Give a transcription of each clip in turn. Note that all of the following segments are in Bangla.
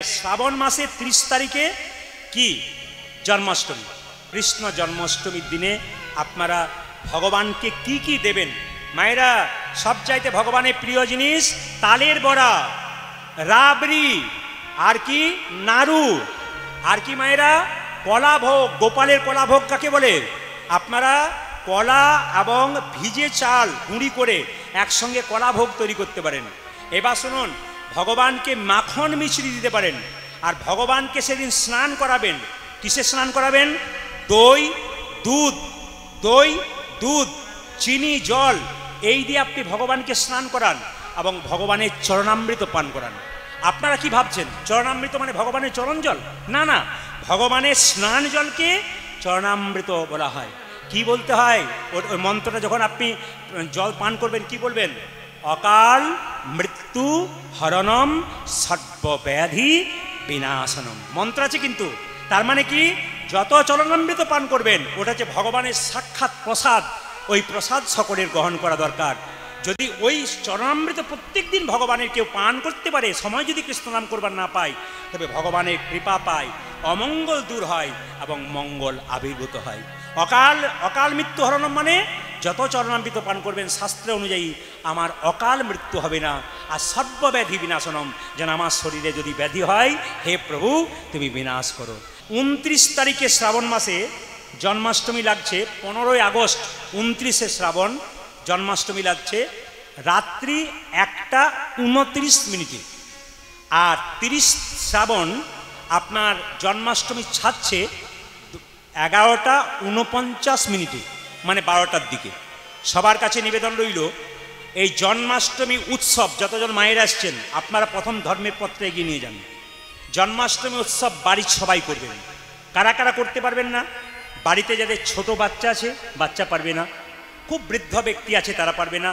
শ্রাবণ মাসের 30 তারিখে কি জন্মাষ্টমী। কৃষ্ণ জন্মাষ্টমীর দিনে আপনারা ভগবানকে কি কি দেবেন? মায়েরা, সবচাইতে ভগবানের প্রিয় জিনিস তালের বড়া, রাবড়ি, আর কি নাড়ু, আর কি মায়েরা কলা ভোগ। গোপালের কলা ভোগ কাকে বলে? আপনারা কলা এবং ভিজে চাল গুঁড়ি করে একসঙ্গে কলা ভোগ তৈরি করতে পারেন। এবার শুনুন, ভগবানকে মাখন মিছরি দিতে পারেন। আর ভগবানকে সেদিন স্নান করাবেন। কিসে স্নান করাবেন? দই দুধ, দই দুধ, চিনি, জল, এই দিয়ে আপনি ভগবানকে স্নান করান এবং ভগবানের চরণামৃত পান করান। আপনারা কি ভাবছেন চরণামৃত মানে ভগবানের চরণ জল? না না, ভগবানের স্নান জলকে চরণামৃত বলা হয়। কি বলতে হয় ওই মন্ত্রটা? যখন আপনি জল পান করবেন কি বলবেন? অকাল মৃত্যু হরণম সর্বব্যাধি বিনাশনম মন্ত্র আছে কিন্তু। তার মানে কি, যত চরণামৃত পান করবেন ওটা হচ্ছে ভগবানের সাক্ষাৎ প্রসাদ। ওই প্রসাদ সকলের গ্রহণ করা দরকার। যদি ওই চরণামৃত প্রত্যেক দিন ভগবানের কেউ পান করতে পারে, সময় যদি কৃষ্ণ নাম করবার না পায়, তবে ভগবানের কৃপা পায়, অমঙ্গল দূর হয় এবং মঙ্গল আবির্ভূত হয়। অকাল মৃত্যু হরণম মানে যত চরণামৃত পান করবেন শাস্ত্র অনুযায়ী আমার অকাল মৃত্যু হবে না। আর সর্বব্যাধি বিনাশনম, যেন আমার শরীরে যদি ব্যাধি হয়, হে প্রভু তুমি বিনাশ করো। 29 তারিখে শ্রাবণ মাসে জন্মাষ্টমী লাগছে। 15ই আগস্ট 29শে শ্রাবণ জন্মাষ্টমী লাগছে রাত্রি 1:29। আর 30 শ্রাবণ আপনার জন্মাষ্টমী ছাড়ছে 11:49, মানে 12টার দিকে। সবার কাছে নিবেদন রইল, এই জন্মাষ্টমী উৎসব যতজন মায়েরা আসছেন আপনারা প্রথম ধর্মের পত্রে এগিয়ে নিয়ে যান। জন্মাষ্টমী উৎসব বাড়ির সবাই করবেন। কারা কারা করতে পারবেন না? বাড়িতে যাদের ছোট বাচ্চা আছে, বাচ্চা পারবে না। খুব বৃদ্ধ ব্যক্তি আছে, তারা পারবে না।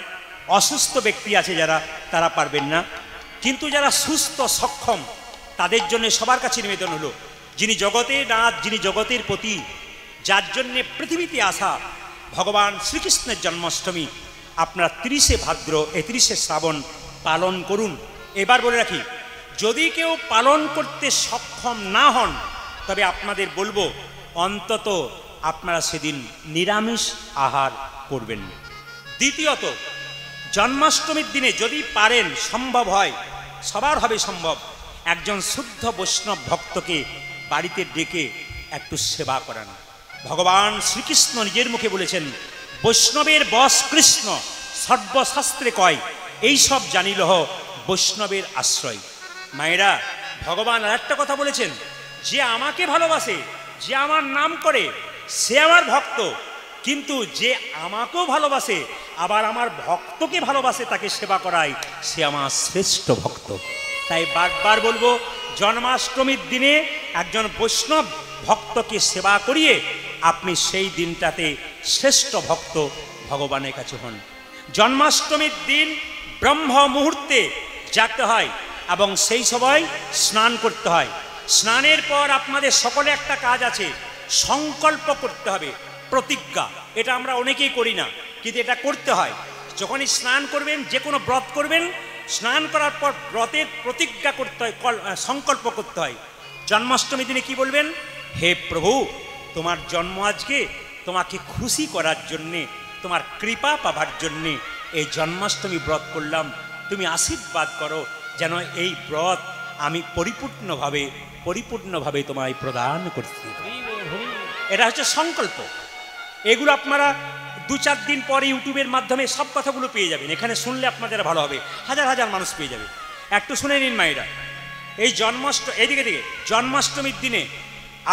অসুস্থ ব্যক্তি আছে যারা, তারা পারবেন না। কিন্তু যারা সুস্থ সক্ষম তাদের জন্য সবার কাছে নিবেদন হলো, যিনি জগতের নাথ, যিনি জগতের পতি, যার জন্যে পৃথিবীতে আসা ভগবান শ্রীকৃষ্ণের জন্মাষ্টমী আপনারা 30শে ভাদ্র 31শে শ্রাবণ পালন করুন। এবার বলে রাখি, যদি কেউ পালন করতে সক্ষম না হন তবে আপনাদের বলবো অন্তত আপনারা সেদিন নিরামিষ আহার করবেন। দ্বিতীয়ত, জন্মাষ্টমীর দিনে যদি পারেন, সম্ভব হয়, সবার হবে সম্ভব, একজন শুদ্ধ বৈষ্ণব ভক্তকে বাড়িতে ডেকে একটু সেবা করান। ভগবান শ্রীকৃষ্ণ নিজের মুখে বলেছেন, বৈষ্ণবের বশ কৃষ্ণ সর্বশাস্ত্রে কয়, এই সব জানিলহ বৈষ্ণবের আশ্রয়। মায়েরা, ভগবান আর একটা কথা বলেছেন, যে আমাকে ভালোবাসে, যে আমার নাম করে, সে আমার ভক্ত। কিন্তু যে আমাকেও ভালোবাসে আবার আমার ভক্তকে ভালোবাসে, তাকে সেবা করায়, সে আমার শ্রেষ্ঠ ভক্ত। তাই বারবার বলবো, জন্মাষ্টমীর দিনে একজন বৈষ্ণব ভক্তকে সেবা করিয়ে আপনি সেই দিনটাতে শ্রেষ্ঠ ভক্ত ভগবানের কাছে হন। জন্মাষ্টমীর দিন ব্রহ্ম মুহূর্তে জাগতে হয় এবং সেই সময় স্নান করতে হয়। স্নানের পর আপনাদের সকলে একটা কাজ আছে, সংকল্প করতে হবে, প্রতিজ্ঞা। এটা আমরা অনেকেই করি না, কিন্তু এটা করতে হয়। যখনই স্নান করবেন, যে কোনো ব্রত করবেন, স্নান করার পর ব্রতের প্রতিজ্ঞা করতে হয়, সংকল্প করতে হয়। জন্মাষ্টমীর দিনে কি বলবেন? হে প্রভু, তোমার জন্ম আজকে, তোমাকে খুশি করার জন্যে, তোমার কৃপা পাবার জন্যে এই জন্মাষ্টমী ব্রত করলাম। তুমি আশীর্বাদ করো যেন এই ব্রত আমি পরিপূর্ণভাবে তোমায় প্রদান করতে পারি। এটা হচ্ছে সংকল্প। এগুলো আপনারা 2-4 দিন পরে ইউটিউবের মাধ্যমে সব কথাগুলো পেয়ে যাবেন। এখানে শুনলে আপনাদের ভালো হবে, হাজার হাজার মানুষ পেয়ে যাবে। একটু শুনে নিন মায়েরা। এই এদিকে জন্মাষ্টমীর দিনে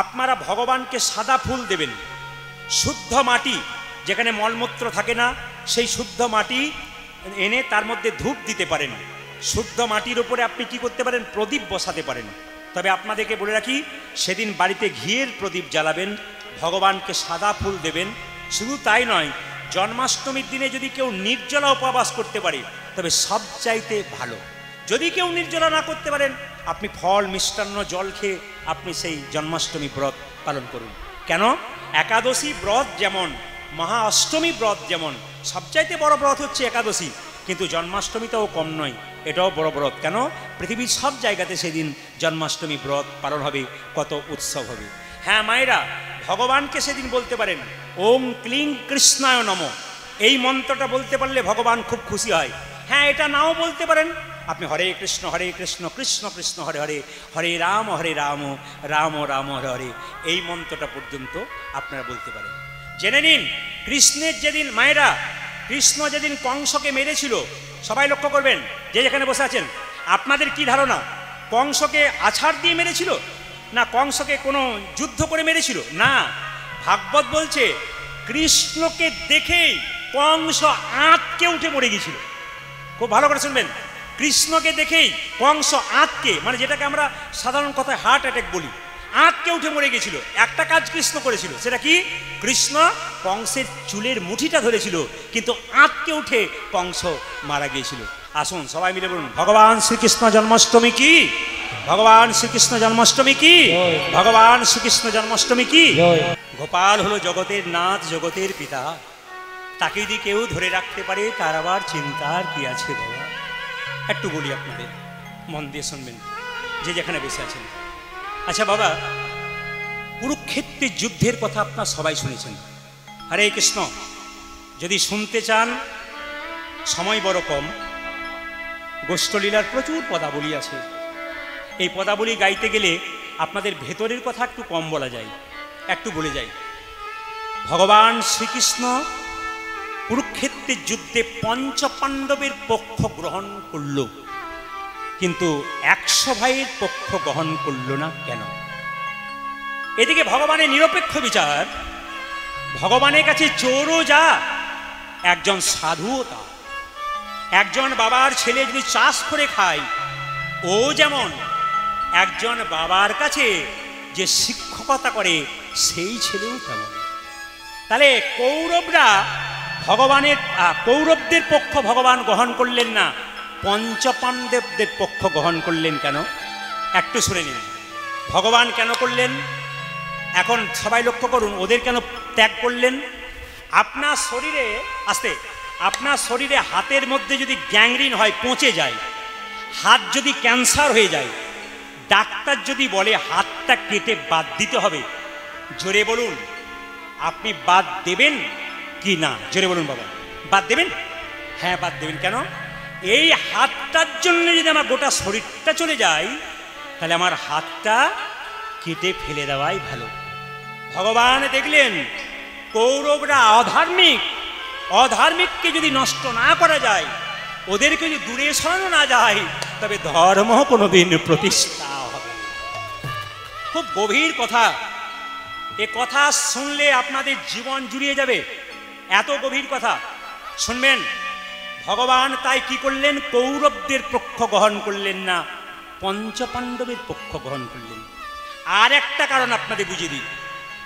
আপনারা ভগবানকে সাদা ফুল দেবেন। শুদ্ধ মাটি, যেখানে মলমূত্র থাকে না, সেই শুদ্ধ মাটি এনে তার মধ্যে ধূপ দিতে পারেন। শুদ্ধ মাটির উপরে আপনি কি করতে পারেন? প্রদীপ বসাতে পারেন। তবে আপনাদেরকে বলে রাখি, সেদিন বাড়িতে ঘিয়ের প্রদীপ জ্বালাবেন, ভগবানকে সাদা ফুল দেবেন। শুধু তাই নয়, জন্মাষ্টমীর দিনে যদি কেউ নির্জলা উপবাস করতে পারে তবে সবচাইতে ভালো। যদি কেউ নির্জলা না করতে পারেন, আপনি ফল, মিষ্টান্ন, জল খেয়ে আপনি সেই জন্মাষ্টমী ব্রত পালন করুন। কেন? একাদশী ব্রত যেমন, মহা অষ্টমী ব্রত যেমন, সবচাইতে বড় ব্রত হচ্ছে একাদশী, কিন্তু জন্মাষ্টমীটাও কম নয়, এটাও বড় ব্রত। কেন? পৃথিবীর সব জায়গাতে সেদিন জন্মাষ্টমী ব্রত পালন হবে, কত উৎসব হবে। হ্যাঁ মায়েরা, ভগবানকে সেদিন বলতে পারেন ওম ক্লিং কৃষ্ণায় নমঃ, এই মন্ত্রটা বলতে পারলে ভগবান খুব খুশি হয়। হ্যাঁ, এটা নাও বলতে পারেন আপনি হরে কৃষ্ণ কৃষ্ণ কৃষ্ণ হরে হরে, হরে রাম রাম রাম হরে হরে, এই মন্ত্রটা পর্যন্ত আপনারা বলতে পারেন। জেনে নিন, কৃষ্ণের যেদিন মায়েরা, কৃষ্ণ যেদিন কংসকে মেরেছিল, সবাই লক্ষ্য করবেন যে যেখানে বসে আছেন, আপনাদের কি ধারণা কংসকে আছাড় দিয়ে মেরেছিল, না কংসকে কোনো যুদ্ধ করে মেরেছিল? না, ভাগবত বলছে কৃষ্ণকে দেখেই কংস আঁতকে উঠে মরে গিয়েছিল। খুব ভালো করে শুনবেন, কৃষ্ণকে দেখেই কংস আঁতকে, মানে যেটাকে আমরা সাধারণ কথায় হার্ট অ্যাটাক বলি, আঁতকে উঠে মরে গেছিল। একটা কাজ কৃষ্ণ করেছিল, সেটা কি? কৃষ্ণ কংসের চুলের মুঠিটা ধরেছিল, কিন্তু আঁতকে উঠে কংস মারা গিয়েছিল। আসুন সবাই মিলে বলুন, ভগবান শ্রীকৃষ্ণ জন্মাষ্টমী কি? ভগবান শ্রীকৃষ্ণ জন্মাষ্টমী কি? ভগবান শ্রীকৃষ্ণ জন্মাষ্টমী কি? গোপাল হলো জগতের নাথ, জগতের পিতা। তাকে যদি কেউ ধরে রাখতে পারে, তার আবার চিন্তার কি আছে বাবা? একটু বলি আপনাদের, মন দিয়ে শুনবেন যে যেখানে বসে আছেন। আচ্ছা বাবা, কুরুক্ষেত্রের যুদ্ধের কথা আপনারা সবাই শুনেছেন। হরে কৃষ্ণ, যদি শুনতে চান, সময় বড় কম, গোষ্ঠলীলার প্রচুর পদাবলী আছে। এই পদাবলী গাইতে গেলে আপনাদের ভেতরের কথা একটু কম বলা যায়, একটু বলে যাই। ভগবান শ্রীকৃষ্ণ কুরুক্ষেত্রের যুদ্ধে পঞ্চপাণ্ডবের পক্ষ গ্রহণ করল, কিন্তু 100 ভাইয়ের পক্ষ গ্রহণ করল না কেন? এদিকে ভগবানের নিরপেক্ষ বিচার, ভগবানের কাছে চোরও যা, একজন সাধুও তা। একজন বাবার ছেলে যদি চাষ করে খায়, ও যেমন একজন বাবার কাছে যে শিক্ষকতা করে, সেই ছেলেও তেমন। তাহলে কৌরবদের পক্ষ ভগবান গ্রহণ করলেন না, পঞ্চপাণ্ডবদের পক্ষ গ্রহণ করলেন কেন? একটু শুনে নিন ভগবান কেন করলেন। এখন সবাই লক্ষ্য করুন, ওদের কেন ত্যাগ করলেন? আপনার শরীরে হাতের মধ্যে যদি গ্যাংরিন হয়, পচে যায়, হাত যদি ক্যান্সার হয়ে যায়, ডাক্তার যদি বলে হাতটা কেটে বাদ দিতে হবে, জোরে বলুন আপনি বাদ দেবেন কি না? জোরে বলুন বাবা, বাদ দেবেন? হ্যাঁ বাদ দেবেন। কেন? এই হাতটার জন্য যদি আমার গোটা শরীরটা চলে যায়, তাহলে আমার হাতটা কেটে ফেলে দেওয়াই ভালো। ভগবান দেখলেন কৌরবরা অধার্মিককে যদি নষ্ট না করা যায়, ওদেরকে যদি দূরে সরানো না যায়, তবে ধর্ম কোনোদিন প্রতিষ্ঠা হবে। খুব গভীর কথা, এ কথা শুনলে আপনাদের জীবন জুড়িয়ে যাবে, এত গভীর কথা শুনবেন। ভগবান তাই কি করলেন? কৌরবদের পক্ষ গ্রহণ করলেন না, পঞ্চপাণ্ডবের পক্ষ গ্রহণ করলেন। আর একটা কারণ আপনাদের বুঝিয়ে দিই।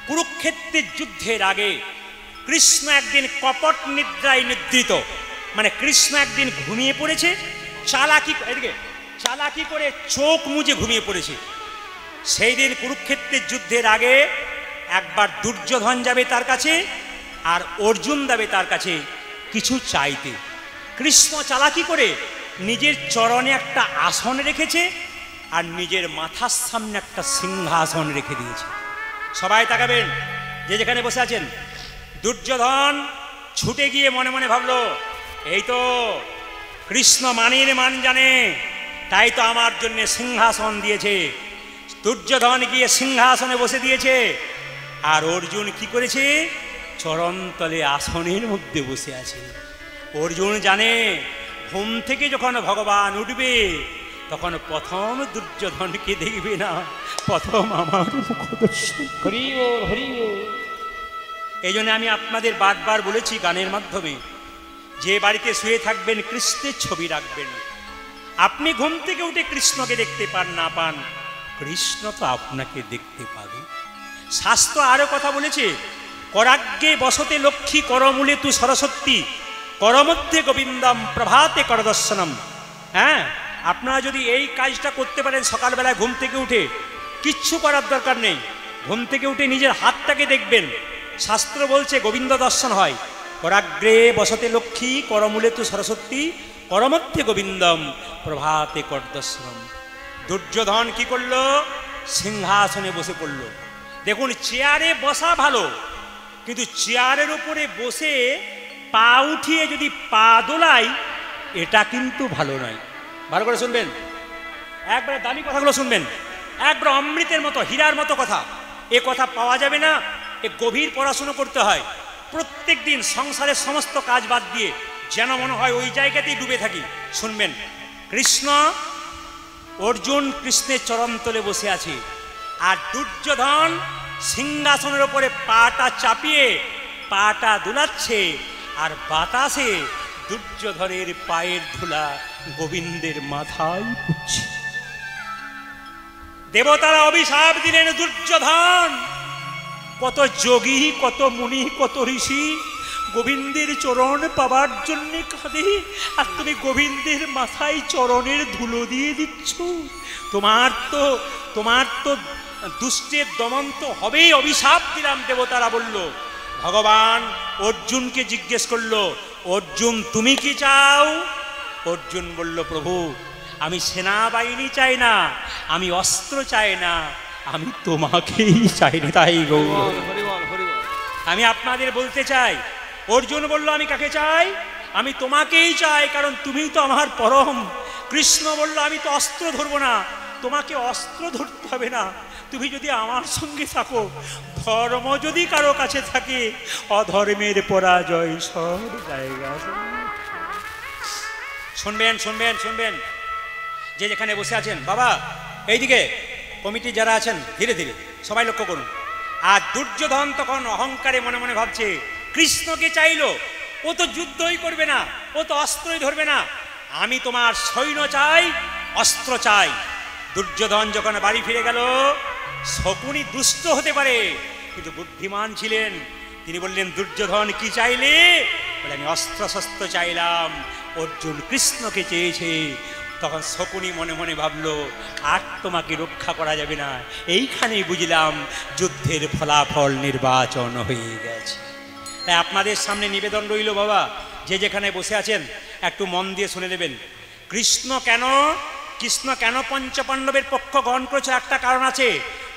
কুরুক্ষেত্রের যুদ্ধের আগে কৃষ্ণ একদিন কপট নিদ্রায় নিদ্রিত, মানে কৃষ্ণ একদিন ঘুমিয়ে পড়েছে, চালাকি করে চোখ মুজে ঘুমিয়ে পড়েছে। সেই দিন কুরুক্ষেত্রের যুদ্ধের আগে একবার দুর্যোধন যাবে তার কাছে, আর অর্জুন যাবে তার কাছে কিছু চাইতে। কৃষ্ণ চালাকি করে নিজের চরণে একটা আসন রেখেছে, আর নিজের মাথার সামনে একটা সিংহাসন রেখে দিয়েছে। সবাই তাকাবেন যে যেখানে বসে আছেন। দুর্যোধন ছুটে গিয়ে মনে মনে ভাবলো, এই তো কৃষ্ণ মানের মান জানে, তাই তো আমার জন্য সিংহাসন দিয়েছে। দুর্যোধন গিয়ে সিংহাসনে বসে দিয়েছে, আর অর্জুন কি করেছে? চরণতলে আসনের মধ্যে বসে আছে। অর্জুন জানে ঘুম থেকে যখন ভগবান উঠবে, তখন প্রথম দুর্যোধনকে দেখবে না, প্রথম আমার মুখ দর্শন। এই জন্য আমি আপনাদের বারবার বলেছি গানের মাধ্যমে, যে বাড়িতে শুয়ে থাকবেন কৃষ্ণের ছবি রাখবেন। আপনি ঘুম থেকে উঠে কৃষ্ণকে দেখতে পান না পান, কৃষ্ণ তো আপনাকে দেখতে পাবে। শাস্ত্র আরো কথা বলেছে, করাগ্যে বসতে লক্ষ্মী করমূলে তু সরস্বতী, করমধ্যে গোবিন্দম প্রভাতে করদর্শনম। হ্যাঁ, আপনারা যদি এই কাজটা করতে পারেন, সকালবেলায় ঘুম থেকে উঠে কিচ্ছু করার দরকার নেই, ঘুম থেকে উঠে নিজের হাতটাকে দেখবেন। শাস্ত্র বলছে গোবিন্দ দর্শন হয়। করাগ্রে বসতে লক্ষ্মী করমূলে তু সরস্বতী, করমধ্যে গোবিন্দম প্রভাতে কর্দশ্রম। দুর্যোধন কি করলো? সিংহাসনে বসে পড়ল। দেখুন, চেয়ারে বসা ভালো, কিন্তু চেয়ারের উপরে বসে পা উঠিয়ে যদি পা দোলাই, এটা কিন্তু ভালো নয়। ভালো করে শুনবেন, একবারে দামি কথাগুলো শুনবেন, একবার অমৃতের মতো, হীরার মতো কথা। এ কথা পাওয়া যাবে না, এ গভীর পড়াশুনো করতে হয়। প্রত্যেক দিন সংসারের সমস্ত কাজ বাদ দিয়ে যেন মনে হয় ওই জায়গাতেই ডুবে থাকি। শুনবেন, কৃষ্ণ, অর্জুন কৃষ্ণের চরণতলে বসে আছে, আর দুর্যোধন সিংহাসনের ওপরে পাটা চাপিয়ে পাটা দুলাচ্ছে, আর বাতাসে দুর্যোধনের পায়ের ধুলা গোবিন্দের মাথায় পড়ছে। দেবতারা অভিশাপ দিলেন, দুর্যোধন, কত যোগী, কত মুনি, কত ঋষি গোবিন্দের চরণ পাবার জন্য কাঁদে, আর তুমি গোবিন্দের মাথায় চরণের ধুলো দিয়ে দিচ্ছ। তোমার তো দুষ্টের দমন তো হবেই, অভিশাপ দিলাম। দেবতারা বলল। ভগবান অর্জুনকে জিজ্ঞেস করলো, অর্জুন তুমি কি চাও? অর্জুন বলল, প্রভু আমি সেনাবাহিনী চাই না, আমি অস্ত্র চাই না, আমি তোমাকেই চাই না। তাই গৌর আমি আপনাদের বলতে চাই, অর্জুন বলল আমি কাকে চাই? আমি তোমাকেই চাই, কারণ তুমি তো আমার পরম। কৃষ্ণ বলল, আমি তো অস্ত্র ধরবো না, তোমাকে অস্ত্র ধরতে হবে না, তুমি যদি আমার সঙ্গে থাকো, ধর্ম যদি কারো কাছে থাকে, অধর্মের পরাজয় সব জায়গা। শুনবেন শুনবেন শুনবেন, যে যেখানে বসে আছেন, বাবা এইদিকে কমিটি যারা আছেন, ধীরে ধীরে সবাই লক্ষ্য করুন। আর দুর্যোধন তখন অহংকারে মনে মনে ভাবছে, কৃষ্ণকে চাইলো, ও তো যুদ্ধই করবে না, ও তো অস্ত্রই ধরবে না, আমি তোমার সৈন্য চাই, অস্ত্র চাই। দুর্যোধন যখন বাড়ি ফিরে গেল, শকুনি দুষ্ট হতে পারে কিন্তু বুদ্ধিমান ছিলেন। তিনি বললেন, দুর্যোধন কি চাইলে? বলে, আমি অস্ত্র শস্ত্র চাইলাম, অর্জুন কৃষ্ণকে চেয়েছে। তখন শকুনি মনে মনে ভাবলো, আর তোমাকে রক্ষা করা যাবে না। এইখানেই বুঝলাম যুদ্ধের ফলাফল নির্বাচন হয়ে গেছে। তাই আপনাদের সামনে নিবেদন রইল, বাবা যে যেখানে বসে আছেন একটু মন দিয়ে শুনে নেবেন। কৃষ্ণ কেন পঞ্চপাণ্ডবের পক্ষ গ্রহণ করেছে? একটা কারণ আছে,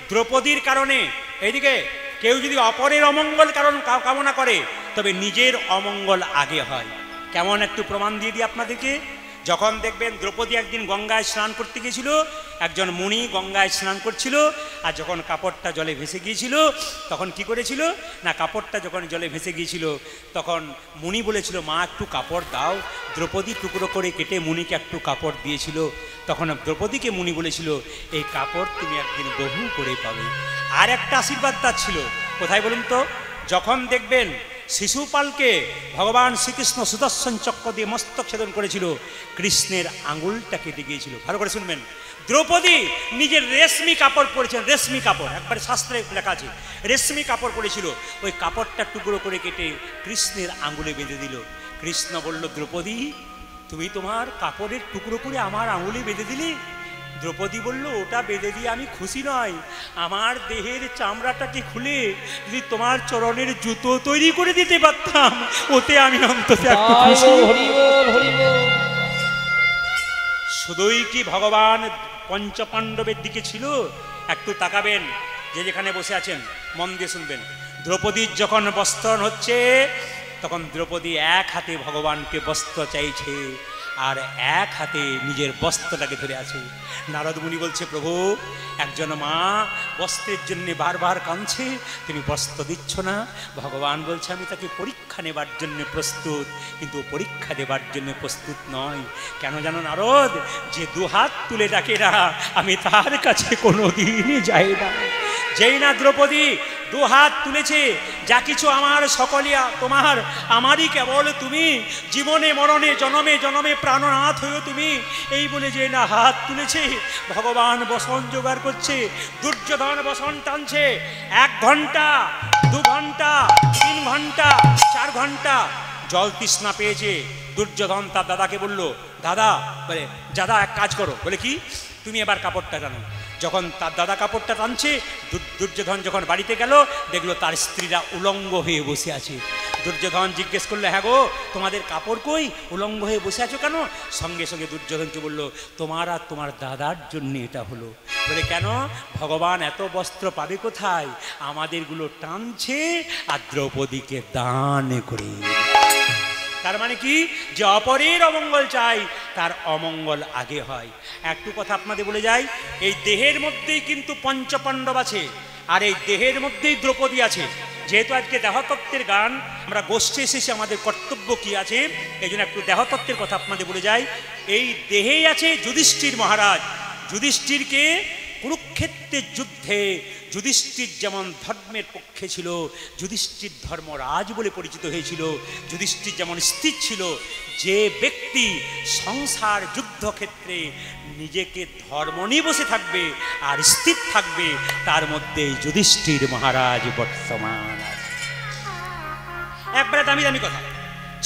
দ্রৌপদীর কারণে। এইদিকে কেউ যদি অপরের অমঙ্গল কামনা করে, তবে নিজের অমঙ্গল আগে হয়। কেমন একটু প্রমাণ দিয়ে দিই আপনাদেরকে। যখন দেখবেন দ্রৌপদী একদিন গঙ্গায় স্নান করতে গিয়েছিল, একজন মুনি গঙ্গায় স্নান করছিল, আর যখন কাপড়টা জলে ভেসে গিয়েছিল, তখন কি করেছিল না, কাপড়টা যখন জলে ভেসে গিয়েছিল, তখন মুনি বলেছিল, মা একটু কাপড় দাও। দ্রৌপদী টুকরো করে কেটে মুনিকে একটু কাপড় দিয়েছিল। তখন দ্রৌপদীকে মুনি বলেছিল, এই কাপড় তুমি একদিন বহু করে পাবে। আর একটা আশীর্বাদ তার ছিল, কোথায় বলুন তো? যখন দেখবেন শিশুপালকে ভগবান শ্রীকৃষ্ণ সুদর্শন চক্র দিয়ে মস্তক ছেদন করেছিল, কৃষ্ণের আঙুলটা কেটে গিয়েছিল। ভালো করে শুনবেন, দ্রৌপদী নিজের রেশমি কাপড় পরেছেন, রেশমি কাপড়, একবারে শাস্ত্রে লেখা আছে, রেশমি কাপড় পরেছিল। ওই কাপড়টা টুকরো করে কেটে কৃষ্ণের আঙুলে বেঁধে দিল। কৃষ্ণ বলল, দ্রৌপদী তুমি তোমার কাপড়ের টুকরো করে আমার আঙুলে বেঁধে দিলি? দ্রৌপদী বলল, ওটা বেঁধে দিয়ে আমি খুশি নয়, আমার দেহের চামড়াটাকে খুলে যদি তোমার চরণের জুতো তৈরি করে দিতে পারতাম, ওতে আমি অন্তত একটু খুশি। শুধুই কি ভগবান পঞ্চপাণ্ডবের দিকে ছিল? একটু তাকাবেন, যে যেখানে বসে আছেন মন দিয়ে শুনবেন। দ্রৌপদীর যখন বস্ত্রণ হচ্ছে, তখন দ্রৌপদী এক হাতে ভগবানকে বস্ত্র চাইছে, আর এক হাতে নিজের বস্ত্রটাকে ধরে আছে। নারদ মুনি বলছে, প্রভু একজন মা বস্ত্রের জন্য বারবার কাঁদছে, তুমি বস্ত্র দিচ্ছ না। ভগবান বলছে, আমি তাকে পরীক্ষা নেবার জন্য প্রস্তুত, কিন্তু পরীক্ষা দেবার জন্য প্রস্তুত নয়। কেন জানো নারদ? যে দুহাত তুলে ডাকে না, আমি তার কাছে কোনোদিন যাই না। যেই না দ্রৌপদী দুহাত তুলেছে, যা কিছু আমার সকলে তোমার, আমারই কেবল তুমি, জীবনে মরণে জনমে জনমে প্রাণনাথ হয়েও তুমি, এই বলে যে না হাত তুলেছে, ভগবান বসন জোগাড় করছে। দুর্যোধন বসন টানছে, 1 ঘন্টা 2 ঘন্টা 3 ঘন্টা 4 ঘন্টা জল তৃষ্ণা পেয়েছে। দুর্যোধন তার দাদাকে বলল, দাদা, বলে দাদা এক কাজ করো, বলে কি? তুমি এবার কাপড়টা টানো। যখন তার দাদা কাপড়টা টানছে, দুর্যোধন যখন বাড়িতে গেল, দেখলো তার স্ত্রীরা উলঙ্গ হয়ে বসে আছে। দুর্যোধন জিজ্ঞেস করলো, হ্যাঁ গো তোমাদের কাপড় কই, উলঙ্গ হয়ে বসে আছো কেন? সঙ্গে সঙ্গে দুর্যোধনকে বলল, তোমার আর তোমার দাদার জন্য এটা হলো। বলে কেন? ভগবান এত বস্ত্র পাবে কোথায়, আমাদেরগুলো টানছে আর দ্রৌপদীকে দান করে। তার মানে কি, যে অপরের অমঙ্গল চাই তার অমঙ্গল আগে হয়। একটু কথা আপনাদের বলে যাই, এই দেহের মধ্যেই কিন্তু পঞ্চপাণ্ডব আছে, আর এই দেহের মধ্যেই দ্রৌপদী আছে। যেহেতু আজকে দেহতত্ত্বের গান, আমরা গোষ্ঠী এসেছি, আমাদের কর্তব্য কি আছে, এই জন্য একটু দেহতত্ত্বের কথা আপনাদের বলে যাই। এই দেহেই আছে যুধিষ্ঠির মহারাজ। যুধিষ্ঠিরকে কুরুক্ষেত্রের যুদ্ধে যুধিষ্ঠির যেমন ধর্মের পক্ষে ছিল, যুধিষ্ঠির ধর্মরাজ বলে পরিচিত হয়েছিল। যুধিষ্ঠির যেমন স্থির ছিল, যে ব্যক্তি সংসার যুদ্ধক্ষেত্রে নিজেকে ধর্ম নিয়ে বসে থাকবে আর স্থির থাকবে, তার মধ্যে যুধিষ্ঠির মহারাজ বর্তমান আছে। একবারে দামি দামি কথা,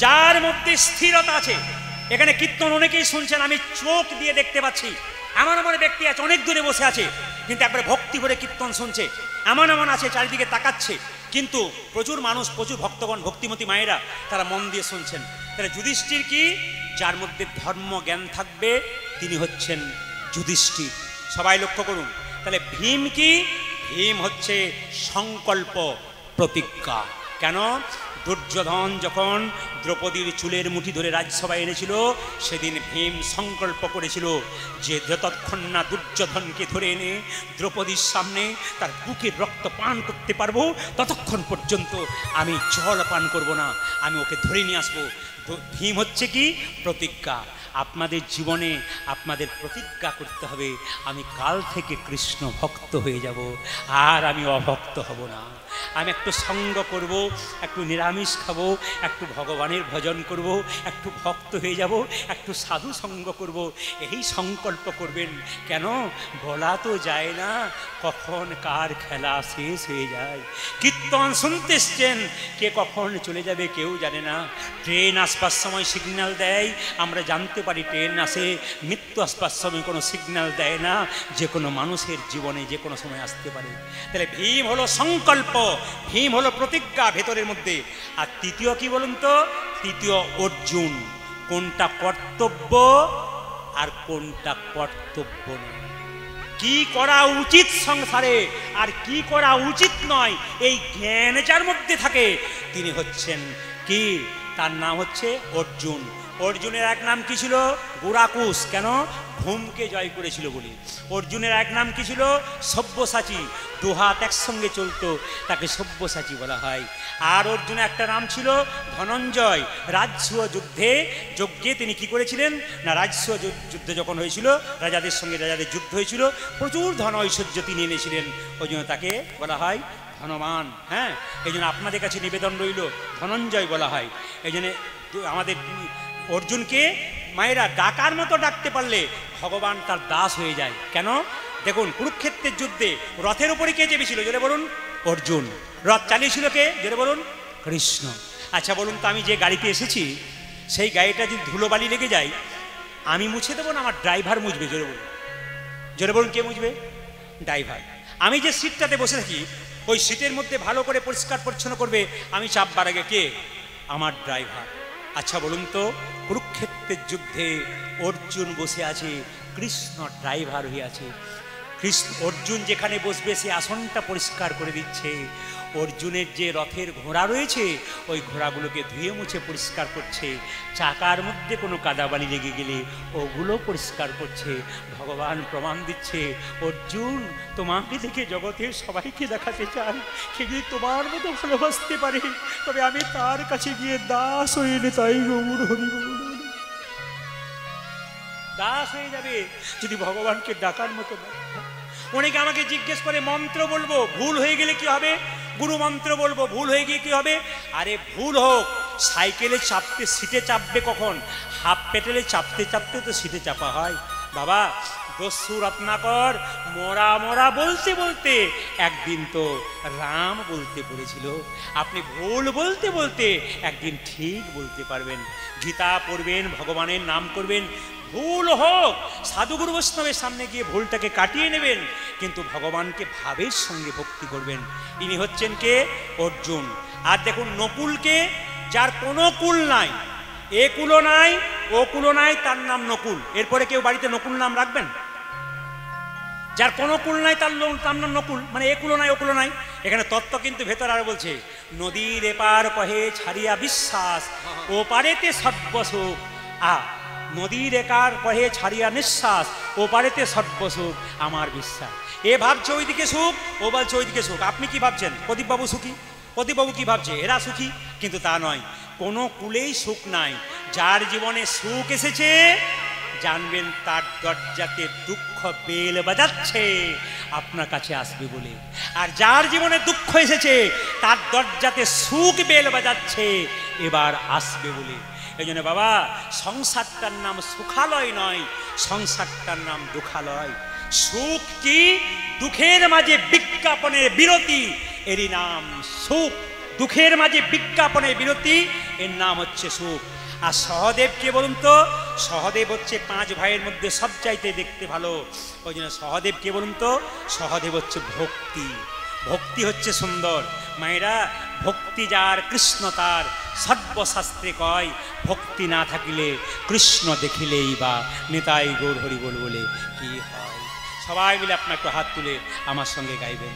যার মধ্যে স্থিরতা আছে। এখানে কীর্তন অনেকেই শুনছেন, আমি চোখ দিয়ে দেখতে পাচ্ছি। এমন এমন ব্যক্তি আছে অনেক দূরে বসে আছে, কিন্তু একবারে ভক্তি ভরে কীর্তন শুনছে। এমন এমন আছে চারিদিকে তাকাচ্ছে, কিন্তু প্রচুর মানুষ, প্রচুর ভক্তগণ, ভক্তিমতী মায়েরা, তারা মন দিয়ে শুনছেন। তাহলে যুধিষ্ঠির কি? যার মধ্যে ধর্ম জ্ঞান থাকবে তিনি হচ্ছেন যুধিষ্ঠির। সবাই লক্ষ্য করুন। তাহলে ভীম কি? ভীম হচ্ছে সংকল্প, প্রতিজ্ঞা। কেন? দুর্যোধন যখন দ্রৌপদীর চুলের মুঠি ধরে রাজসভায় এনেছিল, সেদিন ভীম সংকল্প করেছিল যে যতক্ষণ না দুর্যোধনকে ধরে এনে দ্রৌপদীর সামনে তার বুকের রক্ত পান করতে পারবো, ততক্ষণ পর্যন্ত আমি জল পান করব না, আমি ওকে ধরে নিয়ে আসবো। ভীম হচ্ছে কি? প্রতিজ্ঞা। আপনাদের জীবনে আপনাদের প্রতিজ্ঞা করতে হবে, আমি কাল থেকে কৃষ্ণ ভক্ত হয়ে যাব, আর আমি অভক্ত হব না। আমি একটু সঙ্গ করব, একটু নিরামিষ খাবো, একটু ভগবানের ভজন করব, একটু ভক্ত হয়ে যাব, একটু সাধু সঙ্গ করব, এই সংকল্প করবেন। কেন? বলা তো যায় না কখন কার খেলা শেষ হয়ে যায়। কীর্তন শুনতে এসছেন, কে কখন চলে যাবে কেউ জানে না। ট্রেন আসবার সময় সিগন্যাল দেয়, আমরা জানতে পারি ট্রেন আসে। মৃত্যু আসবার সময় কোনো সিগন্যাল দেয় না, যে কোনো মানুষের জীবনে যে কোনো সময় আসতে পারে। তাহলে ভীম হলো সংকল্প, ভীম হলো প্রতিজ্ঞা ভেতরের মধ্যে। আর তৃতীয় কি বলুন তো? তৃতীয় অর্জুন। কোনটা কর্তব্য আর কোনটা কর্তব্য নয়, কি করা উচিত সংসারে আর কি করা উচিত নয়, এই জ্ঞান যার মধ্যে থাকে তিনি হচ্ছেন কি? তার নাম হচ্ছে অর্জুন। অর্জুনের এক নাম কি ছিল? গুরাকুশ। কেন? ঘুমকে জয় করেছিল বলে। অর্জুনের এক নাম কি ছিল? সব্যসাচী। দুহাত একসঙ্গে চলতো, তাকে সব্যসাচী বলা হয়। আর অর্জুনের একটা নাম ছিল ধনঞ্জয়। রাজসূয় যজ্ঞে তিনি কি করেছিলেন না, রাজসূয় যুদ্ধ যখন হয়েছিল, রাজাদের সঙ্গে রাজাদের যুদ্ধ হয়েছিল, প্রচুর ধন ঐশ্বর্য তিনি এনেছিলেন, ওই জন্য তাকে বলা হয় ধনবান। হ্যাঁ, এই জন্য আপনাদের কাছে নিবেদন রইল, ধনঞ্জয় বলা হয়। এই জন্য আমাদের অর্জুনকে মায়েরা ডাকার মতো ডাকতে পারলে ভগবান তার দাস হয়ে যায়। কেন? দেখুন, কুরুক্ষেত্রের যুদ্ধে রথের উপরে কে চেপেছিল? জোরে বলুন। অর্জুন। রথ চালিয়েছিল কে? জোরে বলুন। কৃষ্ণ। আচ্ছা বলুন তো, আমি যে গাড়িতে এসেছি সেই গাড়িটা যদি ধুলোবালি লেগে যায়, আমি মুছে দেবো না আমার ড্রাইভার মুছবে? জোরে বলুন। জোরে বলুন, কে মুছবে? ড্রাইভার। আমি যে সিটটাতে বসে থাকি, ওই সিটের মধ্যে ভালো করে পরিষ্কার পরিচ্ছন্ন করবে আমি চাপবার আগে কে? আমার ড্রাইভার। আচ্ছা বলুন তো, কুরুক্ষেত্রের যুদ্ধে অর্জুন বসে আছে, কৃষ্ণ ড্রাইভার হয়ে আছে। অর্জুন যেখানে বসবে সে আসনটা পরিষ্কার করে দিচ্ছে। অর্জুনের যে রথের ঘোড়া রয়েছে, ওই ঘোড়াগুলোকে ধুয়ে মুছে পরিষ্কার করছে। চাকার মধ্যে কোনো কাদাবালি লেগে গেলে ওগুলো পরিষ্কার করছে। ভগবান প্রমাণ দিচ্ছে, অর্জুন তোমাকে দেখে জগতের সবাইকে দেখাতে চাই, সে যদি তোমার মতো ভালোবাসতে পারে তবে আমি তার কাছে গিয়ে দাস হয়ে তাই গৌর হরি দাস হয়ে যাবে যদি ভগবানকে ডাকার মতো না। অনেকে আমাকে জিজ্ঞেস করে, মন্ত্র বলবো, ভুল হয়ে গেলে কি হবে? গুরু মন্ত্র বলবো, ভুল হয়ে গিয়ে কি হবে? আরে ভুল হোক, সাইকেলে চাপতে সিটে চাপবে কখন? হাফ পেটেলে চাপতে চাপতে তো সিটে চাপা হয়। বাবা, দস্যু রত্নাকর মোরা মোরা বলতে বলতে একদিন তো রাম বলতে পড়েছিল। আপনি ভুল বলতে বলতে একদিন ঠিক বলতে পারবেন। গীতা পড়বেন, ভগবানের নাম করবেন, ভুল হোক সাধুগুরু বৈষ্ণবের সামনে গিয়ে ভুলটাকে কাটিয়ে নেবেন, কিন্তু ভগবানকে ভাবের সঙ্গে ভক্তি করবেন। ইনি হচ্ছেন কে? অর্জুন। আর দেখুন নকুলকে, যার কোনো কুল নাই, এ কুলো নাই ও কুলো নাই, তার নাম নকুল। এরপরে কেউ বাড়িতে নকুল নাম রাখবেন? যার কোনো কুল নাই তার নাম নকুল, মানে এ কুলো নাই ও কুলো নাই। এখানে তত্ত্ব কিন্তু ভেতর আর বলছে, নদীর এপার কহে ছাড়িয়া বিশ্বাস, ও পারেতে সর্বসুখ। নদীর একার কহে ছাড়িয়া নিঃশ্বাস, ও পারেতে সর্বসুখ আমার বিশ্বাস। এ ভাবছে ওইদিকে সুখ, ও বলছে ওইদিকে সুখ। আপনি কি ভাবছেন? প্রদীপবাবু সুখী, প্রদীপবাবু কি ভাবছে? এরা সুখী, কিন্তু তা নয়। কোনো কুলেই সুখ নাই। যার জীবনে সুখ এসেছে জানবেন তার দরজাতে দুঃখ বেল বাজাচ্ছে আপনার কাছে আসবে বলে, আর যার জীবনে দুঃখ এসেছে তার দরজাতে সুখ বেল বাজাচ্ছে এবার আসবে বলে। এই জন্য বাবা, সংসারটার নাম সুখালয় নয়, সংসারটার নাম দুঃখালয়। সুখ কি? দুঃখের মাঝে বিজ্ঞাপনের বিরতি, এরই নাম সুখ। দুঃখের মাঝে বিজ্ঞাপনের বিরতি, এর নাম হচ্ছে সুখ। আর সহদেব কে বলুন তো? সহদেব হচ্ছে 5 ভাইয়ের মধ্যে সবচাইতে দেখতে ভালো। ওই জন্য সহদেব কে বলুন তো? সহদেব হচ্ছে ভক্তি। ভক্তি হচ্ছে সুন্দর। মায়েরা, ভক্তি যার কৃষ্ণ তার, সর্বশাস্ত্রে কয় ভক্তি না থাকিলে কৃষ্ণ দেখিলেই বা নেতাই গৌর হরি বল বলে কি হয়। সবাই মিলে আপনার একটু হাত তুলে আমার সঙ্গে গাইবেন,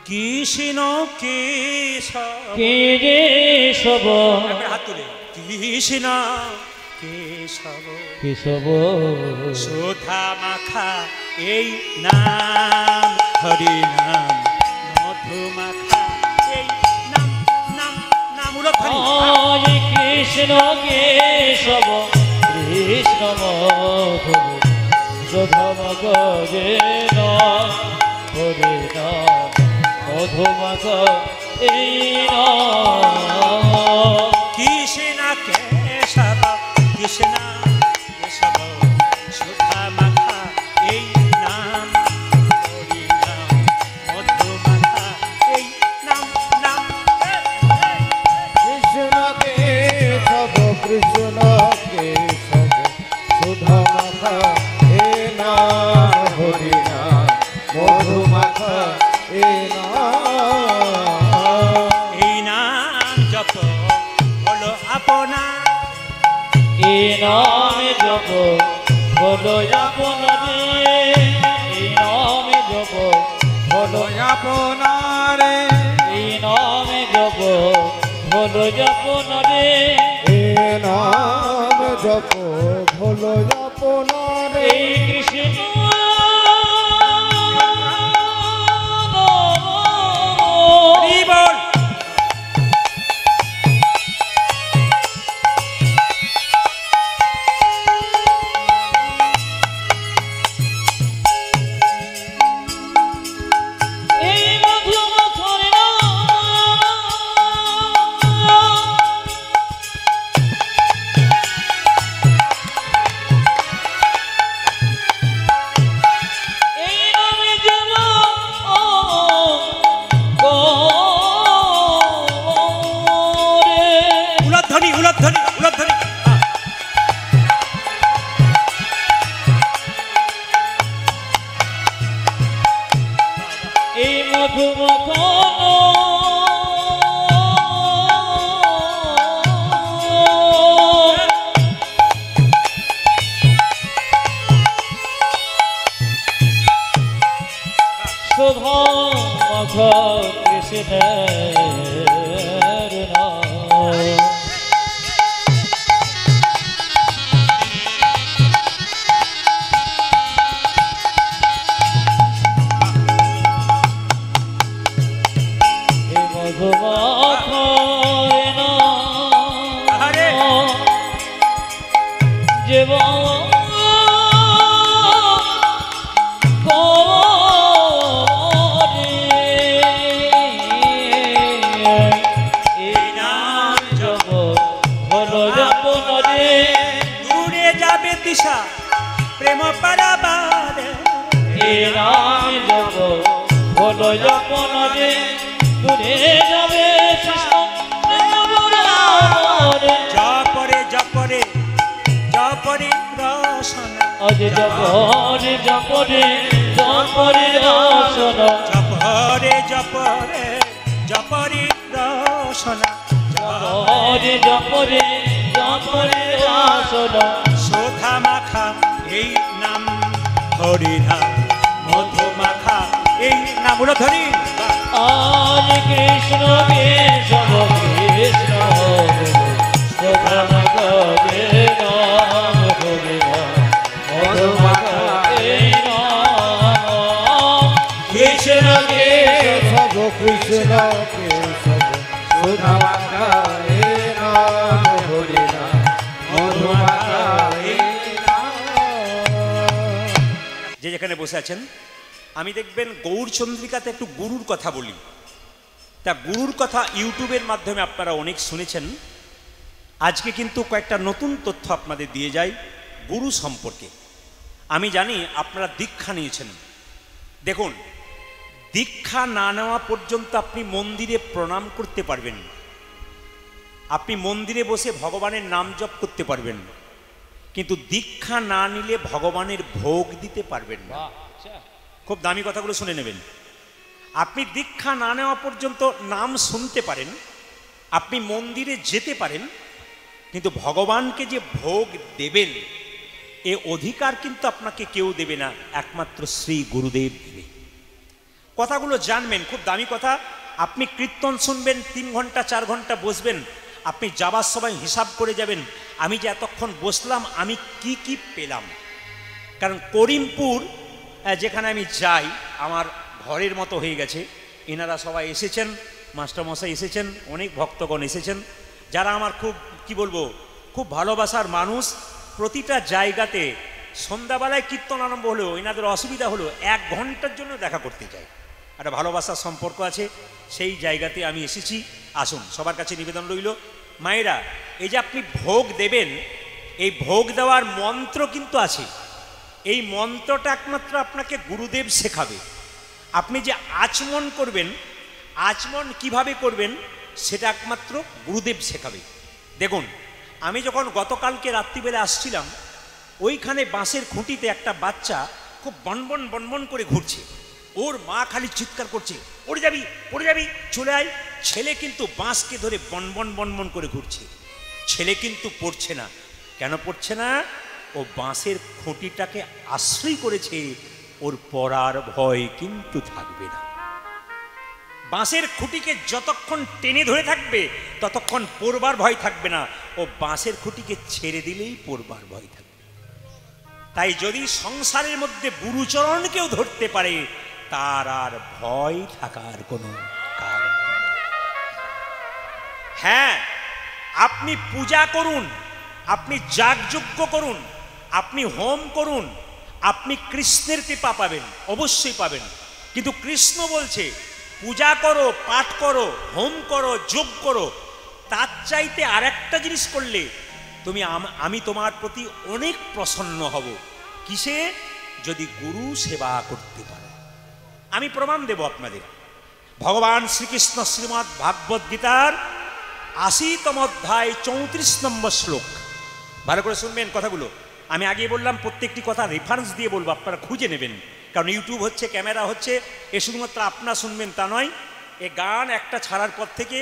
কৃষ্ণ কেশব, হাত তুলে কৃষ্ণ কেশব কেশব, সুধা মাখা এই নাম, হরি নাম মধু মাখা এই নাম, নাম নাম উলধ্বনি। কৃষ্ণ কেশব কৃষ্ণ মধু, সুধা মাখা এই নাম, হরি নাম মধু মাখা এই নাম। কৃষ্ণ কেশব কৃষ্ণ কেশব, সুধা মাখা এই নাম, হরি নাম মধু মাখা এই নাম, নাম। কৃষ্ণ কেশব কৃষ্ণ কেশব, সুধা মাখা এ নাম, হরি নাম মধু মাখা এ নাম। এই নাম জপ হলো আপনা, এই নামে জপ হলো আপনারে, এই নামে জপ হলো আপনারে, এই নামে জপ হলো আপনারে, এ নাম জপ হলো আপনারে। এই কৃষ্ণ হরি বল। এই মধু মাখর এই নামে যাব উলধ্বনি উলধ্বনি উলধ্বনি। এই মধু মাখনো সুধা মাখা কৃষ্ণের নাম। এই মধু মাখর আহারে। নাম জীবন এই নাম জপ হলো আপনারে, দূরে যাবে দিশা প্রেম পারাবার, এই নাম জপ হলো আপনারে, দূরে যাবে কৃষ্ণ প্রেম পারাবার। জপরে জপরে জপরে রস রসনা আজ জপরে জপরে জপরে রসনা জপরে জপরে জপরে রসনা জপরে জপরে জপরে রসনা শোধা মাখা এই নাম হরি নাম মধু মাখা এই নাম বলো ধরি আজ কৃষ্ণ কেশব কৃষ্ণ শোভন করে নাম হরি নাম মধুমাখা এই নাম কৃষ্ণ কেশব কৃষ্ণ কেশব সুধা মাখা এ নাম হরি নাম মধু মাখা এ নাম। যে যেখানে বসে আছেন, আমি দেখবেন গৌরচন্দ্রিকাতে একটু গুরুর কথা বলি। তা গুরুর কথা ইউটিউবের মাধ্যমে আপনারা অনেক শুনেছেন। আজকে কিন্তু কয়েকটা নতুন তথ্য আপনাদের দিয়ে যাই গুরু সম্পর্কে। আমি জানি আপনারা দীক্ষা নিয়েছেন। দেখুন, দীক্ষা না নেওয়া পর্যন্ত আপনি মন্দিরে প্রণাম করতে পারবেন, আপনি মন্দিরে বসে ভগবানের নাম জপ করতে পারবেন, কিন্তু দীক্ষা না নিলে ভগবানের ভোগ দিতে পারবেন না। খুব দামি কথাগুলো শুনে নেবেন। আপনি দীক্ষা না নেওয়া পর্যন্ত নাম শুনতে পারেন, আপনি মন্দিরে যেতে পারেন, কিন্তু ভগবানকে যে ভোগ দেবেন এ অধিকার কিন্তু আপনাকে কেউ দেবে না, একমাত্র শ্রী গুরুদেব দেবে। কথাগুলো জানবেন, খুব দামি কথা। আপনি কীর্তন শুনবেন, 3 ঘন্টা 4 ঘন্টা বসবেন, আপনি যাবার সময় হিসাব করে যাবেন আমি যে এতক্ষণ বসলাম আমি কি কি পেলাম। কারণ করিমপুর যেখানে আমি যাই আমার ঘরের মতো হয়ে গেছে। এনারা সবাই এসেছেন, মাস্টারমশাই এসেছেন, অনেক ভক্তগণ এসেছেন, যারা আমার খুব কি বলবো খুব ভালোবাসার মানুষ। প্রতিটা জায়গাতে সন্ধ্যাবেলায় কীর্তন আরম্ভ হলেও এনাদের অসুবিধা হলো 1 ঘন্টার জন্য দেখা করতে চাই। একটা ভালোবাসার সম্পর্ক আছে, সেই জায়গাতে আমি এসেছি। আসুন, সবার কাছে নিবেদন রইল, মায়েরা এই যে আপনি ভোগ দেবেন, এই ভোগ দেওয়ার মন্ত্র কিন্তু আছে। এই মন্ত্রটা একমাত্র আপনাকে গুরুদেব শেখাবে। আপনি যে আচমন করবেন, আচমন কিভাবে করবেন সেটা একমাত্র গুরুদেব শেখাবে। দেখুন, আমি যখন গতকালকে রাত্রিবেলা আসছিলাম, ওইখানে বাঁশের খুঁটিতে একটা বাচ্চা খুব বনবন বনবন করে ঘুরছে। ওর মা খালি চিৎকার করছে, পড়ে যাবি পড়ে যাবি, চলে আয়। ছেলে কিন্তু বাঁশকে ধরে বনবন বনবন করে ঘুরছে। ছেলে কিন্তু পড়ছে না। কেন পড়ছে না? ও বাঁশের খুঁটিটাকে আশ্রয় করেছে, ওর পড়ার ভয় কিন্তু থাকবে না। বাঁশের খুঁটিকে যতক্ষণ টেনে ধরে থাকবে ততক্ষণ পড়বার ভয় থাকবে না। ও বাঁশের খুঁটিকে ছেড়ে দিলেই পড়বার ভয় থাকবে। তাই যদি সংসারের মধ্যে গুরুচরণকেও ধরতে পারে তার আর ভয় থাকার কোনো কারণ। হ্যাঁ, আপনি পূজা করুন, আপনি যাগযজ্ঞ করুন, আপনি হোম করুন, আপনি কৃষ্ণের কৃপা পাবেন, অবশ্যই পাবেন। কিন্তু কৃষ্ণ বলছে পূজা করো, পাঠ করো, হোম করো, যোগ করো, তার চাইতে আর একটা জিনিস করলে আমি তোমার প্রতি অনেক প্রসন্ন হব। কিসে? যদি গুরু সেবা করতে পারো। আমি প্রমাণ দেব আপনাদের। ভগবান শ্রীকৃষ্ণ শ্রীমদ্ ভাগবত গীতার 80তম অধ্যায় 34 নম্বর শ্লোক। ভালো করে শুনবেন কথাগুলো। আমি আগে বললাম প্রত্যেকটি কথা রেফারেন্স দিয়ে বলবো, আপনারা খুঁজে নেবেন। কারণ ইউটিউব হচ্ছে, ক্যামেরা হচ্ছে, এ শুধুমাত্র আপনারা শুনবেন তা নয়। এ গান একটা ছাড়ার পর থেকে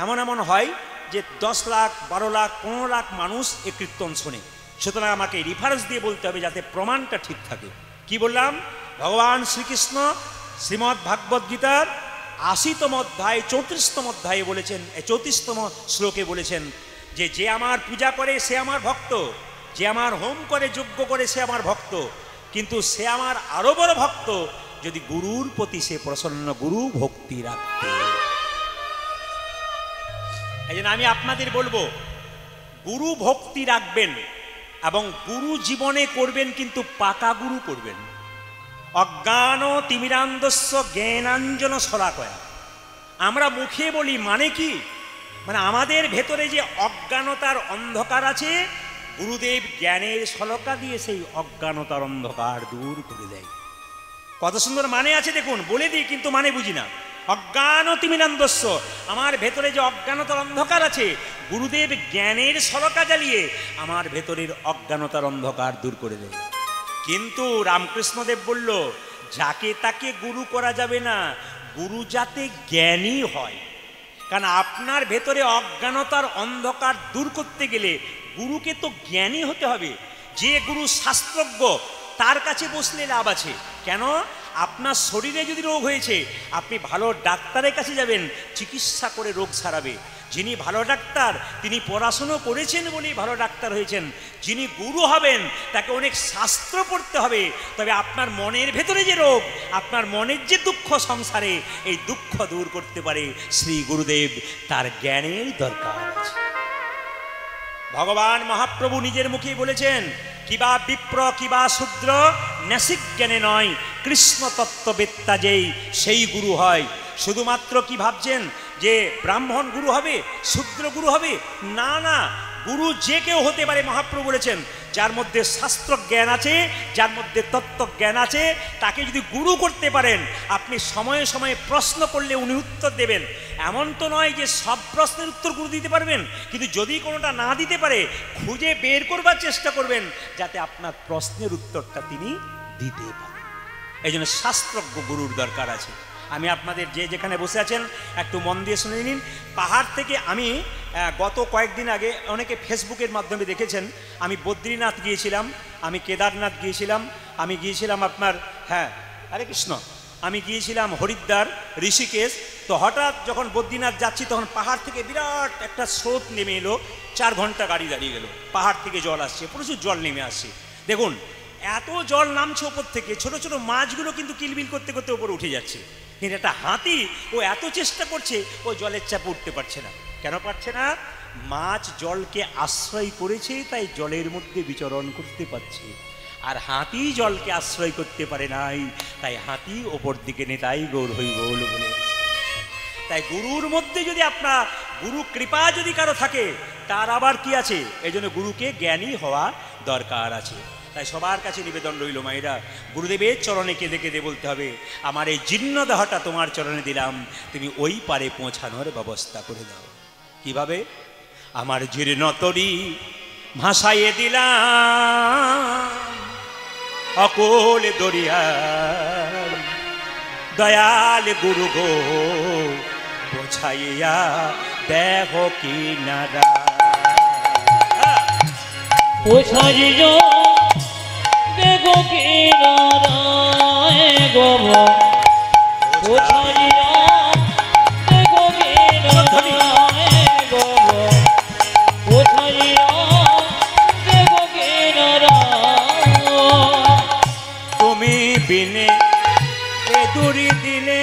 এমন এমন হয় যে 10 লাখ 12 লাখ 15 লাখ মানুষ এ কীর্তন শোনে। সুতরাং আমাকে রেফারেন্স দিয়ে বলতে হবে যাতে প্রমাণটা ঠিক থাকে। কি বললাম? ভগবান শ্রীকৃষ্ণ শ্রীমদ্ ভাগবত গীতার 80তম অধ্যায় 34তম অধ্যায়ে বলেছেন, 34তম শ্লোকে বলেছেন যে যে আমার পূজা করে সে আমার ভক্ত, যে আমার হোম করে যজ্ঞ করে সে আমার ভক্ত, কিন্তু সে আমার আরো বড় ভক্ত যদি গুরুর প্রতি সে প্রসন্ন, গুরু ভক্তি রাখতে। এই জন্য আমি আপনাদের বলবো গুরু ভক্তি রাখবেন এবং গুরু জীবনে করবেন, কিন্তু পাকা গুরু করবেন। অজ্ঞান তিমিরান্ধস্য জ্ঞানাঞ্জন শলাকয়া। আমরা মুখে বলি, মানে কি? মানে আমাদের ভেতরে যে অজ্ঞানতার অন্ধকার আছে, গুরুদেব জ্ঞানের শলকা দিয়ে সেই অজ্ঞানতার অন্ধকার দূর করে দেয়। কত সুন্দর মানে আছে দেখুন, বলে দিই কিন্তু মানে বুঝি না। অজ্ঞান তিমিরান্ধস্য, আমার ভেতরে যে অজ্ঞানতার অন্ধকার আছে গুরুদেব জ্ঞানের সলকা জ্বালিয়ে আমার ভেতরের অজ্ঞানতার অন্ধকার দূর করে দেয়। কিন্তু রামকৃষ্ণদেব বলল, যাকে তাকে গুরু করা যাবে না, গুরু যাতে জ্ঞানী হয়। কারণ আপনার ভেতরে অজ্ঞানতার অন্ধকার দূর করতে গেলে গুরুকে তো জ্ঞানী হতে হবে। যে গুরু শাস্ত্রজ্ঞ তার কাছে বসলে লাভ আছে। কেন? আপনার শরীরে যদি রোগ হয়েছে, আপনি ভালো ডাক্তারের কাছে যাবেন, চিকিৎসা করে রোগ সারাবে। যিনি ভালো ডাক্তার তিনি পড়াশুনো করেছেন বলেই ভালো ডাক্তার হয়েছেন। যিনি গুরু হবেন তাকে অনেক শাস্ত্র পড়তে হবে। তবে আপনার মনের ভেতরে যে রোগ, আপনার মনের যে দুঃখ সংসারে, এই দুঃখ দূর করতে পারে শ্রী গুরুদেব। তার জ্ঞানের দরকার আছে। ভগবান মহাপ্রভু নিজের মুখেই বলেছেন, কিবা বিপ্র কিবা শূদ্র ন্যাসিক জ্ঞানে নয়, কৃষ্ণ তত্ত্ববেত্তা যেই সেই গুরু হয়। শুধুমাত্র কি ভাবছেন যে ব্রাহ্মণ গুরু হবে, শূদ্র গুরু হবে? না না, গুরু যে কেউ হতে পারে। মহাপ্রভু বলেছেন, যার মধ্যে শাস্ত্র জ্ঞান আছে, যার মধ্যে তত্ত্ব জ্ঞান আছে, তাকে যদি গুরু করতে পারেন, আপনি সময়ে সময়ে প্রশ্ন করলে উনি উত্তর দেবেন। এমন তো নয় যে সব প্রশ্নের উত্তর গুরু দিতে পারবেন, কিন্তু যদি কোনোটা না দিতে পারে খুঁজে বের করবার চেষ্টা করবেন, যাতে আপনার প্রশ্নের উত্তরটা তিনি দিতে পারেন। এই জন্য শাস্ত্রজ্ঞ গুরুর দরকার আছে। আমি আপনাদের যে যেখানে বসে আছেন একটু মন দিয়ে শুনে নিন। পাহাড় থেকে আমি গত কয়েকদিন আগে, অনেকে ফেসবুকের মাধ্যমে দেখেছেন, আমি বদ্রীনাথ গিয়েছিলাম, আমি কেদারনাথ গিয়েছিলাম, আমি গিয়েছিলাম আপনার হরে কৃষ্ণ, আমি গিয়েছিলাম হরিদ্বার, ঋষিকেশ। তো হঠাৎ যখন বদ্রীনাথ যাচ্ছি তখন পাহাড় থেকে বিরাট একটা স্রোত নেমে এলো। 4 ঘন্টা গাড়ি দাঁড়িয়ে গেল। পাহাড় থেকে জল আসছে, প্রচুর জল নেমে আসছে। দেখুন, এত জল নামছে ওপর থেকে, ছোট ছোট মাছগুলো কিন্তু কিলবিল করতে করতে ওপরে উঠে যাচ্ছে। কিন্তু একটা হাতি, ও এত চেষ্টা করছে, ও জলের চাপে উঠতে পারছে না। কেন পারছে না? মাছ জলকে আশ্রয় করেছে, তাই জলের মধ্যে বিচরণ করতে পারছে। আর হাতি জলকে আশ্রয় করতে পারে নাই, তাই হাতি ওপর দিকে নেতাই গৌর হইব বলে। তাই গুরুর মধ্যে যদি আপনার গুরু কৃপা যদি কারো থাকে, তার আবার কি আছে? এই জন্য গুরুকে জ্ঞানী হওয়া দরকার আছে। তাই সবার কাছে নিবেদন রইল, মায়েরা, গুরুদেবের চরণে কেঁদে কেঁদে বলতে হবে, আমার এই জীর্ণ দেহটা তোমার চরণে দিলাম, তুমি ওই পারে পৌঁছানোর ব্যবস্থা করে দাও। কিভাবে? আমার জীর্ণ তরি ভাসাইয়ে দিলাম অকল দরিয়া, দয়াল গুরু গো পৌঁছাইয়া দেহ কিনারা। পৌঁছাইয়া দেখো কিনারায় গো, পৌঁছাইয়া দেখো কিনারায় গো, পৌঁছাইয়া দেখো কিনারায়। তুমি বিনে এ দূরি দিলে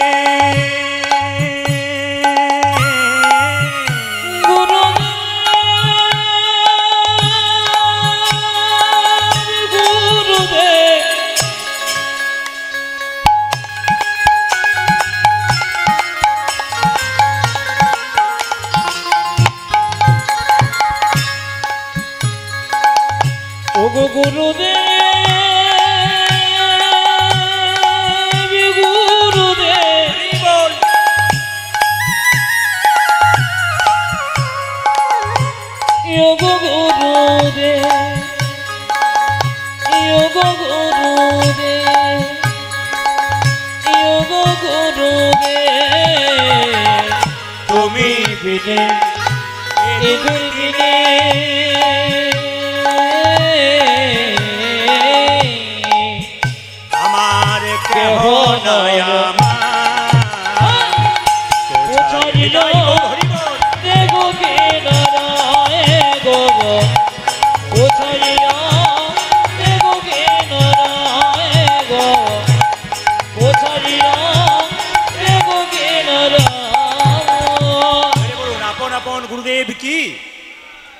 তুমি বিনে এ দুর্দিনে আমার কেহ নয়, পৌঁছাইল দেখো কিনারায় গো, পৌঁছাইল দেখো কিনারায় গো, পৌঁছাইল দেখো কিনারায়। আপন আপন গুরুদেব কি?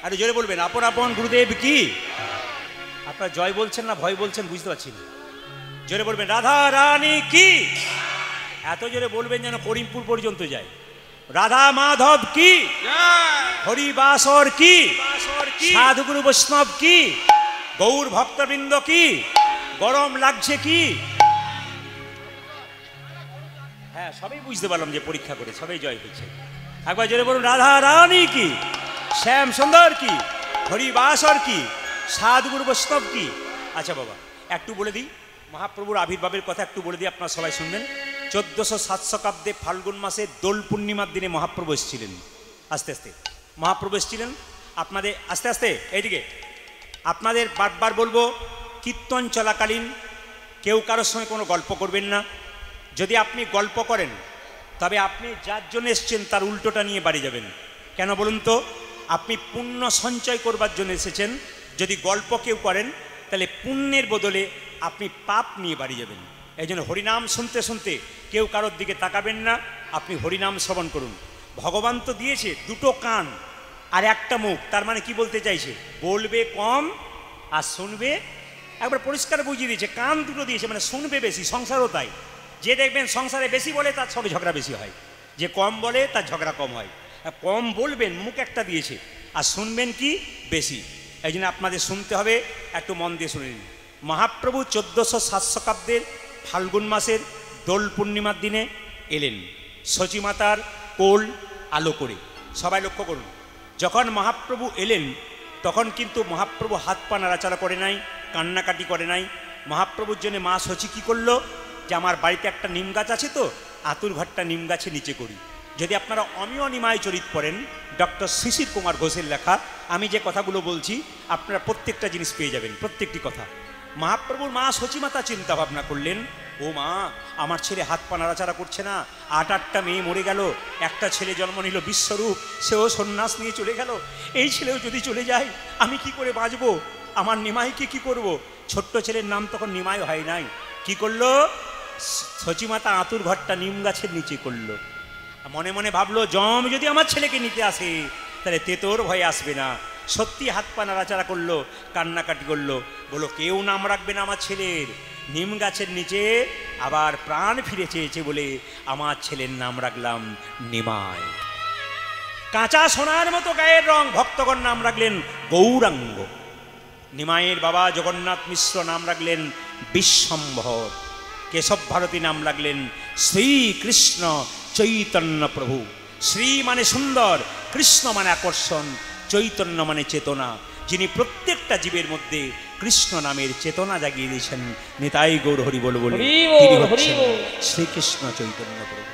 আরে জোরে বলবেন, আপন আপন গুরুদেব কি? আপনারা জয় বলছেন না ভয় বলছেন বুঝতে পারছি না। জোরে বলবেন, রাধা রানী কি? এত জোরে বলবেন যেন করিমপুর পর্যন্ত যায়। রাধা মাধব কি? হরিবাসর কি? সাধুগুরু বৈষ্ণব কি? গৌর ভক্তবৃন্দ কি? গরম লাগছে কি? হ্যাঁ, সবাই বুঝতে পারলাম যে পরীক্ষা করে সবাই জয় হয়েছে। একবার জোরে বলুন, রাধা রানী কি? শ্যাম সুন্দর কি, হরিবাসর কি, সাধুগুরু বৈষ্ণব কি। আচ্ছা বাবা একটু বলে দিই, মহাপ্রভুর আবির্ভাবের কথা একটু বলে দিই, আপনারা সবাই শুনবেন। 1407 শতাব্দে ফাল্গুন মাসে দোল পূর্ণিমার দিনে মহাপ্রভু এসেছিলেন। আস্তে আস্তে মহাপ্রভু এসেছিলেন আপনাদের, আস্তে আস্তে এইদিকে আপনাদের বারবার বলবো, কীর্তন চলাকালীন কেউ কারোর সঙ্গে কোনো গল্প করবেন না। যদি আপনি গল্প করেন তবে আপনি যার জন্য এসছেন তার উল্টোটা নিয়ে বাড়ি যাবেন। কেন বলুন তো? আপনি পুণ্য সঞ্চয় করবার জন্য এসেছেন, যদি গল্প কেউ করেন তাহলে পুণ্যের বদলে আপনি পাপ নিয়ে বাড়ি যাবেন। এই জন্য হরিনাম শুনতে শুনতে কেউ কারোর দিকে তাকাবেন না, আপনি হরিনাম শ্রবণ করুন। ভগবান তো দিয়েছে দুটো কান আর একটা মুখ, তার মানে কি বলতে চাইছে? বলবে কম আর শুনবে, একবার পরিষ্কার বুঝিয়ে দিয়েছে। কান দুটো দিয়েছে মানে শুনবে বেশি, সংসারও তাই। যে দেখবেন সংসারে বেশি বলে তার সঙ্গে ঝগড়া বেশি হয়, যে কম বলে তার ঝগড়া কম হয়। কম বলবেন মুখ একটা দিয়েছে, আর শুনবেন কি বেশি। এই জন্য আপনাদের শুনতে হবে, একটু মন দিয়ে শুনে নিন। মহাপ্রভু 1407 শতাব্দের ফাল্গুন মাসের দোল পূর্ণিমার দিনে এলেন সচিমাতার কোল আলো করে। সবাই লক্ষ্য করুন, যখন মহাপ্রভু এলেন তখন কিন্তু মহাপ্রভু হাত পা নাড়াচাড়া করে নাই, কান্নাকাটি করে নাই। মহাপ্রভুর জন্য মা সচি কী করলো, যে আমার বাড়িতে একটা নিম গাছ আছে তো, আতুর ঘরটা নিম গাছে নিচে করি। যদি আপনারা অমিয় নিমায় চরিত পড়েন, ডক্টর শিশির কুমার ঘোষের লেখা, আমি যে কথাগুলো বলছি আপনারা প্রত্যেকটা জিনিস পেয়ে যাবেন, প্রত্যেকটি কথা। মহাপ্রভুর মা সচিমাতা চিন্তা ভাবনা করলেন, ও মা, আমার ছেলে হাত পা নাড়াচাড়া করছে না, 8-8টা মেয়ে মরে গেল, একটা ছেলে জন্ম নিল বিশ্বরূপ, সেও সন্ন্যাস নিয়ে চলে গেল, এই ছেলেও যদি চলে যায় আমি কি করে বাঁচবো? আমার নিমাইকে কি করব? ছোট্ট ছেলের নাম তখন নিমাই হয় নাই। কি করলো? সচিমাতা আতুর ঘরটা নিম গাছের নিচে করলো। মনে মনে ভাবলো, জম যদি আমার ছেলেকে নিতে আসে তাহলে তেতোর ভয় আসবে না। সত্যি হাত পা নাড়াচাড়া করলো, কান্নাকাটি করলো, বলো কেউ নাম রাখবে না আমার ছেলের। নিম গাছের নিচে আবার প্রাণ ফিরে চেয়েছে বলে আমার ছেলের নাম রাখলাম নিমাই। কাঁচা সোনার মতো গায়ের রং, ভক্তগণ নাম রাখলেন গৌরাঙ্গ। নিমাইয়ের বাবা জগন্নাথ মিশ্র নাম রাখলেন বিশ্বম্ভর। কেশব ভারতী নাম রাখলেন শ্রীকৃষ্ণ চৈতন্য প্রভু। শ্রী মানে সুন্দর, কৃষ্ণ মানে আকর্ষণ, চৈতন্য মানে চেতনা। যিনি প্রত্যেকটা জীবের মধ্যে কৃষ্ণ নামের চেতনা জাগিয়ে দিয়েছেন, নিতাই গৌর হরি বল বলে, তিনি হচ্ছেন শ্রীকৃষ্ণ চৈতন্য প্রভু।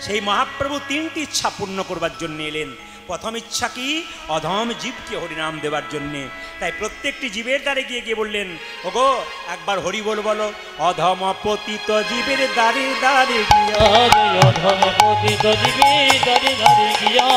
সেই মহাপ্রভু 3টি ইচ্ছা পূর্ণ করবার জন্য এলেন। প্রথম ইচ্ছা কি? অধম জীবকে হরিনাম দেবার জন্যে। তাই প্রত্যেকটি জীবের দ্বারে গিয়ে গিয়ে বললেন, ওগো একবার হরি বল বলো। অধম পতিত জীবের দ্বারে দ্বারে গিয়া, অধম পতিত জীবের দ্বারে দ্বারে গিয়া,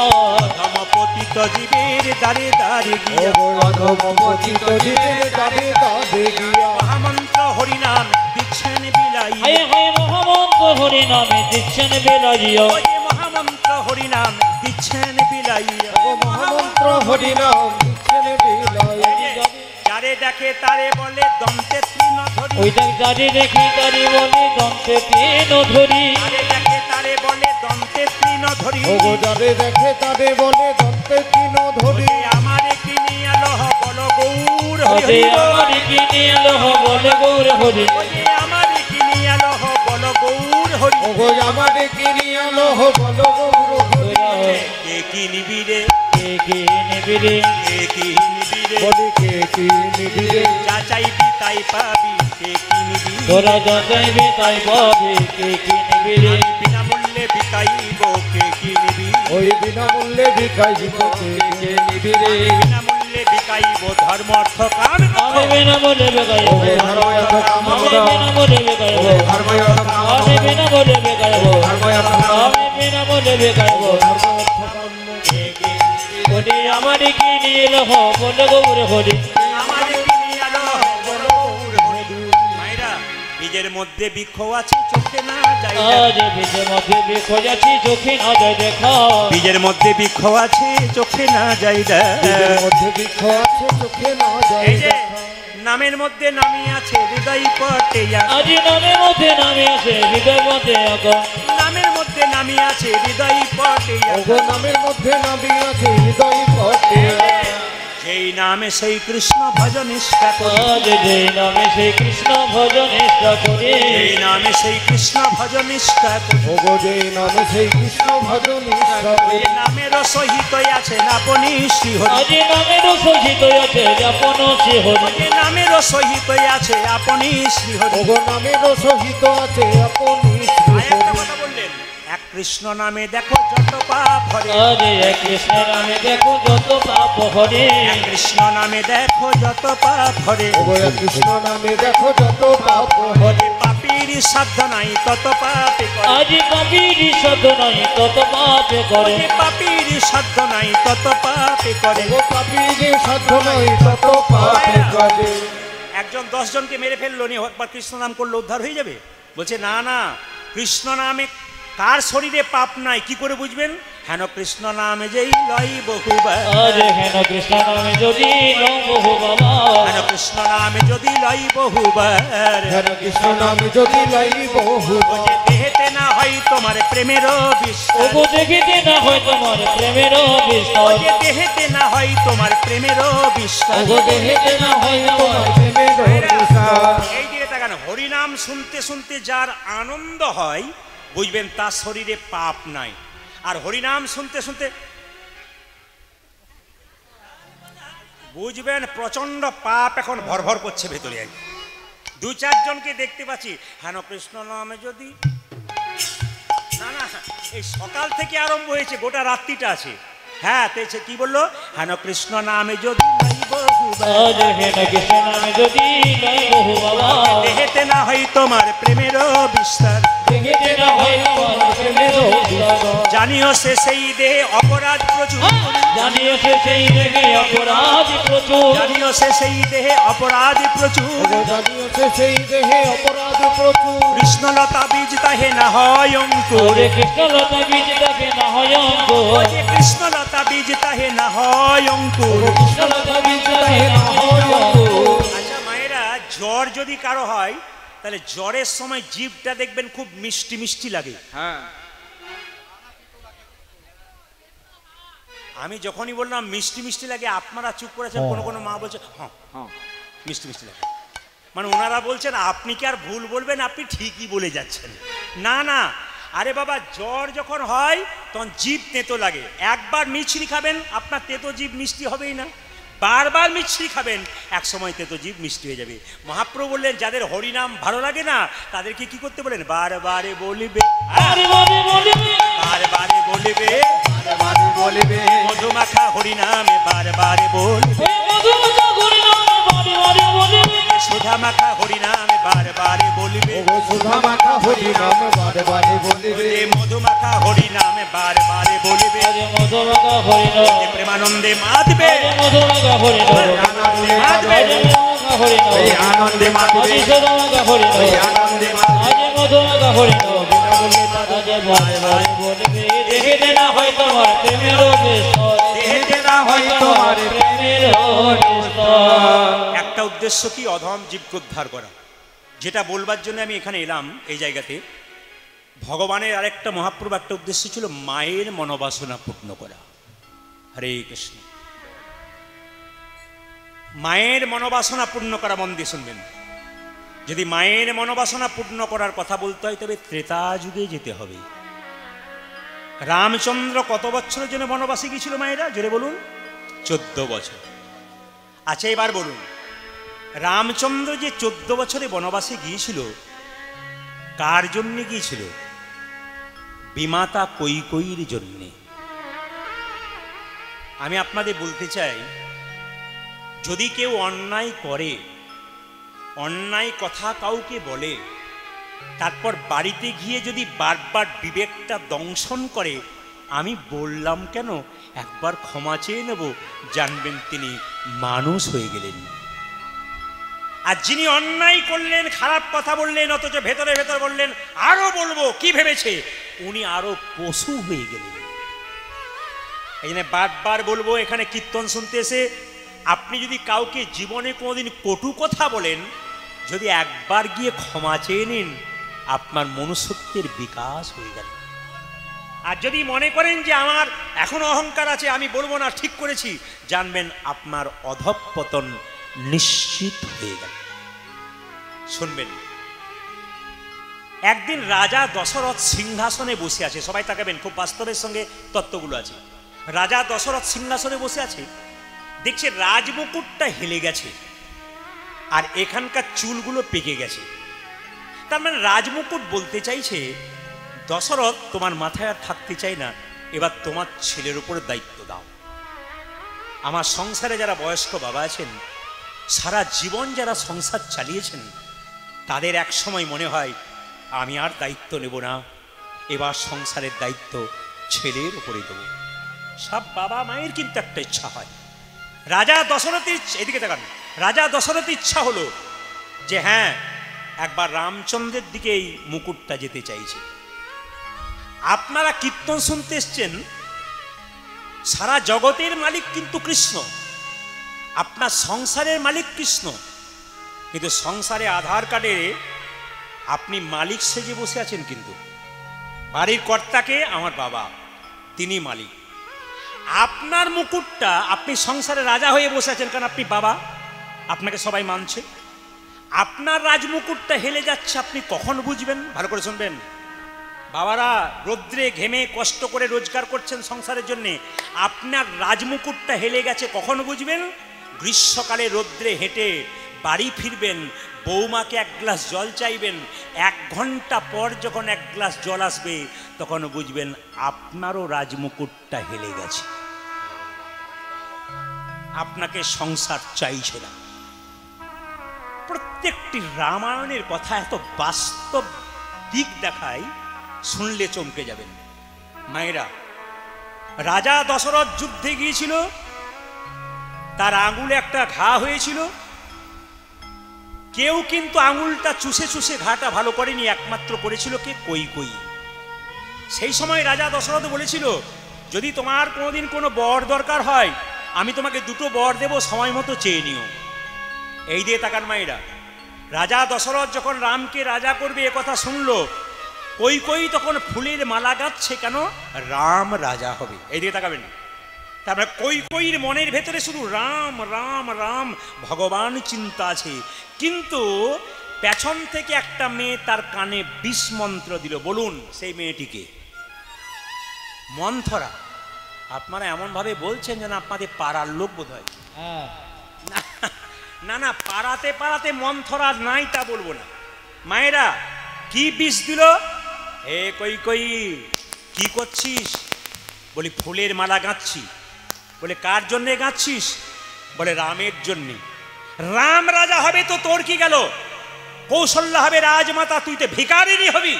অধম পতিত জীবের দ্বারে দ্বারে গিয়া, অধম পতিত জীবের দ্বারে দ্বারে গিয়া, মহামন্ত্র হরিনাম দিচ্ছেন বিলাই। হায় হায় মহামন্ত্র হরি নামে দিচ্ছেন বেলাইয়া, মহামন্ত্র হরিনাম দিচ্ছেন বিলাইয়া, মহামন্ত্র হরিনাম দিচ্ছেন বিলাইয়া। যারে দেখে তারে বলে দন্তে তৃণ ধরি, ওই দেখ যারে দেখি তারে বলে দন্তে তৃণ ধরি, যারে দেখে তারে বলে দন্তে তৃণ ধরি, ওগো যারে দেখে তারে বলে দন্তে তৃণ ধরি। আমারে কিনি আলো বল গৌর হরি ওরে হরি বল, আমার কিনে এলো বলে গৌর হরি, আমারে কিনি আলো বল গৌর হরি, ওগো আমারে কিনি আলো বলো গৌর হরি। কে কি নিবিরে, কে কে নিবি রে, কে কি নিবিরে, বলি কে কি নিবি রে, যা চাইবি তাই পাবি, কে কি নিবি, তোরা যা চাইবি তাই পাবি, কে কি নিবি রে, বিনামূল্যে বিকাইব, কে কি নিবি, ওই বিনামূল্যে ভিখাইব কে কে নিবি রে, বিনামূল্যে বিকাইব ধর্ম অর্থ কাম। আমি বিনা বলে বেগাইব, ওরে ধর্ময়ত আমি কামনা, বিনা বলে বেগাইব, ওরে ধর্ময়ত কামনা, আমি বিনা বলে বেগাইব, ধর্ময়ত কামনা, আমি বিনা বলে বেগাইব, ধর্ময়ত কামনা। ওরে আমার কিনে এলো বলে গৌর হরি, আমাদের কিনি আলো বল গৌর হরি। মায়েরা, বীজের মধ্যে বৃক্ষ আছে চোখে না যায় দেখা। আজ বীজের মধ্যে বৃক্ষ যাচ্ছি চোখে না যায় দেখা, বীজের মধ্যে বৃক্ষ আছে চোখে না যায় দেখা। বীজের মধ্যে বৃক্ষ আছে চোখে না যায় এই যে দেখা। নামের মধ্যে নামি আছে হৃদয় পটে, আজ নামের মধ্যে নামে আছে হৃদয় মধ্যে আঁকা, নামের মধ্যে নামি আছে হৃদয় পটে, ওগো নামের মধ্যে নাবি আছে হৃদয় পটে, যে যেই নামে সেই কৃষ্ণ ভজ নিষ্ঠা করি, আজ যেই নামে সেই কৃষ্ণ ভজ নিষ্ঠা করি, যেই নামে সেই কৃষ্ণ ভজ নিষ্ঠা করি, ওগো যে নামে সেই কৃষ্ণ ভজ নিষ্ঠা করি, এই নামের সহিত আছেন আপনি শ্রীহরি, আজ নামের সহিত আছে আপন শ্রীহরি, এই নামের সহিত আছে আপনি শ্রীহরি। ওগো নামের সহিত আছে আপনি আরেকটা কথা বললেন, এক কৃষ্ণ নামে দেখো যত পাপ হরে, আজ এক কৃষ্ণ নামে দেখো যত পাপ হরে, এক কৃষ্ণ নামে দেখো যত পাপ হরে, ওগো এক কৃষ্ণ নামে দেখো যত পাপ হরে, পাপীর সাধ্য নাই তত পাপে করে, আজ পাপীর সাধ্য নাই তত পাপে করে, পাপীর সাধ্য নাই তত পাপে করে। ওগো পাপীর সাধ্য নাই তত পাপ করে। একজন 10 জনকে মেরে ফেললো নিয়ে একবার কৃষ্ণ নাম করলে উদ্ধার হয়ে যাবে? বলছে না না, কৃষ্ণ নামে কার শরীরে পাপ নাই কি করে বুঝবেন? হেন কৃষ্ণ নামে যেই লয় বহুবার, আজ হেন কৃষ্ণ নামে যদি লও বহু বাবা, হেন কৃষ্ণ নামে যদি লয় বহুবার, হেন কৃষ্ণ নামে যদি লাই বহু, যে দেহেতে না হয় তোমার প্রেমের বিস্তার, ওগো দেখিতে না হয় তোমার প্রেমের বিস্তার, যে দেহেতে না হয় তোমার প্রেমের বিস্তার। ওগো দেহেতে না হয় তোমার প্রেমের বিস্তার। এই দিকে তাকান, হরিনাম শুনতে শুনতে যার আনন্দ হয় বুঝবেন তার শরীরে পাপ নাই। আর হরিনাম শুনতে শুনতে বুঝবেন প্রচন্ড পাপ এখন ভরভর করছে ভেতরে। 2-4 জনকে দেখতে পাচ্ছি, হেন কৃষ্ণ নামে যদি, না না, এই সকাল থেকে আরম্ভ হয়েছে, গোটা রাত্রিটা আছে। হ্যাঁ তেছে কি বললো, হেন কৃষ্ণ নামে যদি নাই বহুবার, আজ হেন কৃষ্ণ নামে যদি লও বহু বাবা, দেহেতে না হয় তোমার প্রেমের বিস্তার, দেখিতে না হয় তোমার প্রেমের বিস্তার, জানিও সে সেই দেহে অপরাধ প্রচুর, জানিও সে সেই দেখে অপরাধ প্রচুর, জানিও সে সেই দেহে অপরাধ প্রচুর, ওগো জানিয়েছে সেই দেহে অপরাধ প্রচুর, কৃষ্ণলতা বীজ তাহে না হয় অঙ্কুর, ওরে কৃষ্ণলতা বীজ দেখে না হয় অঙ্কুর, যে কৃষ্ণলতা বীজ তাহে না হয় অঙ্কুর। কৃষ্ণলতা বীজ দেখে না হয় অঙ্কুর। আচ্ছা মায়েরা, জ্বর যদি কারো হয় তাহলে জ্বরের সময় জিভটা দেখবেন খুব মিষ্টি মিষ্টি লাগে। আমি যখনই বললাম মিষ্টি মিষ্টি লাগে, আপনারা চুপ করেছেন, কোনো কোনো মা বলছে হ্যাঁ মিষ্টি মিষ্টি লাগে, মানে ওনারা বলছেন আপনি কি আর ভুল বলবেন, আপনি ঠিকই বলে যাচ্ছেন। না না, আরে বাবা, জ্বর যখন হয় তখন জিভ তেতো লাগে। একবার মিছরি খাবেন আপনার তেতো জিভ মিষ্টি হবেই না, বারবার মিছরি খাবেন এক সময় তেতো জিভ মিষ্টি হয়ে যাবে। মহাপ্রভু বললেন যাদের হরিনাম ভালো লাগে না তাদেরকে কি করতে বলেন, বারবারে বলিবে, বারে বারে বলিবে, বারবারে বলিবে, বারে বলিবে, মধুমাখা হরিনামে বারবারে বলিবে, ওই মধুমাখা হরিনামে বারে বারে বলিবে, সুধা মাখা হরিনামে বারবারে বলিবে, ওগো সুধা মাখা হরি নাম বারে বারে বলিবে, মধুমাখা হরিনামে বারবারে বলিবে, আজ মধুমাখা হরিনাম, প্রেমানন্দে মাতবে, আজ মধুমাখা হরিনাম, আনন্দে মাতবে, আজ মধুমাখা হরিনাম, এই আনন্দে আজ মাতবে, সুধামাখা হরিনাম, এই আনন্দে মাতবে, আজ মধুমাখা হরিনাম, আজ বারে বারে বলিবে, দেখিতে না হয় তোমার প্রেমের বিস্তার, দেহেতে না হয় তোমার প্রেমের বিস্তার। একটা উদ্দেশ্য কি, অধম জীবকে উদ্ধার করা। যেটা বলবার জন্য আমি এখানে এলাম এই জায়গাতে, ভগবানের আরেকটা মহাপ্রভু একটা উদ্দেশ্য ছিল মায়ের মনোবাসনা পূর্ণ করা। হরে কৃষ্ণ। মায়ের মনোবাসনা পূর্ণ করা, মন দিয়ে শুনবেন। যদি মায়ের মনোবাসনা পূর্ণ করার কথা বলতে হয় তবে ত্রেতা যুগে যেতে হবে। রামচন্দ্র কত বছরের জন্য বনবাসে গিয়েছিল মায়েরা, জোরে বলুন? 14 বছর। আচ্ছা এবার বলুন, রামচন্দ্র যে 14 বছরে বনবাসে গিয়েছিল কার জন্য গিয়েছিল? বিমাতা কৈকেয়ীর জন্যে। আমি আপনাদের বলতে চাই, যদি কেউ অন্যায় করে, অন্যায় কথা কাউকে বলে, তারপর বাড়িতে গিয়ে যদি বারবার বিবেকটা দংশন করে, আমি বললাম কেন, একবার ক্ষমা চেয়ে নেব, জানবেন তিনি মানুষ হয়ে গেলেন। আর যিনি অন্যায় করলেন, খারাপ কথা বললেন, অথচ ভেতরে ভেতর বললেন আরো বলবো, কি ভেবেছে, উনি আরো পশু হয়ে গেলেন। এই জন্য বারবার বলবো, এখানে কীর্তন শুনতে এসে আপনি যদি কাউকে জীবনে কোনোদিন কটু কথা বলেন, যদি একবার গিয়ে ক্ষমা চেয়ে নিন, আপনার মনুষ্যত্বের বিকাশ হয়ে গেল। আর যদি মনে করেন যে আমার এখনো অহংকার আছে, আমি বলবো না, ঠিক করেছি, জানবেন আপনার অধঃপতন নিশ্চিত হয়ে গেল। শুনবেন, একদিন রাজা দশরথ সিংহাসনে বসে আছে, সবাই তাকাবেন, খুব বাস্তবের সঙ্গে তত্ত্বগুলো আছে। রাজা দশরথ সিংহাসনে বসে আছে, দেখছে রাজমুকুটটা হেলে গেছে আর এখানকার চুলগুলো পেকে গেছে। তার মানে রাজমুকুট বলতে চাইছে, দশরথ তোমার মাথায় আর থাকতে চাই না, এবার তোমার ছেলের উপর দায়িত্ব দাও। আমার সংসারে যারা বয়স্ক বাবা আছেন, সারা জীবন যারা সংসার চালিয়েছেন, তাদের এক সময় মনে হয় আমি আর দায়িত্ব নেব না, এবার সংসারের দায়িত্ব ছেলের উপরে দেব। সব বাবা মায়ের কিন্তু একটা ইচ্ছা হয়। রাজা দশরথের, এদিকে তাকান, রাজা দশরথের ইচ্ছা হলো যে হ্যাঁ, একবার রামচন্দ্রের দিকে এই মুকুটটা যেতে চাইছে। আপনারা কীর্তন শুনতে এসছেন, সারা জগতের মালিক কিন্তু কৃষ্ণ, আপনার সংসারের মালিক কৃষ্ণ, কিন্তু সংসারে আধার কার্ডে আপনি মালিক সেজে বসে আছেন, কিন্তু বাড়ির কর্তাকে আমার বাবা, তিনি মালিক। আপনার মুকুটটা, আপনি সংসারে রাজা হয়ে বসে আছেন কারণ আপনি বাবা, আপনাকে সবাই মানছে। আপনার রাজমুকুটটা হেলে যাচ্ছে, আপনি কখন বুঝবেন? ভালো করে শুনবেন বাবারা, রৌদ্রে ঘেমে কষ্ট করে রোজগার করছেন সংসারের জন্যে, আপনার রাজমুকুটটা হেলে গেছে কখন বুঝবেন? গ্রীষ্মকালে রৌদ্রে হেঁটে বাড়ি ফিরবেন, বৌমাকে এক গ্লাস জল চাইবেন, 1 ঘন্টা পর যখন 1 গ্লাস জল আসবে, তখন বুঝবেন আপনারও রাজমুকুটটা হেলে গেছে, আপনাকে সংসার চাইছে না। প্রত্যেকটি রামায়ণের কথা এত বাস্তব দিক দেখায়, শুনলে চমকে যাবেন। মায়েরা, রাজা দশরথ যুদ্ধে গিয়েছিল, তার আঙুলে একটা ঘা হয়েছিল, কেউ কিন্তু আঙুলটা চুষে চুষে ঘাটা ভালো করেনি, একমাত্র করেছিল কে? কৈকেয়ী। সেই সময় রাজা দশরথ বলেছিল, যদি তোমার কোনোদিন কোনো বর দরকার হয়, আমি তোমাকে 2টো বর দেব, সময় মতো চেয়ে নিও। এই দিয়ে তাকান মায়েরা, রাজা দশরথ যখন রামকে রাজা করবে এ কথা শুনলো, কৈকেয়ী তখন ফুলের মালা গাচ্ছে, কেন? রাম রাজা হবে। এই দিকে তাকাবেন। তারপরে কৈকেয়ীর মনের ভেতরে শুধু রাম রাম রাম, ভগবান চিন্তা আছে, কিন্তু পেছন থেকে একটা মেয়ে তার কানে বিষ মন্ত্র দিল। বলুন সেই মেয়েটিকে? মন্থরা। আপনারা এমনভাবে বলছেন যেন আপনাদের পাড়ার লোক বোধ হয়। না না, পাড়াতে পাড়াতে মন্থরা নাই তা বলবো না। মায়েরা, কি বিষ দিল? হে কৈকেয়ী, কি করছিস? বলি ফুলের মালা গাঁচ্ছি। বলে কার জন্যে গাঁচ্ছিস? বলে রামের জন্যে। রাম রাজা হবে তো তোর কি গেল? কৌশল্যা হবে রাজমাতা, তুই তো ভিখারিনী হবি।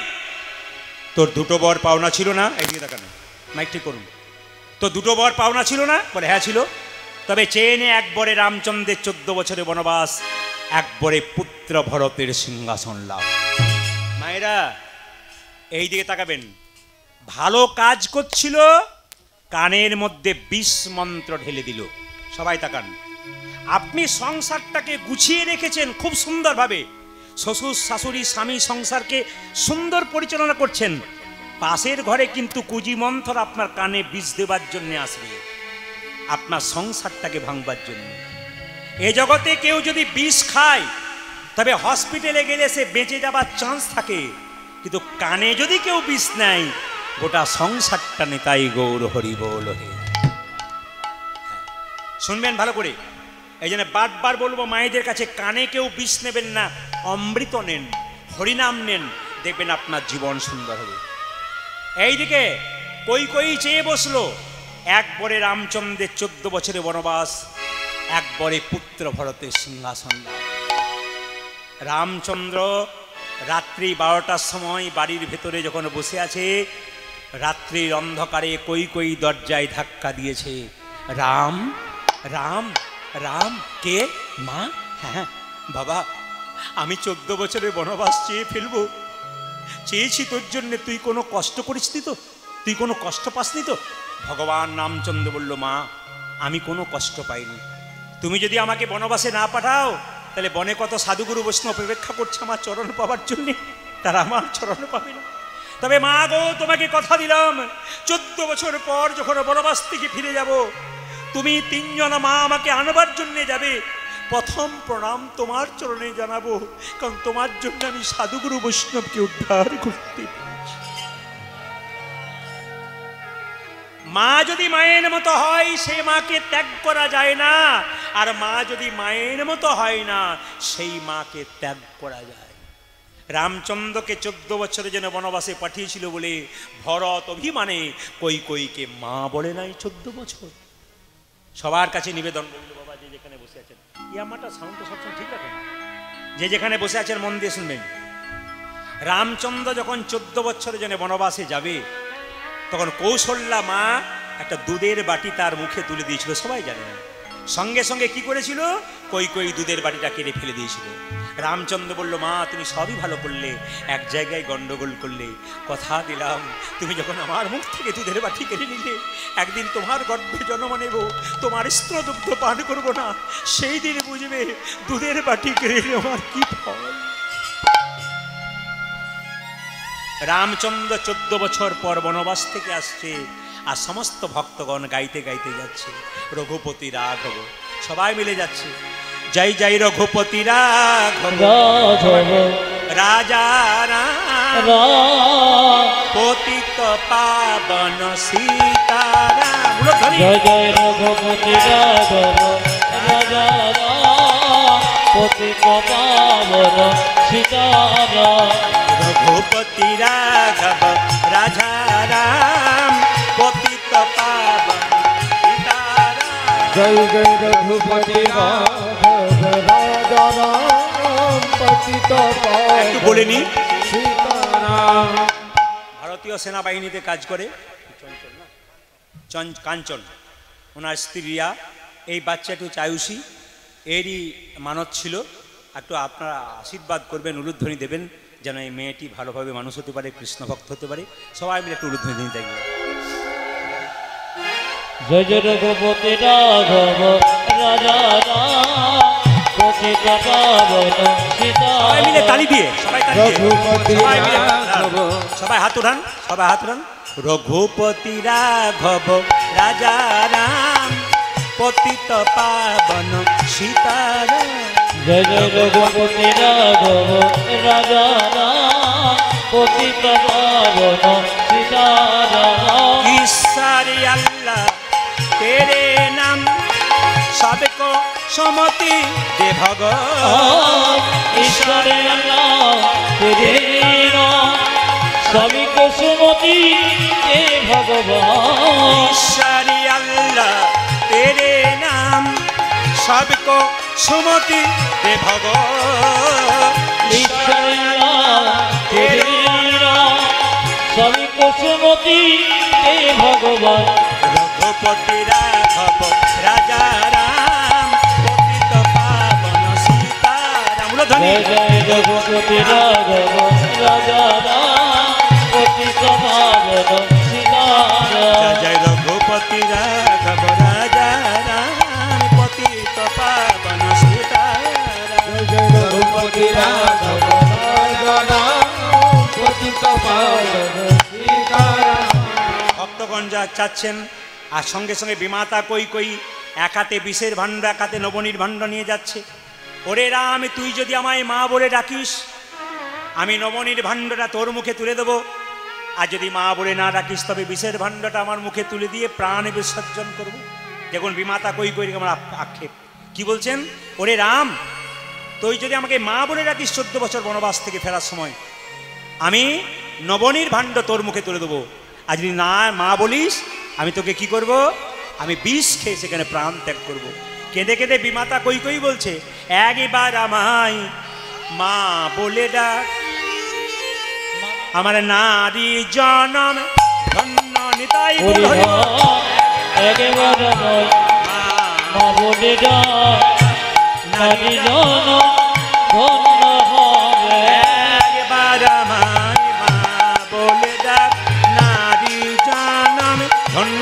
তোর 2টো বর পাওনা ছিল না? এইদিকে দেখানো, মাইক ঠিক করুন। তো 2টো বর পাওনা ছিল না? বলে হ্যাঁ ছিল। তবে চেয়ে নে, 1 বরে রামচন্দ্রের 14 বছরের বনবাস, 1 বরে পুত্র ভরতের সিংহাসন লাভ। মায়েরা, এই দিকে তাকাবেন। ভালো কাজ করছিল, কানের মধ্যে বিষ মন্ত্র ঢেলে দিল। সবাই তাকান। আপনি সংসারটাকে গুছিয়ে রেখেছেন খুব সুন্দরভাবে, শ্বশুর শাশুড়ি স্বামী সংসারকে সুন্দর পরিচালনা করছেন, পাশের ঘরে কিন্তু কুজি মন্থর আপনার কানে বিষ দেবার জন্য আসবে, আপনার সংসারটাকে ভাঙবার জন্য। এ জগতে কেউ যদি বিষ খায়, তবে হসপিটালে গেলে সে বেঁচে যাবার চান্স থাকে, কিন্তু কানে যদি কেউ বিষ নেয়, গোটা সংসারটা নেতাই গৌর হরি বল হে। শুনবেন ভালো করে, এই জন্য বারবার বলবো মায়েদের কাছে, কানে কেউ বিষ নেবেন না, অমৃত নেন, হরিনাম নেন, দেখবেন আপনার জীবন সুন্দর হবে। এইদিকে কৈকেয়ী চেয়ে বসলো, 1 বরে রামচন্দ্রের 14 বছরের বনবাস, 1 বরে পুত্র ভরতের সিংহাসন। রামচন্দ্র রাত্রি 12টার সময় বাড়ির ভেতরে যখন বসে আছে, রাত্রির অন্ধকারে কৈকেয়ী দরজায় ধাক্কা দিয়েছে। রাম রাম রাম। কে? মা? হ্যাঁ বাবা, আমি 14 বছরের বনবাস চেয়ে ফেলবো, চেয়েছি তোর জন্য, তুই কোনো কষ্ট করিসনি তো? তুই কোনো কষ্ট পাসনি তো? ভগবান রামচন্দ্র বলল, মা আমি কোনো কষ্ট পাইনি, তুমি যদি আমাকে বনবাসে না পাঠাও, তাহলে বনে কত সাধুগুরু বৈষ্ণব অপেক্ষা করছে আমার চরণ পাবার জন্যে, তারা আমার চরণ পাবে না। তবে মা গো, তোমাকে কথা দিলাম, 14 বছর পর যখন বনবাস থেকে ফিরে যাব, তুমি 3 জন মা আমাকে আনবার জন্য যাবে, প্রথম প্রণাম তোমার চরণে জানাবো, কারণ তোমার জন্য আমি সাধুগুরু বৈষ্ণবকে উদ্ধার করতে পেরেছি। মা যদি মায়ের মতো হয়, সেই মাকে ত্যাগ করা যায় না, আর মা যদি মায়ের মতো হয় না, সেই মাকে ত্যাগ করা যায়। রামচন্দ্রকে 14 বছরে যেন বনবাসে পাঠিয়েছিল বলে ভরত অভিমানে কৈকেয়ীকে মা বলে নাই 14 বছর। সবার কাছে নিবেদন রইল, বাবা যে যেখানে বসে আছেন, এই আমারটা সাউন্ডটা সবসময় ঠিক রাখেন, যে যেখানে বসে আছেন মন দিয়ে শুনবেন। রামচন্দ্র যখন 14 বছরে যেন বনবাসে যাবে, তখন কৌশল্যা মা একটা দুধের বাটি তার মুখে তুলে দিয়েছিল, সবাই জানে। সঙ্গে সঙ্গে কি করেছিল, কৈকেয়ী দুধের বাটিটা কেড়ে ফেলে দিয়েছিল। রামচন্দ্র বলল, মা তুমি সবই ভালো করলে, এক জায়গায় গন্ডগোল করলে। কথা দিলাম, তুমি যখন আমার মুখ থেকে দুধের বাটি কেড়ে নিলে, একদিন তোমার গর্ভে জন্ম নেব, তোমার স্তনদুগ্ধ পান করব না, সেই দিন বুঝবে দুধের বাটি কেড়ে নেওয়ার কি ফল। রামচন্দ্র 14 বছর পর বনবাস থেকে আসছে, আর সমস্ত ভক্তগণ গাইতে গাইতে যাচ্ছে, রঘুপতি রাঘব, সবাই মিলে যাচ্ছে। জয় জয় রঘুপতি রাঘব রাজা রাম, পতিত পাবন সীতারাম। জয় জয় রঘুপতি রাঘব রাজা রাম, পতিত পাবন সীতারাম। রঘুপতি রাঘব রাজা রাম, পতিত পাবন সীতারাম। জয় জয় রঘুপতি রাঘব রাজা রাম, পতিত একটু বলে নি, সীতারাম। ভারতীয় সেনাবাহিনীতে কাজ করে কাঞ্চন, ওনার স্ত্রীরা, এই বাচ্চাটি হচ্ছে আয়ুষী, এরই মানত ছিল। একটু আপনারা আশীর্বাদ করবেন, উলুধ্বনি দেবেন, যেন এই মেয়েটি ভালোভাবে মানুষ হতে পারে, কৃষ্ণ ভক্ত হতে পারে। সবাই মিলে একটু উলুধ্বনি দিন দেখবেন। জয় জয় রঘুপতি রাঘব রাজা রাম, পতিত পাবন সীতারাম। সবাই মিলে তালি দিয়ে, সবাই তালি দিয়ে, রঘুপতি সবাই মিলে রাঘব। সবাই হাত উঠান, সবাই হাত উঠান। রঘুপতি রাঘব রাজা রাম, পতিত পাবন সীতারাম। জয় জয় রঘুপতি রাঘব রাজা রাম, পতিত পাবন সীতারাম। ईश्वरी अल्लाह तेरे नाम सबको सुमति दे भगवान। ईश्वर अल्लाह तेरे नाम सभी को सुमति दे भगवान। ईश्वरी अल्लाह तेरे नाम सबको सुमति दे भगवान। ईश्वर अल्लाह तेरे नाम सभी को सुमति दे भगवान। रघुपति राघव राजा राम, पतित पावन सीताराम। जय जय रघुपति राघव राजा राम, पतित पावन सीताराम। जय रघुपति राघव राजा राम, पतित पावन सीताराम। जय रघुपति राघव राजा राम, पतित पावन सीताराम। ভক্তগণ যা চাচ্ছেন, আর সঙ্গে সঙ্গে বিমাতা কৈকেয়ী এক হাতে বিষের ভাণ্ড, এক হাতে নবনীর ভাণ্ড নিয়ে যাচ্ছে। ওরে রাম, তুই যদি আমায় মা বলে ডাকিস, আমি নবনীর ভাণ্ডটা তোর মুখে তুলে দেবো, আর যদি মা বলে না ডাকিস, তবে বিষের ভাণ্ডটা আমার মুখে তুলে দিয়ে প্রাণ বিসর্জন করব। দেখুন বিমাতা কৈকেয়ীর আমার আক্ষেপ কি বলছেন, ওরে রাম, তুই যদি আমাকে মা বলে ডাকিস 14 বছর বনবাস থেকে ফেরার সময়, আমি নবনীর ভাণ্ড তোর মুখে তুলে দেবো, আর যদি না মা বলিস, আমি তোকে কি করব, আমি বিষ খেয়ে সেখানে প্রাণ ত্যাগ করব। কেঁদে কেঁদে বিমাতা কৈকেয়ী বলছে, একবার আমায় মা বলে ডাক, আমার নারী জনম ধন্য নিতাই বল হরি বল। একবার আমায় মা বলে ডাক, নারী জনম ধন্য হবে। একবার আমায় মা বলে ডাক, নারী জনম ধন্য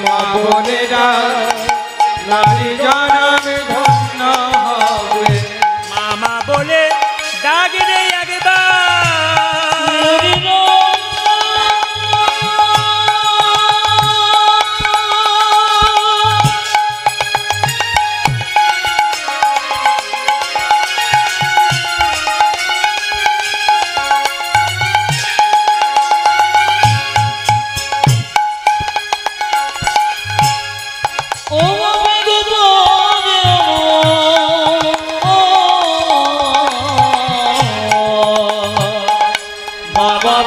মা বলে ডাক, নারী জনম ধন্য হবে। মামা বলে ডাক রে,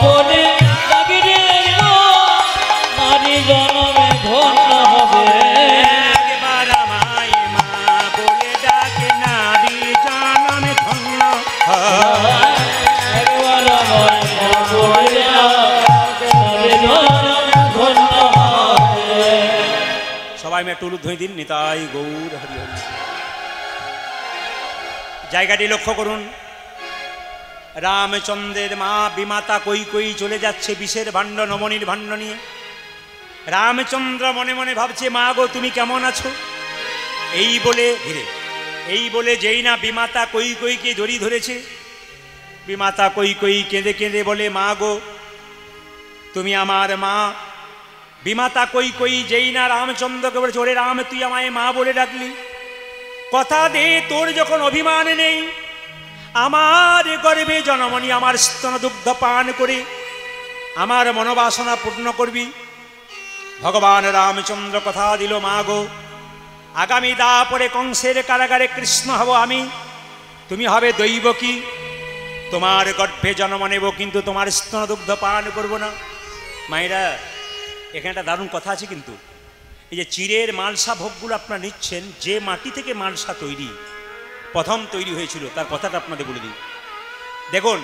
বলে ডাকি রে গো, নারী জনমে ধন্য হবে। একবার আমায় মা বলে ডাকে, নারী জনমে ধন্য হবে। একবার আমায় মা বলে ডাকে, নারী জনমে ধন্য হবে। সবাই মেয়ে টুলু ধুই দিন, নিতাই গৌর হরি হরি। জায়গাটি লক্ষ্য করুন, রামচন্দ্রের মা বিমাতা কৈকেয়ী চলে যাচ্ছে বিষের ভাণ্ড নমনীর ভাণ্ড নিয়ে। রামচন্দ্র মনে মনে ভাবছে, মা গো তুমি কেমন আছো? এই বলে যেই না বিমাতা কৈকেয়ীকে জড়িয়ে ধরেছে, বিমাতা কৈকেয়ী কেঁদে কেঁদে বলে, মা গো তুমি আমার মা। বিমাতা কৈকেয়ী যেই না রামচন্দ্রকে বলেছে, ওরে রাম তুই আমায় মা বলে ডাকলি, কথা দে তোর যখন অভিমান নেই, আমার গর্ভে জনমনি আমার স্তন দুগ্ধ পান করে আমার মনোবাসনা পূর্ণ করবি। ভগবান রামচন্দ্র কথা দিল, মা গো আগামী দাপরে কংসের কারাগারে কৃষ্ণ হব আমি, তুমি হবে দৈবকী, তোমার গর্ভে জন্ম নেব, কিন্তু তোমার স্তন দুগ্ধ পান করব না। মায়েরা, এখানে একটা দারুণ কথা আছে কিন্তু, এই যে চিরের মালসা ভোগগুলো আপনারা নিচ্ছেন, যে মাটি থেকে মালসা তৈরি প্রথম তৈরি হয়েছিল তার কথাটা আপনাদের বলে দিই। দেখুন,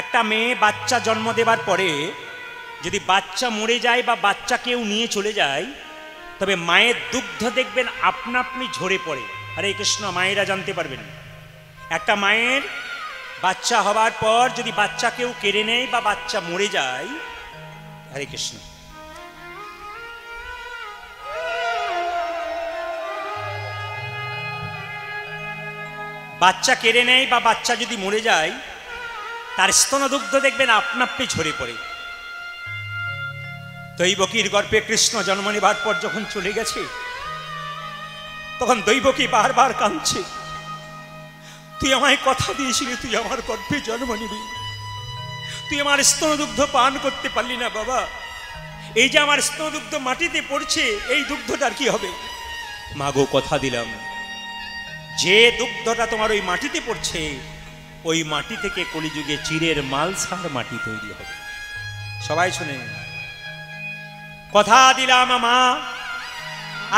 একটা মেয়ে বাচ্চা জন্ম দেবার পরে যদি বাচ্চা মরে যায় বা বাচ্চা কেউ নিয়ে চলে যায়, তবে মায়ের দুগ্ধ দেখবেন আপনা আপনি ঝরে পড়ে। হরে কৃষ্ণ, মায়েরা জানতে পারবেন, একটা মায়ের বাচ্চা হবার পর যদি বাচ্চা কেউ কেড়ে নেয় বা বাচ্চা মরে যায়, হরে কৃষ্ণ, বাচ্চা কেড়ে নেয় বা বাচ্চা যদি মরে যায়, তার স্তনদুগ্ধ দেখবেন আপনা আপনি ঝরে পড়ে। দৈবকীর গর্ভে কৃষ্ণ জন্ম নেবার পর যখন চলে গেছে, তখন দৈবকী বারবার কাঁদছে, তুই আমায় কথা দিয়েছিলি তুই আমার গর্ভে জন্ম নিবি, তুই আমার স্তনদুগ্ধ পান করতে পারলি না বাবা, এই যে আমার স্তনদুগ্ধ মাটিতে পড়ছে, এই দুগ্ধটার কি হবে? মা গো কথা দিলাম, যে দুগ্ধটা তোমার ওই মাটিতে পড়ছে, ওই মাটি থেকে কলিযুগে চিরের মালসার মাটি তৈরি হবে। সবাই শুনে, কথা দিলাম মা,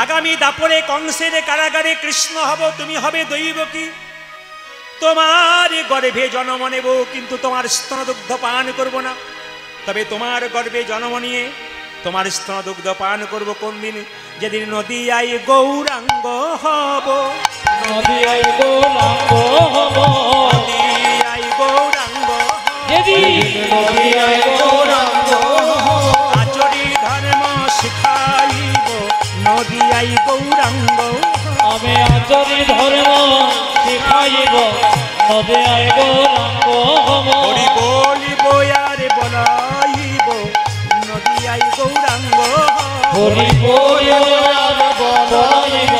আগামী দাপরে কংসের কারাগারে কৃষ্ণ হব, তুমি হবে দৈবকী, তোমার গর্ভে জন্ম নেব, কিন্তু তোমার স্তনদুগ্ধ পান করব না। তবে তোমার গর্ভে জন্ম নিয়ে তোমার স্তনদুগ্ধ পান করব কোন দিন? যেদিন নদিয়ায় গৌরাঙ্গ হব, নদিয়ায় গৌরাঙ্গ হব, নদিয়ায় গৌরাঙ্গ যেদিন নদিয়ায় গৌরাঙ্গ হব, আচরি ধর্ম শিখাইব, নদিয়ায় গৌরাঙ্গ আমি আচরি ধর্ম শিখাইব, নদিয়ায় গৌরাঙ্গ হব। হরি বলিব আর বলাইব, নদিয়ায় গৌরাঙ্গ হরি বল আর বলাইব,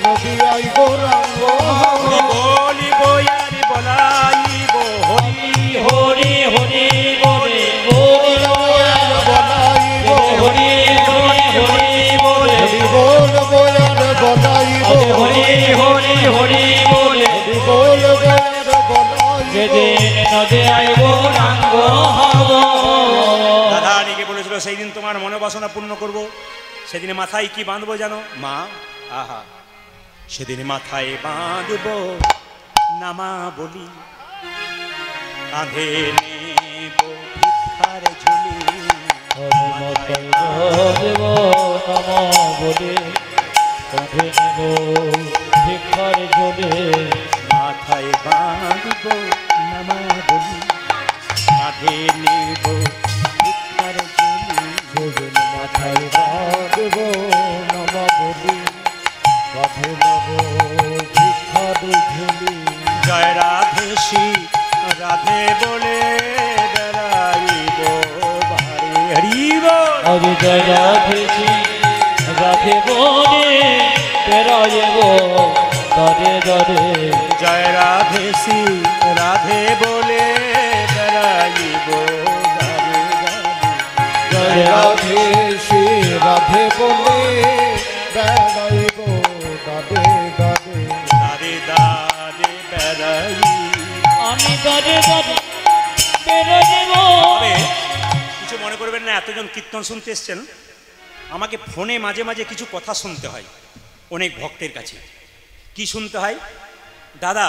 নদিয়ায় গৌরাঙ্গ হরি বলিব আর বলাইব, হরি হরি হরি বলে বল আর বলাইব হরি হরি হরি বলে বল বয়ার বলাইব হরি হরি হরি বলে বল বয়ার বলাইব যেদিন নদিয়ায় গৌরাঙ্গ হব। রাধারানীকে বলেছিল, সেই দিন তোমার মনোবাসনা পূর্ণ করব, সেদিনে মাথায় কি বাঁধবো জানো মা? আহা, সেদিন মাথায় বাঁধব নামা বলি, কাঁধে নেব ভিক্ষার ঝুলি, দেব নম বলে কাঁধে নেব ভিক্ষার ঝোলে, মাথায় বাঁধব নামা বলি, কাঁধে নেব ভিক্ষার ঝুলি, সেদিন মাথায় বাঁধব নমা বলি, কাঁধে নেব ভিক্ষার ঝুলি। জয় রাধে শ্রী রাধে বলে বেড়াইব ভারে, হরিব হরি জয় রাধে শ্রী রাধে বলে বেড়াইব দরে দরে, জয় রাধে শ্রী রাধে বলে বেড়াইব গারে গারে। জয় রাধে শ্রী রাধে বলে বেড়াইব দাদে দাদে। দারে দারে বেড়াই, আমি দরে দরে বেড়াইব তবে কিছু মনে করবেন না, এতজন কীর্তন শুনতে এসছেন, আমাকে ফোনে মাঝে মাঝে কিছু কথা শুনতে হয় অনেক ভক্তের কাছে। কি শুনতে হয়? দাদা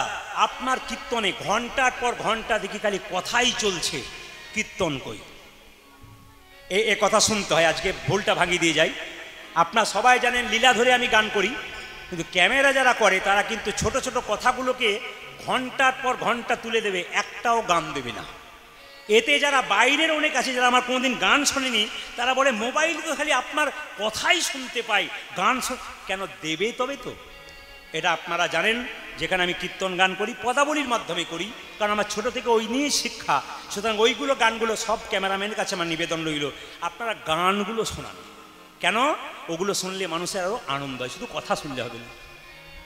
আপনার কীর্তনে ঘন্টার পর ঘন্টা দেখি খালি কথাই চলছে, কীর্তন কই? এ কথা শুনতে হয়। আজকে ভুলটা ভাঙিয়ে দিয়ে যাই। আপনার সবাই জানেন লীলা ধরে আমি গান করি, কিন্তু ক্যামেরা যারা করে তারা কিন্তু ছোট ছোট কথাগুলোকে ঘন্টার পর ঘন্টা তুলে দেবে, একটাও গান দেবে না। এতে যারা বাইরের অনেক আছে, যারা আমার কোনোদিন গান শোনেনি, তারা বলে মোবাইলে তো খালি আপনার কথাই শুনতে পাই, গান কেন দেবে? তবে তো এটা আপনারা জানেন, যেখানে আমি কীর্তন গান করি পদাবলীর মাধ্যমে করি, কারণ আমার ছোট থেকে ওই নিয়ে শিক্ষা। সুতরাং ওইগুলো গানগুলো সব ক্যামেরাম্যানের কাছে আমার নিবেদন রইল, আপনারা গানগুলো শোনান। কেন? ওগুলো শুনলে মানুষের আরও আনন্দ হয়, শুধু কথা শুনলে হবে না।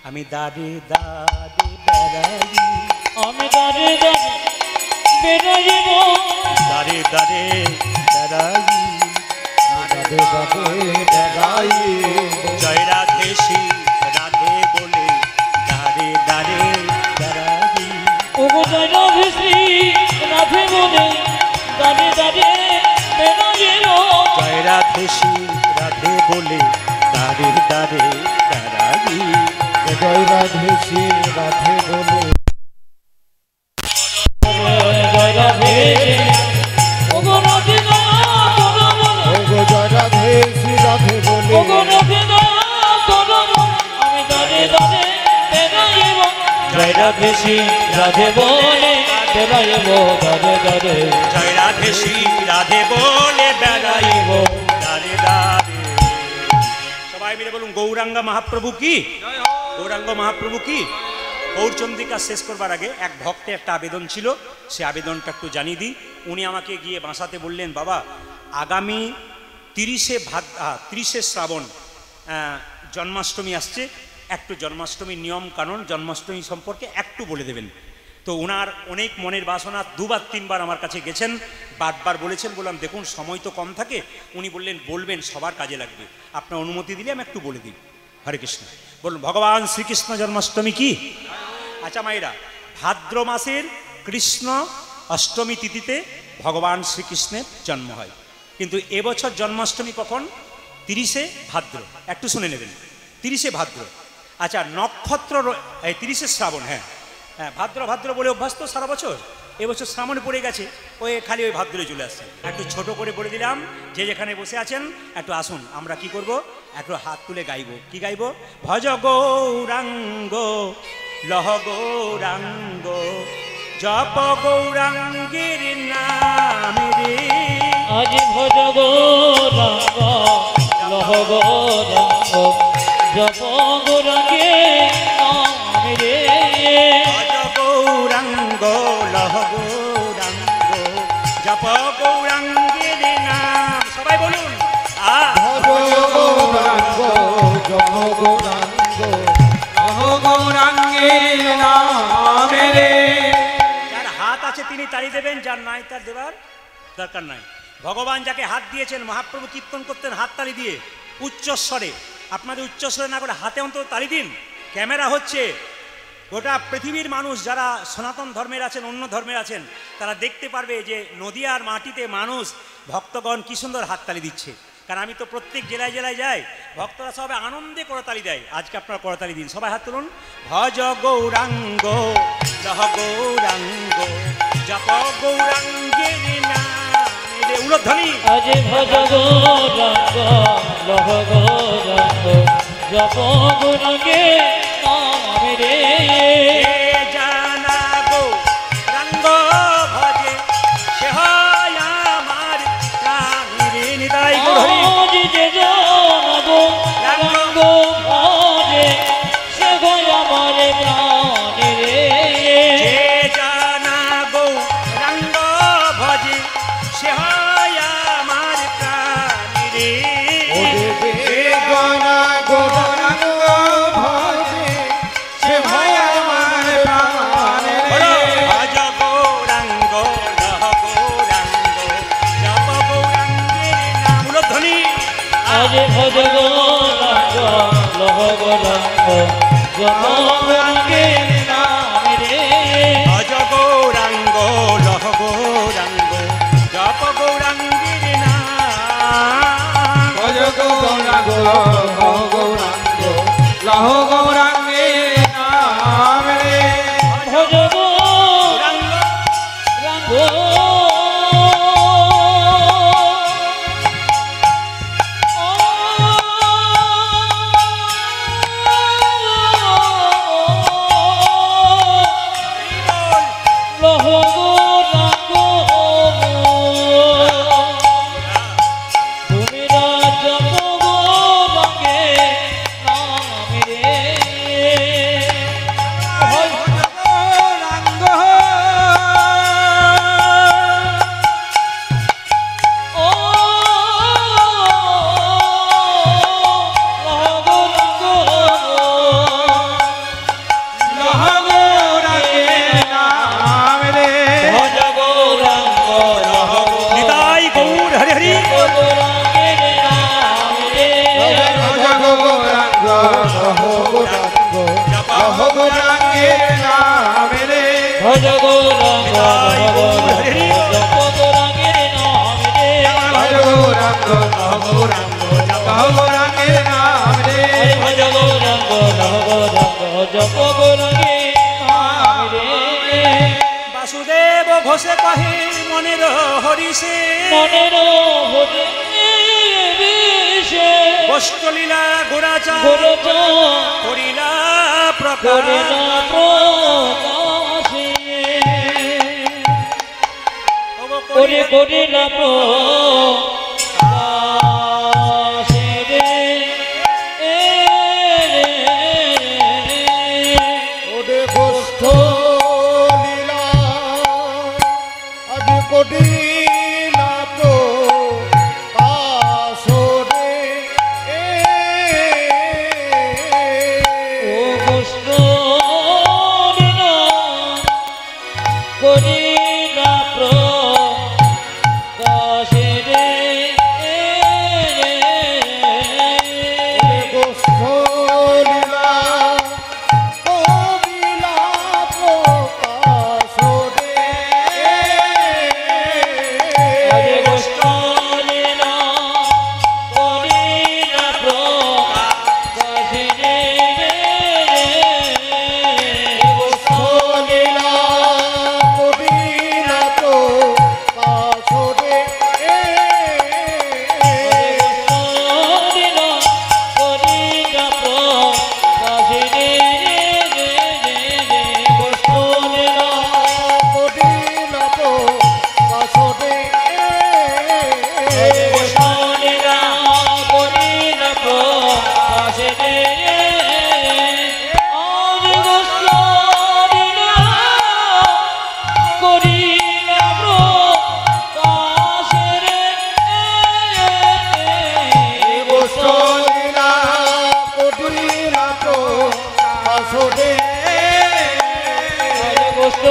আমি দাঁড়ে দাঁড়ে বেড়াই, আমি দাঁড়ে দাঁড়ে বেড়াইব, দাঁড়ে দাঁড়ে বেড়াই, দাদে দাদে বেড়াই জয় রাধে শ্রী রাধে বলে দাঁড়ে দাঁড়ে বেড়াই। ওগো জয় রাধে শ্রী রাধে বলে দাঁড়ে দাঁড়ে বেড়াইব, জয় রাধে শ্রী রাধে বলে দাঁড়ে দাঁড়ে বেড়াই। জয় রাধে শ্রী রাধে বলে জয় রাধে ওগো রাধে না তোরা বল, ওগো জয় রাধে শ্রী রাধে বলে ওগো রাধে না তোরা বল, আমি দাঁড়ে দাঁড়ে বেড়াইব, জয় রাধে শ্রী রাধে বলে বেড়াইব, দাঁড়ে দাঁড়ে জয় রাধে শ্রী রাধে বলে বেড়াইব দাঁড়ে দাঁড়ে। সবাই মিলে বলুন গৌরাঙ্গ মহাপ্রভু কি, গৌরাঙ্গ মহাপ্রভু কি। গৌরচন্দ্রিকা শেষ করবার আগে এক ভক্তের একটা আবেদন ছিল, সে আবেদনটা একটু জানিয়ে দিই। উনি আমাকে গিয়ে বাঁসাতে বললেন, বাবা আগামী 30শে শ্রাবণ জন্মাষ্টমী আসছে, একটু জন্মাষ্টমীর নিয়ম কানুন জন্মাষ্টমী সম্পর্কে একটু বলে দেবেন। তো ওনার অনেক মনের বাসনা, দুবার তিনবার আমার কাছে গেছেন, বারবার বলেছেন। বললাম দেখুন সময় তো কম থাকে। উনি বললেন বলবেন, সবার কাজে লাগবে, আপনার অনুমতি দিলে আমি একটু বলে দিই। হরে কৃষ্ণ। বলুন ভগবান শ্রীকৃষ্ণ জন্মাষ্টমী কি। আচ্ছা মায়েরা, ভাদ্র মাসের কৃষ্ণ অষ্টমী তিথিতে ভগবান শ্রীকৃষ্ণের জন্ম হয়, কিন্তু এবছর জন্মাষ্টমী কখন? 30শে ভাদ্র। একটু শুনে নেবেন, 30শে ভাদ্র। আচ্ছা নক্ষত্র 30শে শ্রাবণ। হ্যাঁ হ্যাঁ, ভাদ্র ভাদ্র বলে অভ্যাস তো সারা বছর, এবছর শ্রাবণে পড়ে গেছে, ওই খালি ওই ভাদ্রে চলে আসছে। একটু ছোট করে বলে দিলাম, যে যেখানে বসে আছেন একটু আসুন, আমরা কি করব, একটু হাত তুলে গাইব। কি গাইব? ভজ গৌরাঙ্গ লহ গৌরাঙ্গ জপ গৌরাঙ্গের নাম রে। আজ ভজ গৌরাঙ্গ লহ গৌরাঙ্গ জপ গৌরাঙ্গে নাম রে। ভজ গৌরাঙ্গ লহ গৌরাঙ্গ জপ গৌরাঙ্গের নাম। সবাই বলুন ভজ গৌরাঙ্গ জপ গৌরাঙ্গ লহ গৌরাঙ্গের নামে রে। যার হাত আছে তিনি তালি দেবেন, যার নাই তার দেবার দরকার নাই। ভগবান যাকে হাত দিয়েছেন, মহাপ্রভু কীর্তন করতেন হাত তালি দিয়ে উচ্চস্বরে। আপনাদের উচ্চস্বরে না করে হাতে অন্তত তালি দিন। ক্যামেরা হচ্ছে, গোটা পৃথিবীর মানুষ যারা সনাতন ধর্মের আছেন, অন্য ধর্মের আছেন, তারা দেখতে পারবে যে নদিয়ার মাটিতে মানুষ ভক্তগণ কি সুন্দর হাততালি দিচ্ছে। কারণ আমি তো প্রত্যেক জেলায় জেলায় যাই, ভক্তরা সবাই আনন্দে করতালি দেয়। আজকে আপনারা করতালি দিন, সবাই হাত তুলুন। ভজ গৌরাঙ্গ লহ গৌরাঙ্গ জপ গৌরাঙ্গের নাম রে। উলধ্বনি। আজ ভজ গৌরাঙ্গ লহ গৌরাঙ্গ জপ গৌরাঙ্গে নাম রে। জানা গৌরাঙ্গ ভজে সে হয় আমার প্রাণ রে। নিতাই গৌরহরি। আজ যে জানাব গৌরাঙ্গ ভজে সে হয় আমার প্রাণ রে। যে জানা গৌরাঙ্গ ভজে সে হয় আমার প্রাণ রে। ওরে যে গনা গৌরাঙ্গ ভজে সে ভয় আমার প্রাণে বলো, রে। ভজ গৌরাঙ্গ লহ গৌরাঙ্গ জপ গৌরাঙ্গের নাম। উলধ্বনি। আজ ভজ গৌরাঙ্গ লহ গৌরাঙ্গ জপ গৌরাঙ্গে নাম রে। ভজ গৌরাঙ্গ লহ গৌরাঙ্গ কহ গৌরাঙ্গে নাম রে ভজ গৌরাঙ্গ গৌরাঙ্গ ভজ গৌরাঙ্গ জপ গৌরাঙ্গে নাম রে বাসুদেব ঘোষে কহে মনের হরিষে মনের হরিষে গোষ্ঠলীলা গোরাচা গোরচা করিলা প্রকাশ করিলা প্রকাশে ওরে করিলা প্রকাশে রে ওরে গোষ্ঠ লীলা আজ কটিলা প্রকাশরে ও গোষ্ঠ লীলা করিলা প্রকাশে রে গোষ্ঠ লীলা কবিলা প্রকাশরে হরে গোষ্ঠ লীলা করিলা প্রকাশে রে গোষ্ঠ লীলা কবিলা প্রকাশরে কটিলা প্রকাশরে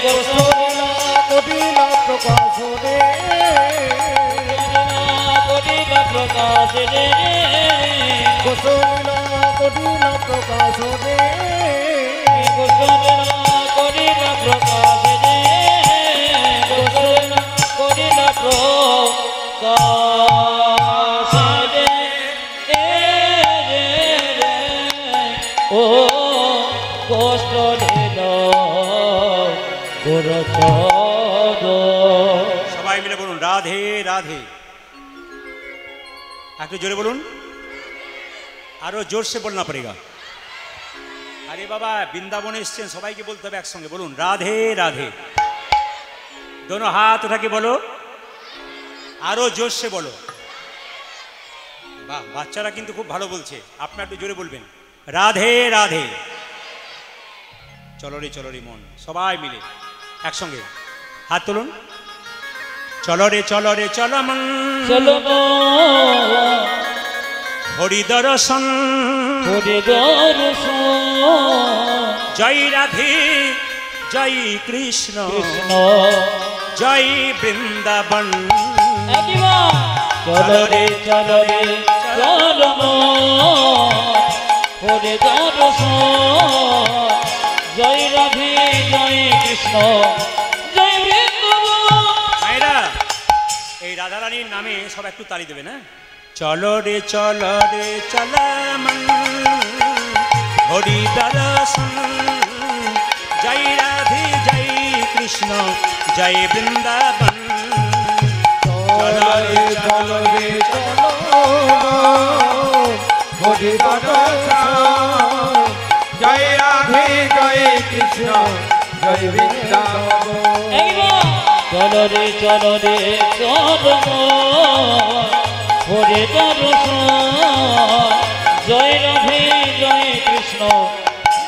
গোষ্ঠ লীলা কটিলা প্রকাশরে গোষ্ঠ লীলা কটিলা প্রকাশরে গোষ্ঠ লীলা কটিলা প্রকাশরে গোষ্ঠ লীলা কটিলা প্রকাশরে ও কষ্ট দিল সবাই মিলে বলুন রাধে রাধে একটু জোরে বলুন আরো জোরসে বলনা পড়েগা আরে বাবা বৃন্দাবনে এসছেন সবাইকে বলতে হবে একসঙ্গে বলুন রাধে রাধে दोनों हाथ उठा के बोलो आरो जोश से बोलो বাহ বাচ্চারা কিন্তু খুব ভালো বলছে আপনারা একটু জোরে বলবেন রাধে রাধে চলো রে মন সবাই মিলে একসঙ্গে হাত তুলুন চলো রে চলো মন চলো হরি দর্শন জয় রাধে জয় কৃষ্ণ জয় বৃন্দাবন চলো রে চলো করে দর্শন জয় রাধে জয় কৃষ্ণ জয় বৃন্দাবন। মায়েরা এই রাধারানীর নামে সব একটু তালি দেবে না। চলো রে চলামন হরি দর্শন জয় রাধে জয় কৃষ্ণ জয় বৃন্দাবন। চলো রে চলো হরি দর্শন জয় রাধে জয় কৃষ্ণ জয় বৃন্দাবন। চলো রে চলো হরে দর্শন জয় রাধে জয় কৃষ্ণ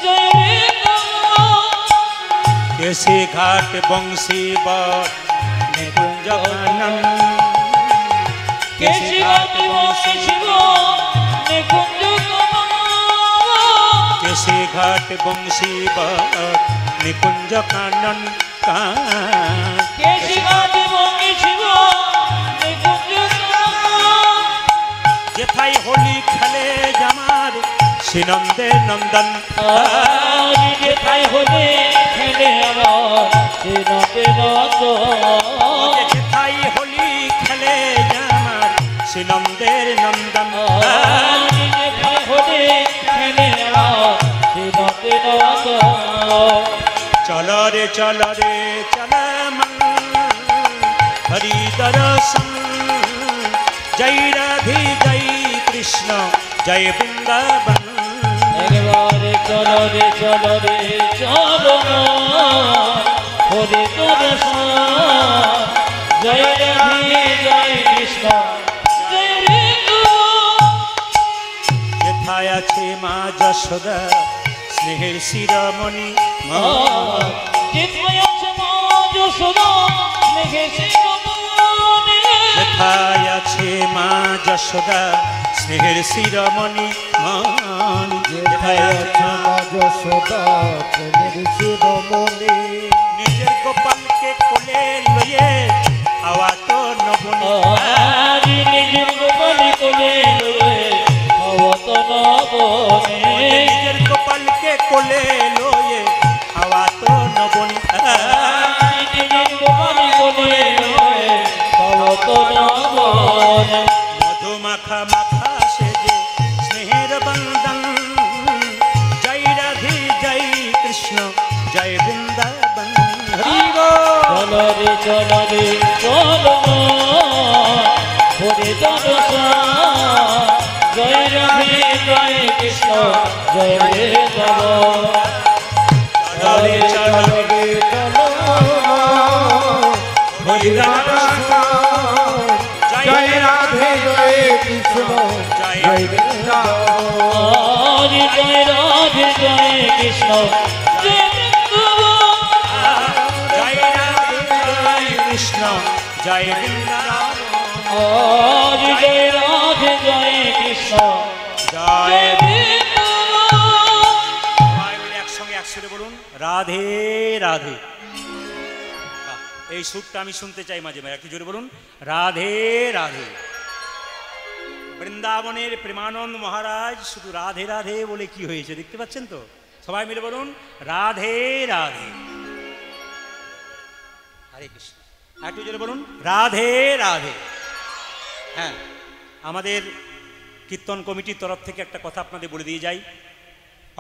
জয় বৃন্দাবন। কেশে ঘাট বংশী বট নিকুঞ্জ কানন কেশি ঘাট বংশী বট নিকুঞ্জ কানন। কেশে ঘাট বংশী বট নিকুঞ্জ কানন কেশি ঘাট বংশী বট নিকুঞ্জ কানন। যেথায় হোলি খেলে জামার শ্রীনন্দের নন্দন। যেথায় হোলি খেলে আমার শ্রীনন্দের নন্দন। যেথায় হোলি খেলে জামার শ্রীনন্দের নন্দন। যেথায় হোলি খেলে আমার শ্রীনন্দের নন্দন। চলো রে চলামন হরি দর্শন জয় রাধে জয় কৃষ্ণ জয় বৃন্দাবন। একবারে চলো রে চলো হরে দর্শন জয় রাধে জয় কৃষ্ণ জয় বৃন্দাবন। যেথায় আছে মা যশোদা স্নেহের শিরোমণি যেথায় আছে মা যশোদা স্নেহের শিরোমণি। যেথায় আছে মা যশোদা স্নেহের শিরোমণি যেথায় আছে মা যশোদা প্রেমের শিরোমণি। নিজের গোপালকে কোলে লয়ে হাওয়া তো নবনী। নিজের গোপালি কোলে নিজের গোপালকে কোলে লয়ে হাওয়া তো নবনী। মধু মাখা সেজে স্নেহের বন্দন জয় রাধে জয় কৃষ্ণ জয় বৃন্দাবন। চলো রে হরে দর্শন জয় রাধে জয় কৃষ্ণ জয় বৃন্দাবন। চলো রে হরি দর্শন জয় রাধে জয় কৃষ্ণ জয় বৃন্দাবন। জয় রাধে জয় কৃষ্ণ জয় বৃন্দাবন। জয় রাধে জয় কৃষ্ণ জয় বৃন্দাবন। জয় রাধে জয় কৃষ্ণ জয় জয় বৃন্দাবন। সবাই মিলে একসঙ্গে একসুরে বলুন রাধে রাধে। এই সুরটা আমি শুনতে চাই মাঝে মাঝে, একটু জোরে বলুন রাধে রাধে। বৃন্দাবনের প্রেমানন্দ মহারাজ শুধু রাধে রাধে বলে কি হয়েছে দেখতে পাচ্ছেন তো? সবাই মিলে বলুন রাধে রাধে। হরে কৃষ্ণ। একটু জোরে বলুন রাধে রাধে। হ্যাঁ, আমাদের কীর্তন কমিটির তরফ থেকে একটা কথা আপনাদের বলে দিয়ে যাই।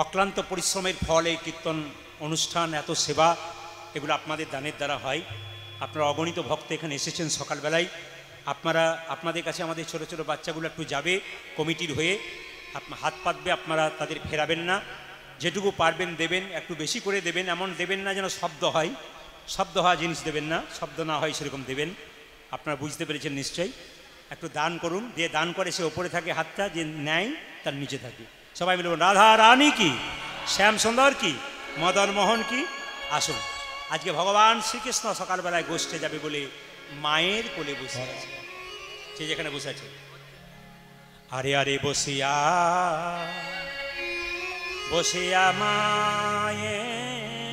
অক্লান্ত পরিশ্রমের ফল এই কীর্তন অনুষ্ঠান, এত সেবা, এগুলো আপনাদের দানের দ্বারা হয়। আপনারা অগণিত ভক্ত এখানে এসেছেন সকালবেলায়। আপনাদের কাছে আমাদের ছোট ছোট বাচ্চাগুলো একটু যাবে কমিটির হয়ে, হাত পাতবে, আপনারা তাদের ফেরাবেন না। যেটুকু পারবেন দেবেন, একটু বেশি করে দেবেন, এমন দেবেন না যেন শব্দ হয়, শব্দ হওয়া জিনিস দেবেন না, শব্দ না হয় সেরকম দেবেন। আপনারা বুঝতে পেরেছেন নিশ্চয়ই। একটু দান করুন, দিয়ে দান করে সে ওপরে থাকে হাতটা, যে নেয় তার নিচে থাকে। সবাই মিলে রাধা রানী কি, শ্যাম সুন্দর কি, মদন মোহন কি। আসুন, আজকে ভগবান শ্রীকৃষ্ণ সকালবেলায় গোষ্ঠে যাবে বলে মায়ের কোলে বসে আছে, সে যেখানে বসে আছে। আরে আরে বসিয়া বসিয়া মায়ে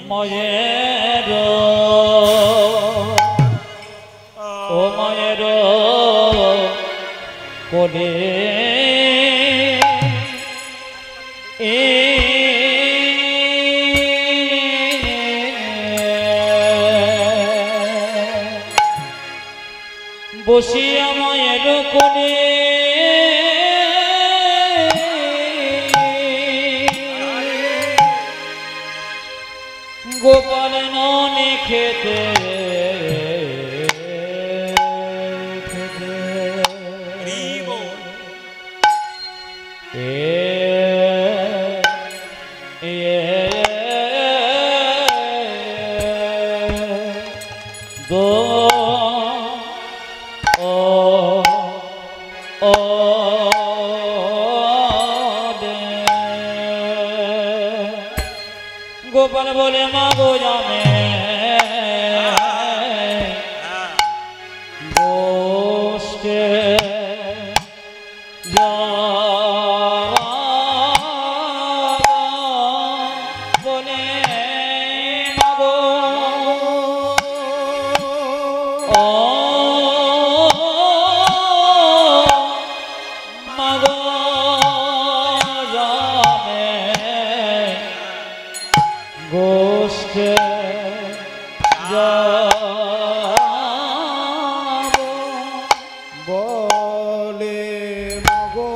মায়ের ও মায়ের কোলে এ বসিয়া মায়ের কোণে গোপাল ননে খেতে গোপাল বলে মা গো জানে বসতে বলে মা গো মা গো গোষ্ঠে বলে মাগো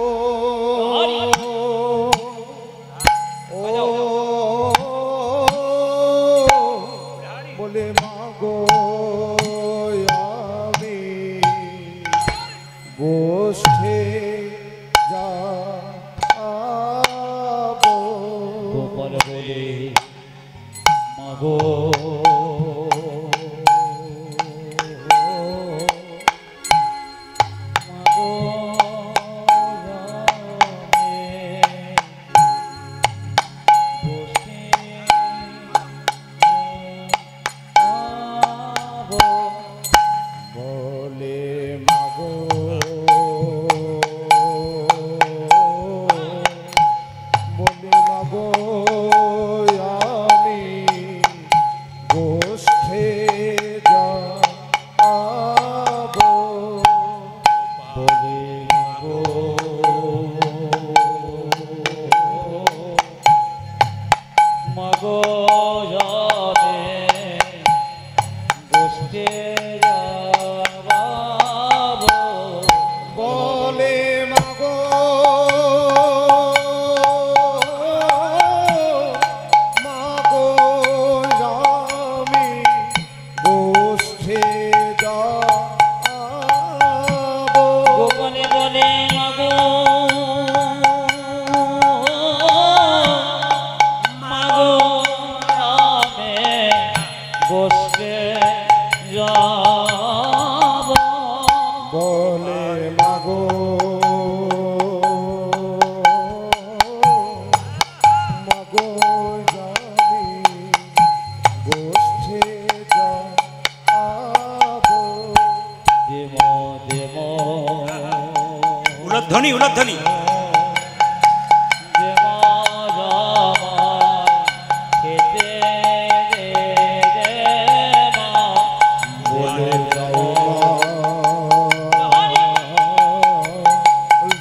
বলে মাগো আমি গোষ্ঠে যাবো গোপাল বলে মাগো বলে মাগো বলে মাগো আমি গোষ্ঠে যাবো বলে মাগো মাগো জানে গোষ্ঠে যাবো বলে মাগো মাগো আমি গোষ্ঠে যাবো গোপনে বলে মাগো মাগো নামে গোষ্ঠে যাবো বলে মাগো মাগো জানি গোষ্ঠে যাবো দেমো দেমো উলধ্বনি উলধ্বনি দেমো জামাই খেতে দেমা বলে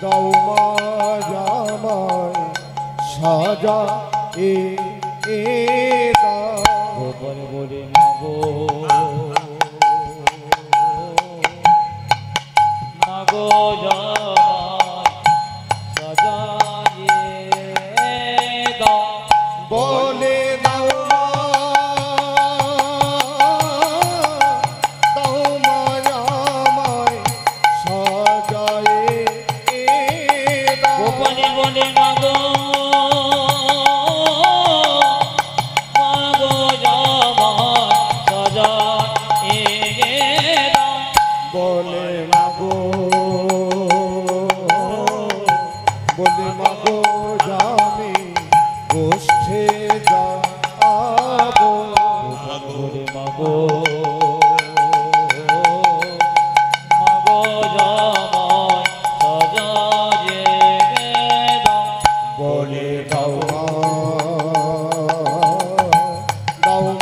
দাও মা জামাই সাজা এ দাও গোপন বলে মাগো মাগো জামাই সাজায়ে দাও বলে দাও মা জামাই সাজায়ে দাও গোপনে বলে মাগো মাগো জামাই সাজায়ে দাও বলে মাগো জামি গোষ্ঠে যাবো বলে মাগো মাগো জামাই সাজায়ে দাও বলে দাও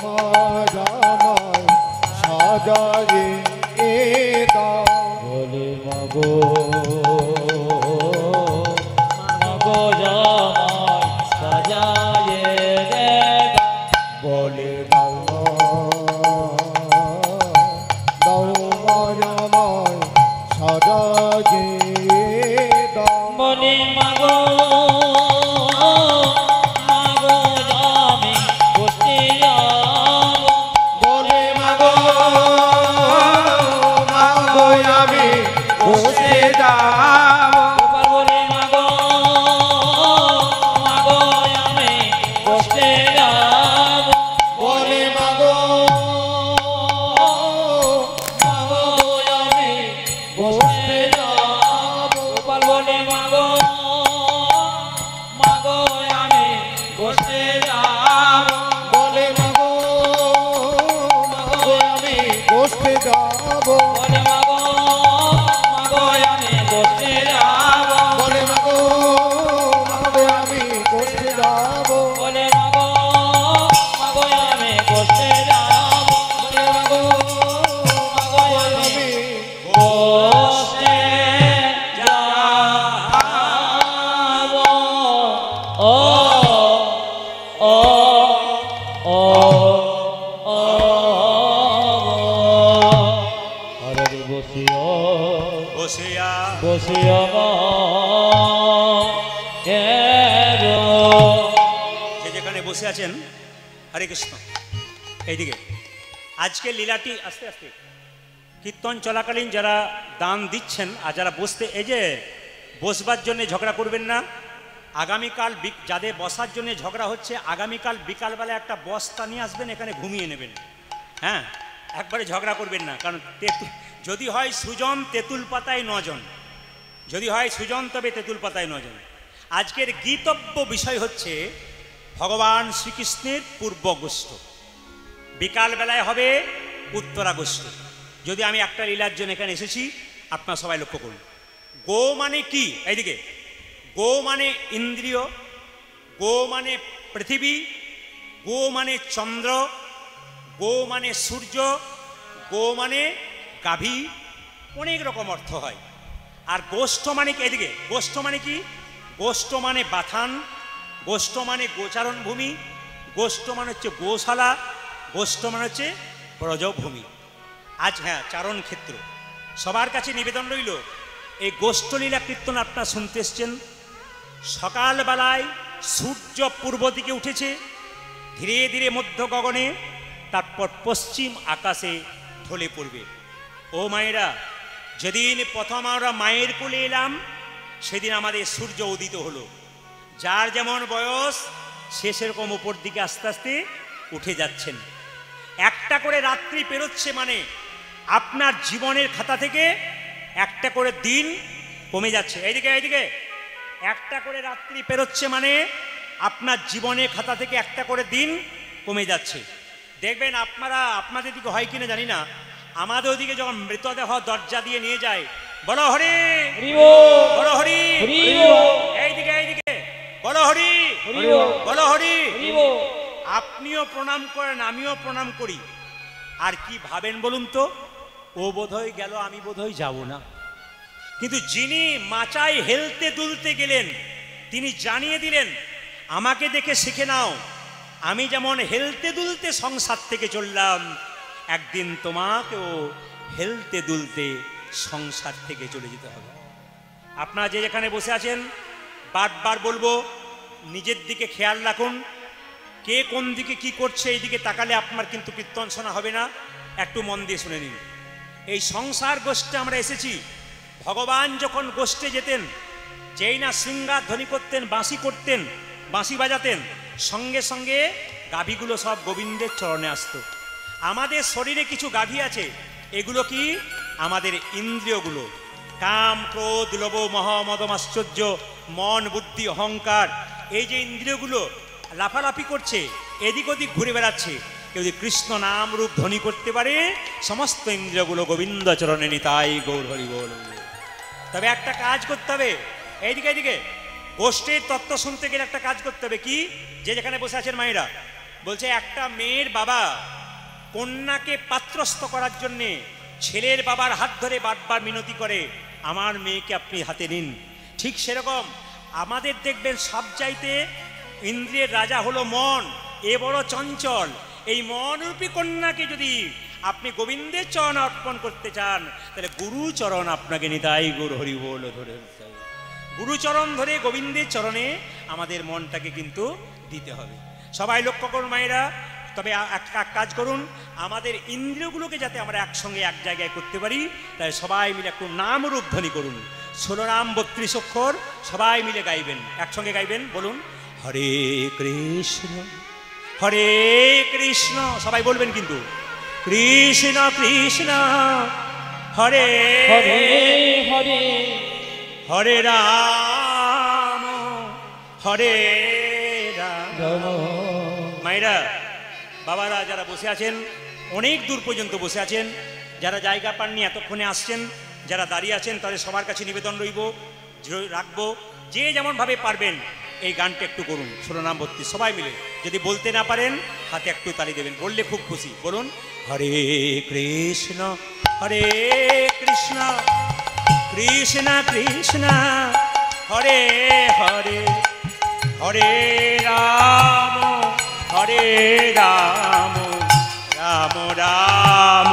মা জামাই সাজায়ে দাও বলে মাগো মাগো জামাই সাজায়ে দাও বলে দাও মা জামাই রাগে দাও বলে মাগো মাগো আমি বসতে যাব বলে মাগো মাগো আমি বসে যাব গোপাল বলে মাগো মাগো আমি বসতে যাব বলে মাগো মাগো আমি বসতে যাব গোপাল বলে মাগো মাগো আমি বসতে যাব বলে মাগো মাগো আমি বসে যাব বলে মাগো মাগো আমি বসতে যাব বলে মাগো মাগো আমি বসে যাব বলে মাগো মাগো আমি বসতে যাব বলে মাগো মাগো আমি আমি বসতে যাব ও ও ও ও আরে বসিও বসিয়া বসিও কেরো যে যেখানে বসে আছেন, হরে কৃষ্ণ, এইদিকে আজকে লীলাটি আস্তে আস্তে কীর্তন চলাকালীন যারা দান দিচ্ছেন আর যারা বসতে, এই যে বসবার জন্য ঝগড়া করবেন না। আগামীকাল যাদের বসার জন্য ঝগড়া হচ্ছে, আগামীকাল বিকালবেলা একটা বস্তা নিয়ে আসবেন, এখানে ঘুমিয়ে নেবেন। হ্যাঁ, একবারে ঝগড়া করবেন না, কারণ যদি হয় সুজন তেঁতুল পাতায় নজন, যদি হয় সুজন তবে তেঁতুল পাতায় নজন। আজকের গীতব্য বিষয় হচ্ছে ভগবান শ্রীকৃষ্ণের পূর্বগোষ্ঠ, বিকালবেলায় হবে উত্তরাগোষ্ঠ। যদি আমি একটা লীলার জন্য এখানে এসেছি, আপনারা সবাই লক্ষ্য করুন। গো মানে কি? এইদিকে গো মানে ইন্দ্রিয়, গো মানে পৃথিবী, গো মানে চন্দ্র, গো মানে সূর্য, গো মানে গাভী, অনেক রকম অর্থ হয়। আর গোষ্ঠ মানে কি? এদিকে গোষ্ঠ মানে কি? গোষ্ঠ মানে বাথান, গোষ্ঠ মানে গোচারণ ভূমি, গোষ্ঠ মানে হচ্ছে গোশালা, গোষ্ঠ মানে হচ্ছে ব্রজভূমি। আজ হ্যাঁ, চারণ ক্ষেত্র। সবার কাছে নিবেদন রইল, এই গোষ্ঠলীলা কীর্তন আপনারা শুনতে এসছেন। সকালবেলায় সূর্য পূর্ব দিকে উঠেছে, ধীরে ধীরে মধ্য গগনে, তারপর পশ্চিম আকাশে ঢলে পড়বে। ও মায়েরা, যেদিন প্রথম আমরা মায়ের কোলে এলাম, সেদিন আমাদের সূর্য উদিত হলো। যার যেমন বয়স, সে সেরকম উপর দিকে আস্তে আস্তে উঠে যাচ্ছেন। একটা করে রাত্রি পেরোচ্ছে, মানে আপনার জীবনের খাতা থেকে একটা করে দিন কমে যাচ্ছে। এইদিকে এইদিকে একটা করে রাত্রি পেরোচ্ছে, মানে আপনার জীবনের খাতা থেকে একটা করে দিন কমে যাচ্ছে। দেখবেন আপনাদের দিকে হয় কিনা জানি না, আমাদের ওদিকে যখন মৃতদেহ দরজা দিয়ে নিয়ে যায়, বলো হরি বলো হরি, এইদিকে এইদিকে বলো হরি বলো হরি। আপনিও প্রণাম করেন, আমিও প্রণাম করি। আর কি ভাবেন বলুন তো? ও বোধহয় গেল, আমি বোধহয় যাব না। কিন্তু যিনি মাচায় হেলতে দুলতে গেলেন, তিনি জানিয়ে দিলেন, আমাকে দেখে শিখে নাও, আমি যেমন হেলতে দুলতে সংসার থেকে চললাম, একদিন তোমাকেও হেলতে দুলতে সংসার থেকে চলে যেতে হবে। আপনারা যে যেখানে বসে আছেন, বারবার বলবো, নিজের দিকে খেয়াল রাখুন। কে কোন দিকে কি করছে, এই দিকে তাকালে আপনার কিন্তু কীর্তন শোনা হবে না। একটু মন দিয়ে শুনে নিন। এই সংসার গোষ্ঠে আমরা এসেছি। ভগবান যখন গোষ্ঠে যেতেন, যেই না শৃঙ্গার ধ্বনি করতেন, বাঁশি করতেন, বাঁশি বাজাতেন, সঙ্গে সঙ্গে গাভীগুলো সব গোবিন্দের চরণে আসতো। আমাদের শরীরে কিছু গাভী আছে, এগুলো কি? আমাদের ইন্দ্রিয়গুলো। কাম, ক্রোধ, লোভ, মোহ, মদ, মাশ্চর্য, মন, বুদ্ধি, অহংকার, এই যে ইন্দ্রিয়গুলো লাফালাফি করছে, এদিক ওদিক ঘুরে বেড়াচ্ছে। কেউ যদি কৃষ্ণ নাম রূপ ধ্বনি করতে পারে, সমস্ত ইন্দ্রিয়গুলো গোবিন্দ চরণে নিতাই গৌর হরি বল। তবে একটা কাজ করতে হবে, এইদিকে এইদিকে গোষ্ঠীর তত্ত্ব শুনতে গেলে একটা কাজ করতে হবে। কি? যে যেখানে বসে আছেন মায়েরা, বলছে একটা মেয়ের বাবা কন্যাকে পাত্রস্থ করার জন্যে ছেলের বাবার হাত ধরে বারবার মিনতি করে, আমার মেয়েকে আপনি হাতে নিন। ঠিক সেরকম আমাদের দেখবেন সব চাইতে ইন্দ্রিয়ের রাজা হলো মন। এ বড় চঞ্চল, এই মনরূপী কন্যাকে যদি আপনি গোবিন্দের চরণ অর্পণ করতে চান, তাহলে গুরু চরণ আপনাকে নিতাই গুরু হরি বল ধরে গুরু চরণ ধরে গোবিন্দের চরণে আমাদের মনটাকে কিন্তু দিতে হবে। সবাই লক্ষ্য করুন মায়েরা। তবে এক কাজ করুন, আমাদের ইন্দ্রিয়গুলোকে যাতে আমরা একসঙ্গে এক জায়গায় করতে পারি, তাই সবাই মিলে একটু নাম রূপ ধ্বনি করুন। 16 নাম 32 অক্ষর সবাই মিলে গাইবেন, একসঙ্গে গাইবেন। বলুন হরে কৃষ্ণ হরে কৃষ্ণ, সবাই বলবেন কিন্তু কৃষ্ণ কৃষ্ণ হরে হরে হরে হরে রাম হরে রাম। মায়েরা বাবারা যারা বসে আছেন, অনেক দূর পর্যন্ত বসে আছেন, যারা জায়গা পাননি এতক্ষণে আসছেন, যারা দাঁড়িয়ে আছেন, তাদের সবার কাছে নিবেদন রাখবো, যে যেমনভাবে পারবেন এই গানটা একটু করুন। 16 নাম 32 সবাই মিলে। যদি বলতে না পারেন হাতে একটু তালি দেবেন, বললে খুব খুশি। বলুন হরে কৃষ্ণ হরে কৃষ্ণ কৃষ্ণ কৃষ্ণ হরে হরে হরে রাম হরে রাম রাম রাম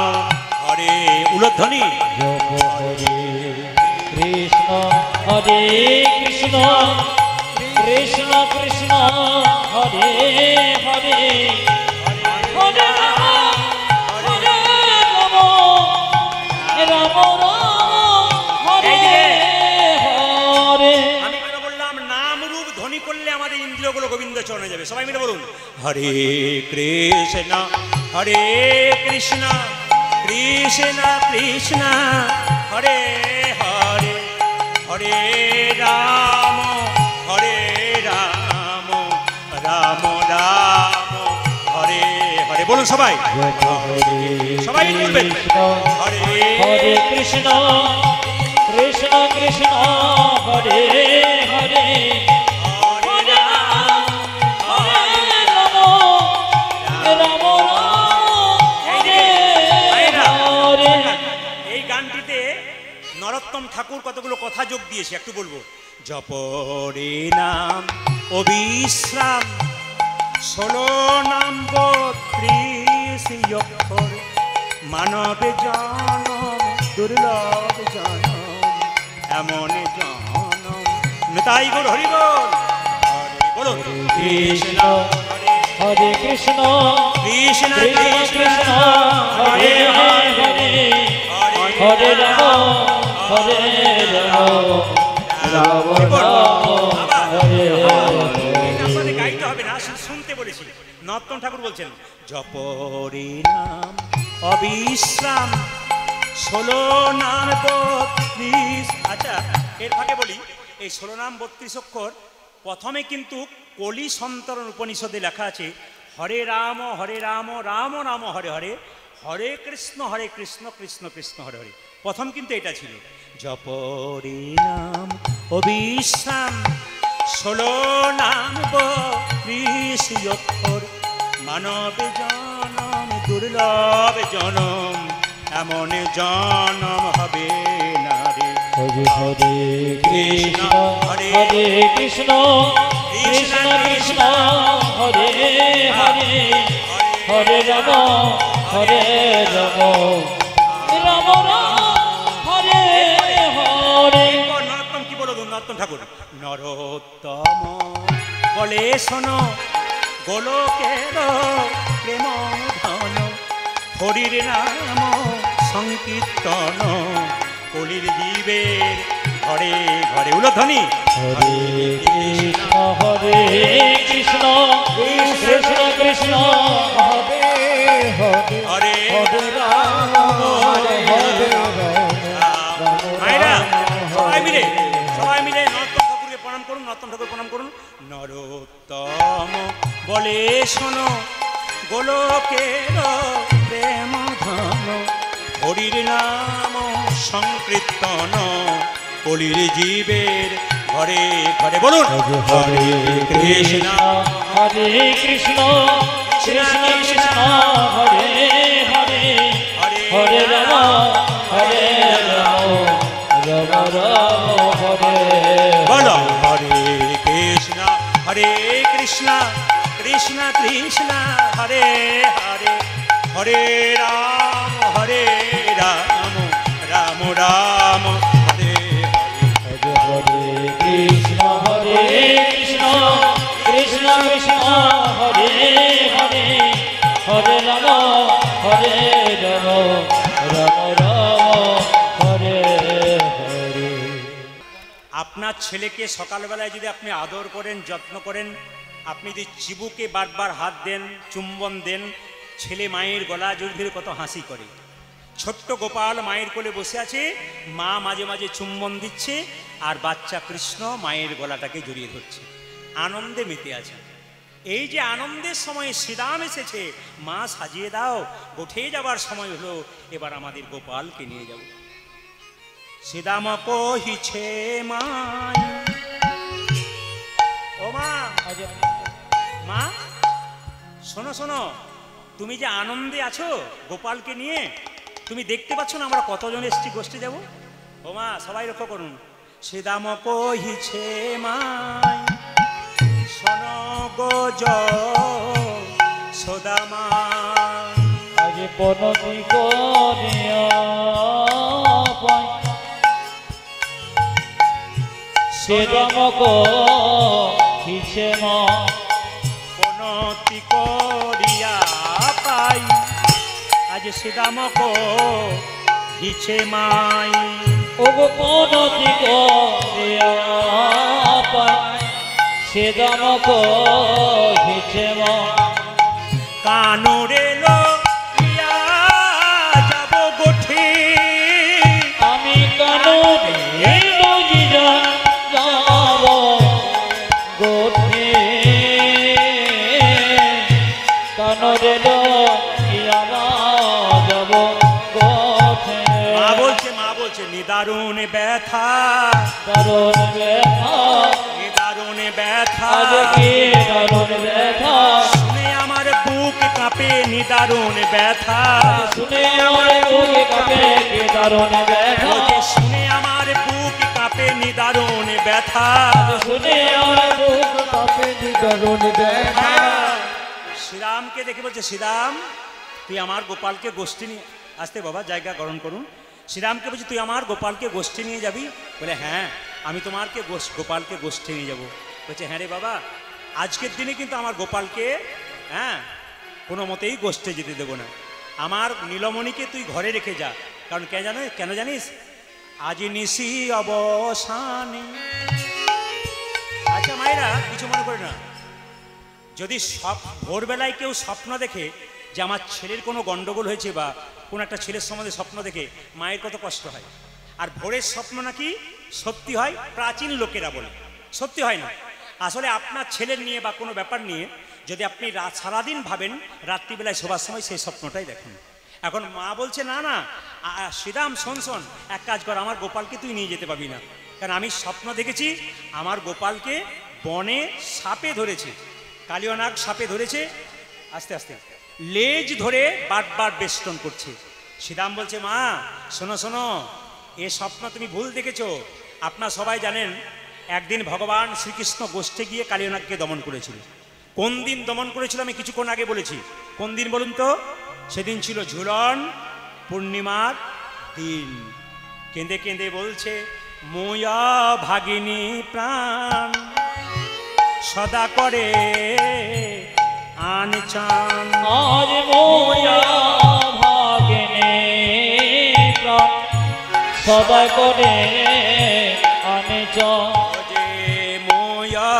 হরে উলধ্বনি হরে কৃষ্ণ হরে কৃষ্ণ কৃষ্ণ কৃষ্ণ হরে হরে হরে রাম হরে রাম রাম রাম হরে হরে। আমি কেন বললাম নাম রূপ ধ্বনি করলে আমাদের ইন্দ্রিয়গুলো গোবিন্দ চরণে যাবে। সবাই মিলে বলুন হরে কৃষ্ণ হরে কৃষ্ণ কৃষ্ণ কৃষ্ণ হরে হরে হরে রাম হরে রাম রাম রাম হরে হরে। বলুন সবাই সবাই বলবেন হরে হরে কৃষ্ণ কৃষ্ণ কৃষ্ণ হরে হরে হরে রাম হরে রাম রাম রাম হরে হরে। এই গানটিতে নরোত্তম ঠাকুর কতগুলো কথা যোগ দিয়েছে, একটু বলবো। জপরে নাম অবিশ্রাম 16 নাম 32 অক্ষর মানব জনম দুর্লভ জনম এমন জনম নিতাই গৌর হরি বল। বলুন কৃষ্ণ হরে কৃষ্ণ কৃষ্ণ কৃষ্ণ কৃষ্ণ হরে হরে হরে রাম হরে রাম রাম রাম হরে হরে। গাইতে হবে না, শুনতে বলেছি। নরোত্তম ঠাকুর বলছেন জপরে নাম অবিশ্রাম 16 নাম 32। আচ্ছা, এর ফাঁকে বলি, এই 16 নাম 32 অক্ষর প্রথমে কিন্তু কলি সন্তরণ উপনিষদে লেখা আছে হরে রাম রাম রাম হরে হরে হরে কৃষ্ণ কৃষ্ণ কৃষ্ণ হরে হরে। প্রথম কিন্তু এটা ছিল জপরে নাম অবিশ্রাম 16 নাম 32 অক্ষর মানব জনম দুর্লভ জনম এমন জনম হবে না রে। হরে হরে কৃষ্ণ হরে কৃষ্ণ কৃষ্ণ কৃষ্ণ হরে হরে হরে রাম রাম রাম হরে হরে। নরোত্তম কি বলো? নরোত্তম ঠাকুর নরোত্তম বলে শোনো গোলকের প্রেম ধন হরির নাম সংকীর্তন কলির জীবের ঘরে ঘরে উলধ্বনি হরে কৃষ্ণ কৃষ্ণ কৃষ্ণ হরে হরে হরে হরে রাম হরে মায়েরা সবাই মিলে নরোত্তম ঠাকুরকে প্রণাম করুন। নরোত্তম ঠাকুর প্রণাম করুন। নরোত্তম বলে শোনো গোলকের প্রেম ধন হরির নাম সংকীর্তন কলির জীবের ঘরে ঘরে। বলুন হরে কৃষ্ণ কৃষ্ণ কৃষ্ণ কৃষ্ণ হরে হরে হরে রাম রাম রাম হরে। বলো হরে কৃষ্ণ কৃষ্ণ কৃষ্ণ কৃষ্ণ হরে হরে হরে রাম রাম রাম হরে হরে। হরে কৃষ্ণ কৃষ্ণ কৃষ্ণ হরে হরে, হরে রাম রাম রাম হরে হরে। আপনার ছেলেকে সকালবেলায় যদি আপনি আদর করেন, যত্ন করেন, আপনি যদি চিবুকে বারবার হাত দেন, চুম্বন দেন, ছেলে মায়ের গলা জড়িয়ে ধরে কত হাসি করে। ছোট্ট গোপাল মায়ের কোলে বসে আছে, মা মাঝে মাঝে চুম্বন দিচ্ছে, আর বাচ্চা কৃষ্ণ মায়ের গলাটাকে জড়িয়ে ধরছে, আনন্দে মেতে আছে। এই যে আনন্দের সময় শ্রীরাম এসেছে, মা সাজিয়ে দাও, উঠে যাবার সময় হলো, এবার আমাদের গোপালকে নিয়ে যাব। শ্রীরাম কহিছে মাই, ও মা, মা শোনো শোনো, তুমি যে আনন্দে আছো গোপালকে নিয়ে, তুমি দেখতে পাচ্ছ না আমরা কতজন এসছি গোষ্ঠী যাব? ও মা, সবাই লক্ষ্য করুন। শ্রীরাম কহিছে মাই, শোনো গো যশোদামা, আজ পনতি করিয়া পাই, শ্রীরাম কহিছে মা, পনতি করিয়া পাই, আজ শ্রীরাম কহিছে মাই, ও গো পনতি করিয়া পাই, শ্রীরাম কহিছে মা, কানুরে লইয়া যাব গোঠে, আমি কানুরে লইয়া যাব গোঠে, কানুরে লইয়া যাব গোঠে। মা বলছে নিদারুণ ব্যথা, দারুণ ব্যথা, নিদারুণ ব্যথা, আজ কি দারুণ ব্যথা, শুনে আমার বুক কাঁপে, নিদারুণ ব্যথা, শুনে আমার বুক কাঁপে, কি দারুণ ব্যথা, বলছে শুনে আমার বুক কাঁপে, নিদারুণ ব্যথা, শুনে আমার বুক কাঁপে নিদারুণ ব্যথা। শ্রীরামকে দেখে বলছে, শ্রীরাম তুই আমার গোপালকে গোষ্ঠী নিয়ে আসতে, বাবা জায়গা গ্রহণ করুন। শ্রীরামকে বলছি, তুই আমার গোপালকে গোষ্ঠী নিয়ে যাবি? বলে হ্যাঁ, আমি তোমারকে গোপালকে গোষ্ঠী নিয়ে যাব। বলছে হ্যাঁ রে বাবা, আজকের দিনে কিন্তু আমার গোপালকে কোনো মতেই গোষ্ঠে যেতে দেবো না। আমার নীলমণিকে তুই ঘরে রেখে যা, কারণ কেন জানিস, আজি নিশি অবসানে। আচ্ছা মায়েরা কিছু মনে করে না, যদি ভোরবেলায় কেউ স্বপ্ন দেখে যে আমার ছেলের কোনো গন্ডগোল হয়েছে, বা কোনো একটা ছেলের সম্বন্ধে স্বপ্ন দেখে, মায়ের কত কষ্ট হয়। আর ভোরের স্বপ্ন নাকি সত্যি হয়, প্রাচীন লোকেরা বলে, সত্যি হয় না। আসলে আপনার ছেলের নিয়ে বা কোনো ব্যাপার নিয়ে যদি আপনি সারাদিন ভাবেন, রাত্রিবেলায় শোবার সময় সেই স্বপ্নটাই দেখেন। এখন মা বলছে না না শ্রীরাম শোন, এক কাজ কর, আমার গোপালকে তুই নিয়ে যেতে পারবি না, কারণ আমি স্বপ্ন দেখেছি আমার গোপালকে বনে সাপে ধরেছে, কালিয়ানাগ সাপে ধরেছে, আস্তে আস্তে লেজ ধরে বারবার বেষ্টন করছে। শ্রীরাম বলছে মা শোনো, এ স্বপ্ন তুমি ভুল দেখেছো। আপনারা সবাই জানেন একদিন ভগবান শ্রীকৃষ্ণ গোষ্ঠে গিয়ে কালিয়ানাগকে দমন করেছিল। কোন দিন দমন করেছিল আমি কিছুক্ষণ আগে বলেছি, কোন দিন বলুন তো? সেদিন ছিল ঝুলন পূর্ণিমার দিন। কেঁদে কেঁদে বলছে, মোয়া ভাগিনী প্রাণ সদা করে আনচান, আজ মোয়া ভাগিনী প্রাণ সদা করে আনচান, যে মোয়া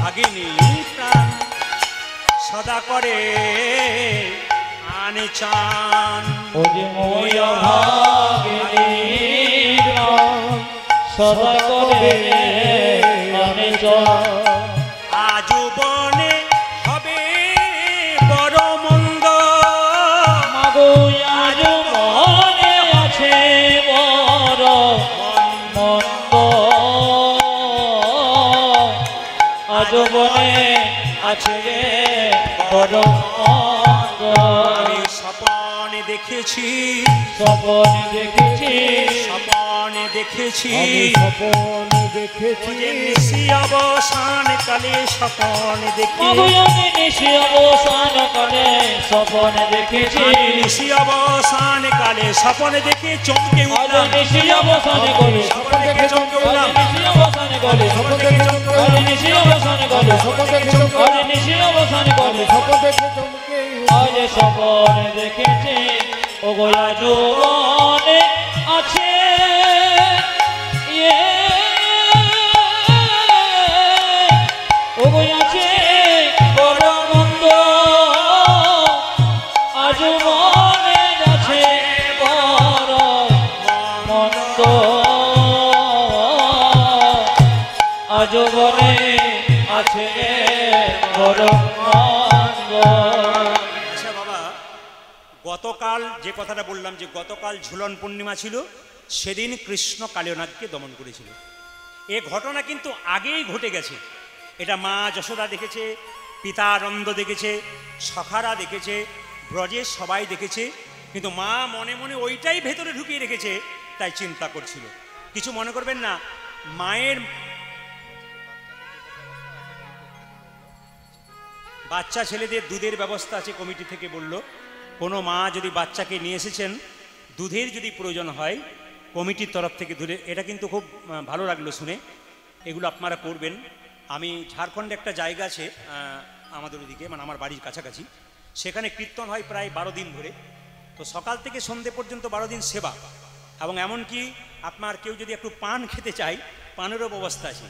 ভাগিনী প্রাণ সদা করে আনচান, ও যে মোয়া ভাগিনী প্রাণ সদা করে আনচান, আজ বনে হবে বড় মন্দ, মাগো আজ মনে আছে বড় মন্দ, আজ বনে আছে বড় মন্দ, আমি স্বপনে দেখেছি, স্বপনে দেখেছি, স্বপনে দেখেছি, আমি স্বপনে দেখেছি, যে নিশি অবসান কালে স্বপনে দেখি, আমি নিশি অবসান কালে স্বপনে দেখেছি, আমি নিশি অবসান কালে স্বপনে দেখে চমকে আমি উঠলাম, নিশি অবসান কালে স্বপনে দেখে চমকে উঠলাম, নিশি অবসান কালে স্বপন দেখে চমকে আমি নিশি অবসান কালে স্বপন দেখে চমকে আমি নিশি অবসান কালে স্বপন দেখে চমকে আজ স্বপনে দেখেছি, ও গোয়া যৌবনে আছে ও গোয়া আছে বড় মন্দ, আজ মনে আছে বড় মন্দ, আজ মনে আছে বড় মন্দ। আচ্ছা বাবা, গতকাল যে কথাটা বললাম যে গতকাল ঝুলন পূর্ণিমা ছিল, সেদিন কৃষ্ণ কালীনাগকে দমন করেছিল। এ ঘটনা কিন্তু আগেই ঘটে গেছে। এটা মা যশোদা দেখেছে, পিতা আনন্দ দেখেছে, সখারা দেখেছে, ব্রজের সবাই দেখেছে, কিন্তু মা মনে মনে ওইটাই ভেতরে ঢুকিয়ে রেখেছে, তাই চিন্তা করছিল। কিছু মনে করবেন না, মায়ের বাচ্চা ছেলেদের দুধের ব্যবস্থা আছে, কমিটি থেকে বলল কোনো মা যদি বাচ্চাকে নিয়ে এসেছেন, দুধের যদি প্রয়োজন হয় কমিটির তরফ থেকে দুধের, এটা কিন্তু খুব ভালো লাগলো শুনে, এগুলো আপনারা করবেন। আমি ঝাড়খণ্ডে একটা জায়গা আছে আমাদের ওদিকে, মানে আমার বাড়ির কাছাকাছি, সেখানে কীর্তন হয় প্রায় 12 দিন ধরে। তো সকাল থেকে সন্ধে পর্যন্ত 12 দিন সেবা, এবং এমনকি আপনার কেউ যদি একটু পান খেতে চায়, পানেরও ব্যবস্থা আছে,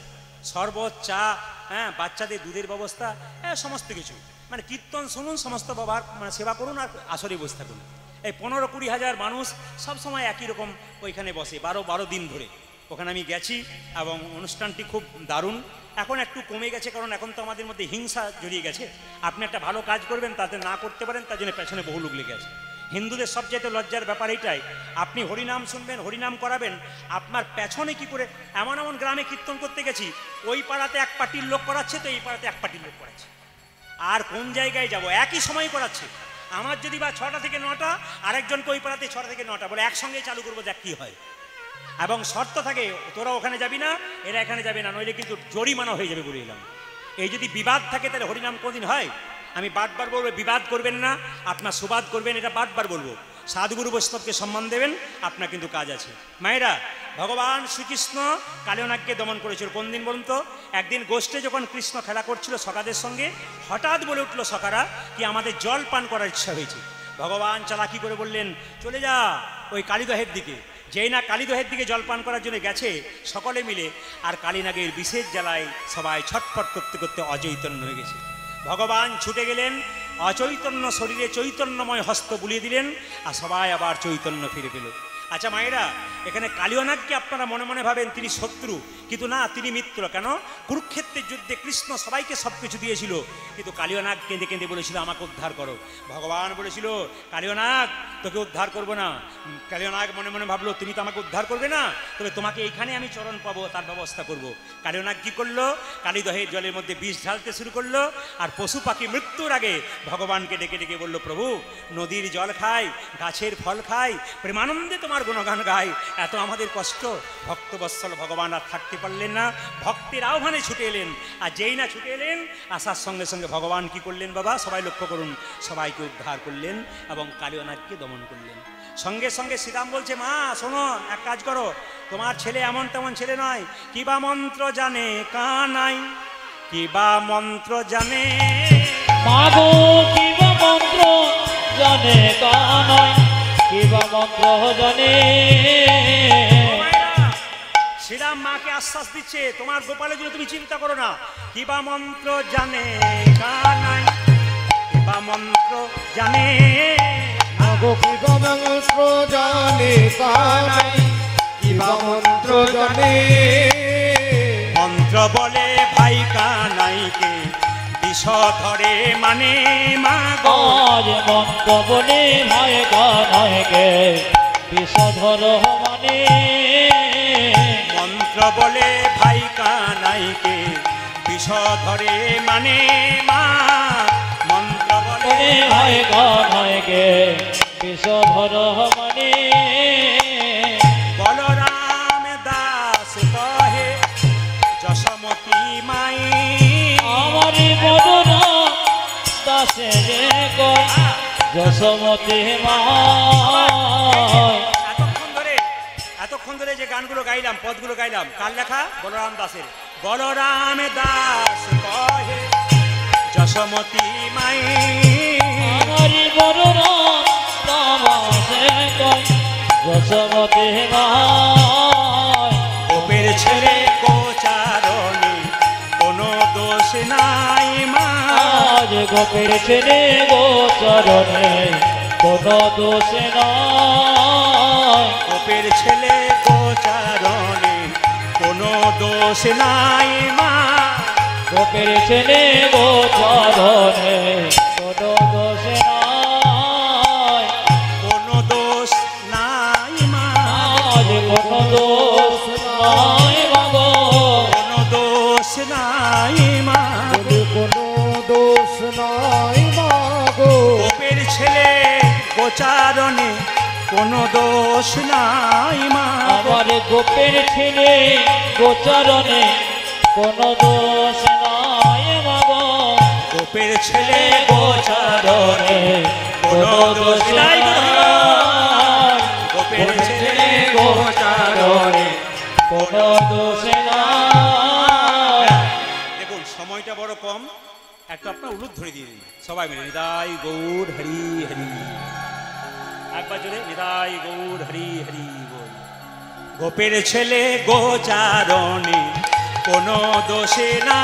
শরবত, চা, হ্যাঁ, বাচ্চাদের দুধের ব্যবস্থা, হ্যাঁ, সমস্ত কিছু। মানে কীর্তন শুনুন, সমস্ত ব্যবহার, মানে সেবা করুন আর আসরে বসে থাকুন। এই 15-20 হাজার মানুষ সবসময় একই রকম ওইখানে বসে 12 দিন ধরে। ওখানে আমি গেছি এবং অনুষ্ঠানটি খুব দারুণ। এখন একটু কমে গেছে, কারণ এখন তো আমাদের মধ্যে হিংসা জড়িয়ে গেছে। আপনি একটা ভালো কাজ করবেন, তাতে না করতে পারেন, তার জন্য পেছনে বহু লোক লেগে আছে। হিন্দুদের সবচেয়ে লজ্জার ব্যাপার এইটাই, আপনি হরিনাম শুনবেন, হরিনাম করাবেন, আপনার পেছনে কি করে। এমন এমন গ্রামে কীর্তন করতে গেছি, ওই পাড়াতে এক পার্টির লোক করাচ্ছে, তো এই পাড়াতে এক পার্টির লোক করাচ্ছে। আর কোন জায়গায় যাব, একই সময় করাচ্ছে। আমার যদি বা 6টা থেকে 9টা, আরেকজনকে ওই পাড়াতে 6টা থেকে 9টা, বলে একসঙ্গে চালু করবো, দেখ কি হয়। এবং শর্ত থাকে, তোরা ওখানে যাবি না, এরা এখানে যাবে না, নইলে কিন্তু জরিমানা হয়ে যাবে বলে এলাম। এই যদি বিবাদ থাকে, তাহলে হরিনাম কোনদিন হয়? আমি বারবার বলবো, বিবাদ করবেন না, আপনার সুবাদ করবেন, এটা বারবার বলবো। সাধুগুরু বৈষ্ণবকে সম্মান দেবেন, আপনার কিন্তু কাজ আছে। মায়েরা, ভগবান শ্রীকৃষ্ণ কালীনাগকে দমন করেছিল কোন দিন বলুন তো? একদিন গোষ্ঠে যখন কৃষ্ণ খেলা করছিল সখাদের সঙ্গে, হঠাৎ বলে উঠলো সখারা কি আমাদের জল পান করার ইচ্ছা হয়েছে। ভগবান চালাকি করে বললেন, চলে যা ওই কালীদহের দিকে। যেই না কালীদহের দিকে জলপান করার জন্য গেছে সকলে মিলে, আর কালীনাগের বিশেষ জ্বালায় সবাই ছটফট করতে করতে অচৈতন্য হয়ে গেছে। ভগবান ছুটে গেলেন, অচৈতন্য শরীরে চৈতন্যময় হস্ত বুলিয়ে দিলেন, আর সবাই আবার চৈতন্য ফিরে পেল। আচ্ছা মায়েরা, এখানে কালীনাগকে আপনারা মনে মনে ভাবেন তিনি শত্রু, কিন্তু না, তিনি মিত্র। কেন? কুরুক্ষেত্রের যুদ্ধে কৃষ্ণ সবাইকে সব কিছু দিয়েছিল, কিন্তু কালীনাগ কেঁদে কেঁদে বলেছিল আমাকে উদ্ধার করো। ভগবান বলেছিল, কালীনাগ তোকে উদ্ধার করবো না। কালীনাগ মনে মনে ভাবলো, তুমি তো আমাকে উদ্ধার করবে না, তবে তোমাকে এইখানে আমি চরণ পাবো, তার ব্যবস্থা করব। কালীনাগ কি করলো? কালীদহের জলের মধ্যে বিষ ঢালতে শুরু করলো, আর পশু পাখি মৃত্যুর আগে ভগবানকে ডেকে ডেকে বললো, প্রভু নদীর জল খাই, গাছের ফল খাই, প্রেমানন্দে তোমার গুণগান গাই, এত আমাদের কষ্ট। ভক্তবৎসল ভগবান আর থাকতে পারলেন না, ভক্তের আহ্বানে ছুটে এলেন। আর যেই না ছুটে এলেন, আসার সঙ্গে সঙ্গে ভগবান কি করলেন বাবা? সবাই লক্ষ্য করুন, সবাইকে উদ্ধার করলেন এবং কালীনাগকে দমন করলেন। সঙ্গে সঙ্গে শ্রীরাম বলছে, মা শোনো, এক কাজ করো, তোমার ছেলে এমন তেমন ছেলে নয়, কিবা মন্ত্র জানে কানাই, কিবা মন্ত্র জানে, মাগো কিবা মন্ত্র জানে কানাই, কিবা মন্ত্র জানে। শ্রীরাম মাকে আশ্বাস দিচ্ছে, তোমার গোপালের জন্য তুমি চিন্তা করো না, কিবা মন্ত্র জানে কানাই, কিবা মন্ত্র জানে, মাগো কিবা মন্ত্র জানে কানাই, কিবা মন্ত্র জানে। মন্ত্র বলে ভাই কানাইকে বিষ ধরে মানে, মাগো আজ মন্ত্র বলে ভাই কানাইকে বিষ ধর মানে, মন্ত্র বলে ভাই কানাইকে বিষ ধরে মানে, মা মন্ত্র বলে ভাই কানাইকে বিষ বিষধর মানে বলরাম দাস কহে যশোমতী মাই আমারি বদন দাসে রে কয় যশোমতী মায়। এতক্ষণ ধরে যে গানগুলো গাইলাম, পদগুলো গাইলাম, কার লেখা? বলরাম দাসের। বলরাম দাস কহে যশোমতী মাই আমারি বদন দাসে কয় যশোমতী মায়। গোপের ছেলে গোচারণে কোনো দোষ নাই মা। আজ গোপের ছেলে গোচরণে কোনো দোষ নাই। গোপের ছেলে গোচারণে কোনো দোষ নাই মা। গোপের ছেলে গোচরণে কোনো দোষ নাই। কোনো দোষ নাই মা। আজ কোনো দোষ নাই মাগো। কোনো দোষ নাই মা। বলি কোনো দোষ নাই মাগো। গোপের ছেলে গোচারণে কোনো দোষ নাই মা। আমার গোপের ছেলে গোচরণে কোনো দোষ নাই মাগো। গোপের ছেলে গোচারণে কোনো দোষ নাই গো। গোপের ছেলে গোচারণে কোনো দোষ নাই। দেখুন সময়টা বড় কম, একটা আপনার উলুদ ধরে দিয়ে দিন সবাই মিলে। নিতাই গৌর হরি হরি, একবার জোরে নিতাই গৌর হরি হরি বল। গোপের ছেলে গোচারণে কোনো দোষে না।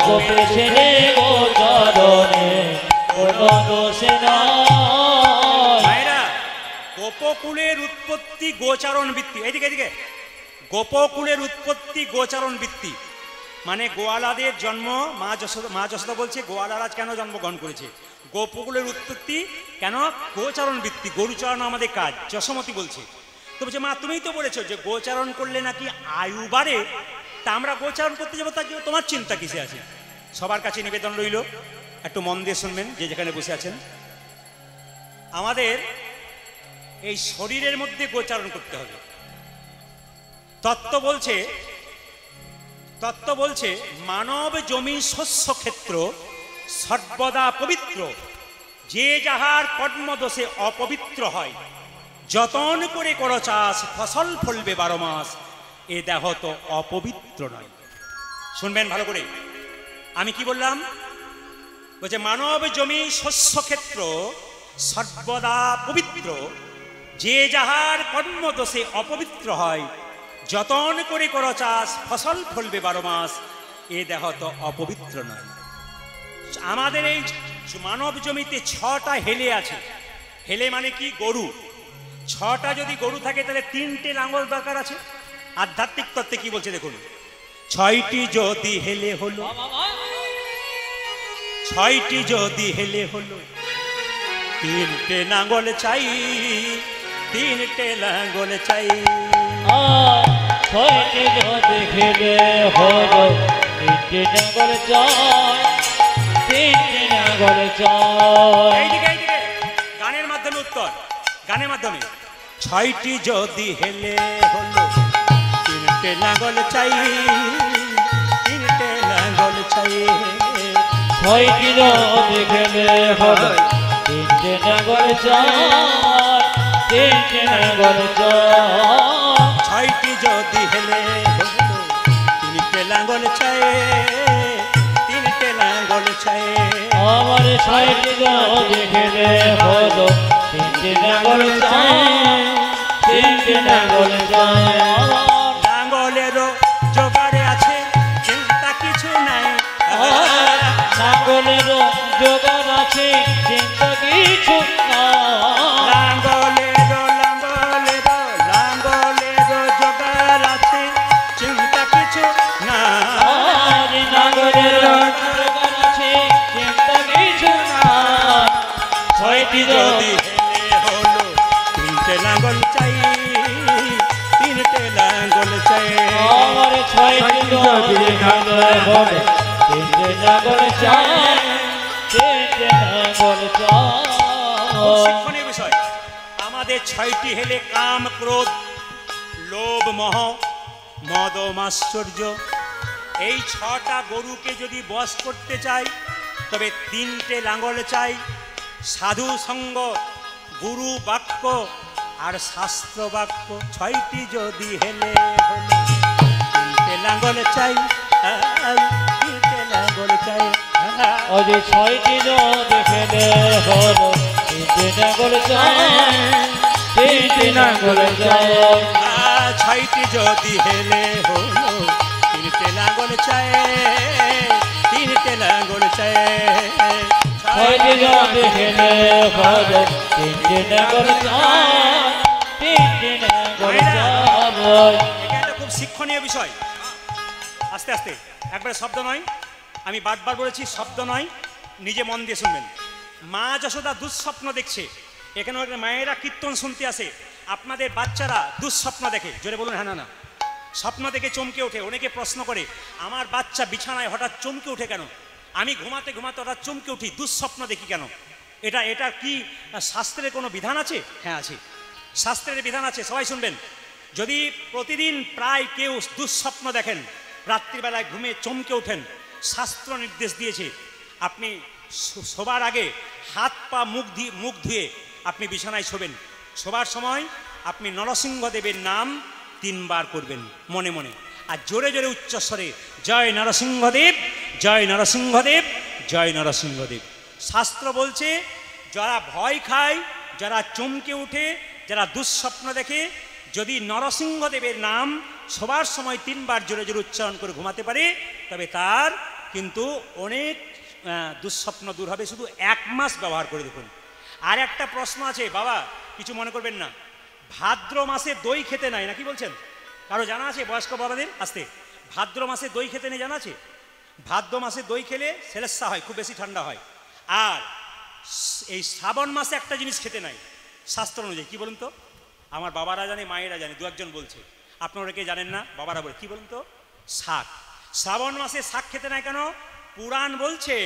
গোপের ছেলে গোচরণে কোনো দোষ নাই। ভাইরা, গোপকুলের উৎপত্তি গোচারণ বৃত্তি। এইদিকে এদিকে, গোপকুলের উৎপত্তি গোচারণ বৃত্তি মানে গোয়ালাদের জন্ম। মা যশোদা বলছে গোয়ালারা কেন জন্মগ্রহণ করেছে? গোপকুলের উৎপত্তি কেন? গোচারণ বৃত্তি, গরুচরণ আমাদের কাজ। যশোমতী বলছে, তো বলছে মা তুমিই তো বলেছো যে গোচারণ করলে নাকি আয়ু বাড়ে, তা আমরা গোচারণ করতে যাবো, তার জন্য তোমার চিন্তা কিসে আছে? সবার কাছে নিবেদন রইল, একটু মন দিয়ে শুনবেন যে যেখানে বসে আছেন। আমাদের এই শরীরের মধ্যে গোচারণ করতে হবে। তত্ত্ব বলছে মানব জমি শস্য ক্ষেত্র সর্বদা পবিত্র, যে যাহার কর্মদোষে অপবিত্র হয়, যতন করে করো চাষ ফসল ফলবে 12 মাস, এ দেহ তো অপবিত্র নয়। শুনবেন ভালো করে, আমি কি বললাম? বলছে মানব জমি শস্য ক্ষেত্র সর্বদা পবিত্র, যে যাহার কর্মদোষে অপবিত্র হয়, যতন করে করো চাষ ফসল ফলবে 12 মাস, এ দেহ তো অপবিত্র নয়। আমাদের এই মানব জমিতে 6টা হেলে আছে। হেলে মানে কি? গরু। 6টা যদি গরু থাকে তাহলে 3টে লাঙ্গল দরকার আছে। আধ্যাত্মিক তত্ত্বে কি বলছে দেখুন, 6টি যদি হেলে হলো, 6টি যদি হেলে হলো, 3টে লাঙ্গল চাই, 3টে লাঙ্গল চাই। ছয়টি যদি খেলে হলো, 3টে নাঙ্গল চাই, 3টে নাঙ্গল চাই। এইদিকে গানের মাধ্যমে উত্তর, গানের মাধ্যমে। 6টি যদি হেলে হলো, 3টে লাঙ্গল চাই, 3টে লাঙ্গল চাই। 6টি যদি খেলে হলো, 3টে নাঙ্গল চাই, 3টে নাঙ্গল চাই। 6টি যদি হেলে হলো, 3টে লাঙ্গল চাই, 3টে লাঙ্গল চাই। আমার 6টি যদি খেলে হলো, 3টে নাঙ্গল চাই, 3টে নাঙ্গল চাই। লাঙ্গলেরও জোগাড়ে আছে, চিন্তা কিছু নাই। নাঙ্গলেরও জোগাড় আছে, চিন্তা কিছু না। লাঙ্গলেরও জোগাড় আছে, চিন্তা কিছু না। নাঙ্গলেরও জোগাড় আছে, চিন্তা কিছু না। 6টি যদি হেলে হলো, 3টে লাঙ্গল চাই, 3টে লাঙ্গল চাই। আমার 6টি যদি খেলে হলো, 3টে নাঙ্গল চাই, 3টে নাঙ্গল চাই। আমাদের 6টি হেলে কাম, ক্রোধ, লোভ, মোহ, মদ, মাশ্চর্য। এই 6টা গরুকে যদি বশ করতে চাই তবে 3টে লাঙ্গল চাই, সাধু সঙ্গ, গুরু বাক্য আর শাস্ত্র বাক্য। 6টি যদি হেলে হলো 3টে লাঙ্গল চাই, 3টে লাঙ্গল চাই। ওরে 6টি যদি হেলে হলো 3টে লাঙ্গল চাই, 3টে লাঙ্গল চাই। 6টি যদি হেলে হলো 3টে লাঙ্গল চাই, 3টে লাঙ্গল চাই। 6টি যদি হেলে হলো 3টে লাঙ্গল চাই, 3টে লাঙ্গল চাই। এটা একটা খুব শিক্ষণীয় বিষয়। আস্তে আস্তে, একবারে শব্দ নয়, আমি বারবার বলেছি শব্দ নয়, নিজে মন দিয়ে শুনবেন। মা যশোদা দুঃস্বপ্ন দেখছে, এখানে মায়েরা কীর্তন শুনতে আসে। আপনাদের বাচ্চারা দুঃস্বপ্ন দেখে, জোরে বলুন হ্যাঁ না না। স্বপ্ন দেখে চমকে ওঠে, অনেকে প্রশ্ন করে আমার বাচ্চা বিছানায় হঠাৎ চমকে ওঠে কেন, আমি ঘুমাতে ঘুমাতে হঠাৎ চমকে উঠি, দুঃস্বপ্ন দেখি কেন? এটা কি শাস্ত্রের কোনো বিধান আছে? হ্যাঁ আছে, শাস্ত্রের বিধান আছে, সবাই শুনবেন। যদি প্রতিদিন প্রায় কেউ দুঃস্বপ্ন দেখেন, রাত্রিবেলায় ঘুমে চমকে ওঠেন, শাস্ত্র নির্দেশ দিয়েছে আপনি শোবার আগে হাত পা মুখ ধুয়ে আপনি বিছানায় শোবেন। শোবার সময় আপনি নরসিংহদেবের নাম 3 বার করবেন মনে মনে, আর জোরে জোরে উচ্চস্বরে জয় নরসিংহদেব, জয় নরসিংহদেব, জয় নরসিংহদেব। শাস্ত্র বলছে যারা ভয় খায়, যারা চমকে উঠে, যারা দুঃস্বপ্ন দেখে, যদি নরসিংহদেবের নাম সবার সময় 3 বার জোরে জোরে উচ্চারণ করে ঘুমাতে পারে তবে তার কিন্তু অনেক দুঃস্বপ্ন দূর হবে। শুধু 1 মাস ব্যবহার করে দেখুন। আর একটা প্রশ্ন আছে বাবা, কিছু মনে করবেন না, ভাদ্র মাসে দই খেতে নাই নাকি বলছেন? কারো জানা আছে বয়স্ক বাবাদের? আসতে, ভাদ্র মাসে দই খেতে নেই জানা আছে? ভাদ্র মাসে দই খেলে সেলেসা হয়, খুব বেশি ঠান্ডা হয়। আর এই শ্রাবণ মাসে একটা জিনিস খেতে নাই শাস্ত্র অনুযায়ী, কি বলুন তো? আমার বাবারা জানে, মায়েরা জানে, 2-1জন বলছে, আপনারা কে জানেন না? বাবারা বলে কি বলুন তো? শাক। শ্রাবণ মাসে শাক খেতে নাই কেন? পুরাণ বলছে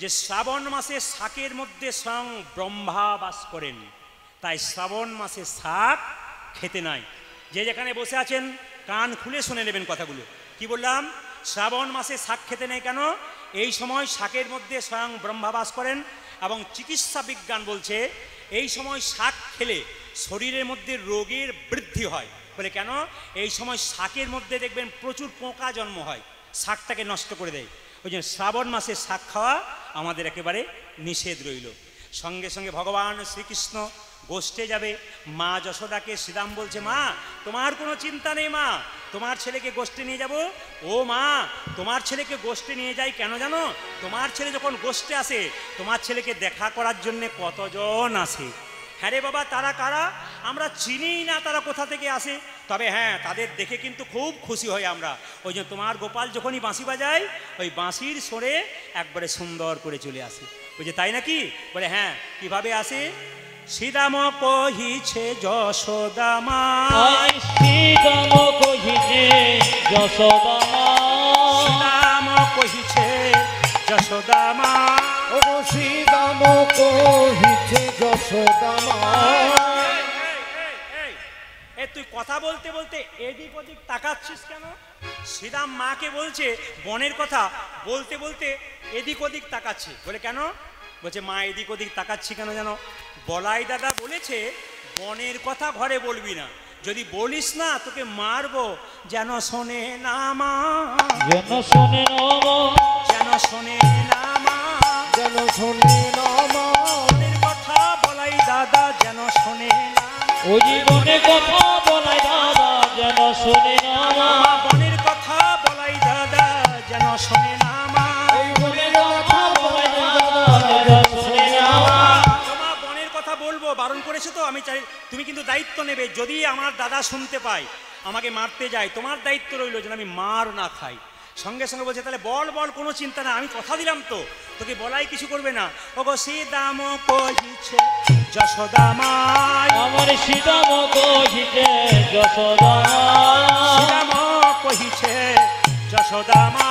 যে শ্রাবণ মাসে শাকের মধ্যে স্বয়ং ব্রহ্মা বাস করেন, তাই শ্রাবণ মাসে শাক খেতে নাই। যে যেখানে বসে আছেন কান খুলে শুনে নেবেন কথাগুলো। কি বললাম? শ্রাবণ মাসে শাক খেতে নেই কেন? এই সময় শাকের মধ্যে স্বয়ং ব্রহ্মা বাস করেন, এবং চিকিৎসা বিজ্ঞান বলছে এই সময় শাক খেলে শরীরের মধ্যে রোগের বৃদ্ধি হয়। বলে কেন? এই সময় শাকের মধ্যে দেখবেন প্রচুর পোকা জন্ম হয়, শাকটাকে নষ্ট করে দেয়। ওই জন্য শ্রাবণ মাসে শাক খাওয়া আমাদের একেবারে নিষেধ রইল। সঙ্গে সঙ্গে ভগবান শ্রীকৃষ্ণ গোষ্ঠে যাবে। মা যশোদাকে শ্রীরাম বলছে, মা তোমার কোনো চিন্তা নেই, মা তোমার ছেলেকে গোষ্ঠে নিয়ে যাব। ও মা, তোমার ছেলেকে গোষ্ঠে নিয়ে যাই কেন জানো? তোমার ছেলে যখন গোষ্ঠে আসে তোমার ছেলেকে দেখা করার জন্য কতজন আসে। হ্যাঁ রে বাবা, তারা কারা? আমরা চিনি না তারা কোথা থেকে আসে, তবে হ্যাঁ তাদের দেখে কিন্তু খুব খুশি হই আমরা। ওই জন্য তোমার গোপাল যখনই বাঁশি বাজায় ওই বাঁশির সরে একবারে সুন্দর করে চলে আসে। ওই যে তাই নাকি? বলে হ্যাঁ। কিভাবে আসে? শ্রীরাম কহিছে যশোদা মা, শ্রীরাম কহিছে যশোদা মা, শ্রীরাম কহিছে যশোদা মা, ও শ্রীরাম কহিছে যশোদা মা। তুই কথা বলতে বলতে এদিক ওদিক তাকাচ্ছিস কেন? শ্রীরাম মাকে বলছে বনের কথা, বলতে বলতে এদিক ওদিক তাকাচ্ছে। বলে কেন? বলছে মা এদিক ওদিক তাকাচ্ছি কেন জানো? বলাই দাদা বলেছে বনের কথা ঘরে বলবি না, যদি বলিস না তোকে মারবো। যেন শোনে না মা, যেন শোনে না মা, যেন শোনে না মা, যেন শোনে না মা। বনের কথা বলাই দাদা যেন শোনে না। ও জীবনের কথা বলাই দাদা যেন শোনে না মা, বনের কথা বলাই দাদা যেন শোনে না মা, এই বনের কথা বলাই দাদা যেন শোনে না মা। তোমার বনের কথা বলবো বারণ করেছে তো, আমি চাই তুমি কিন্তু দায়িত্ব নেবে। যদি আমার দাদা শুনতে পায় আমাকে মারতে যায়, তোমার দায়িত্ব রইল যেন আমি মার না খাই। সঙ্গে সঙ্গে বলছে তাহলে বল বল, কোনো চিন্তা না, আমি কথা দিলাম তো তোকে বলাই কিছু করবে না। ওগো শ্রীরাম কহিছে যশোদা মা, আমার শ্রীরাম কহিছে যশোদা মা, শ্রীরাম কহিছে যশোদা মা,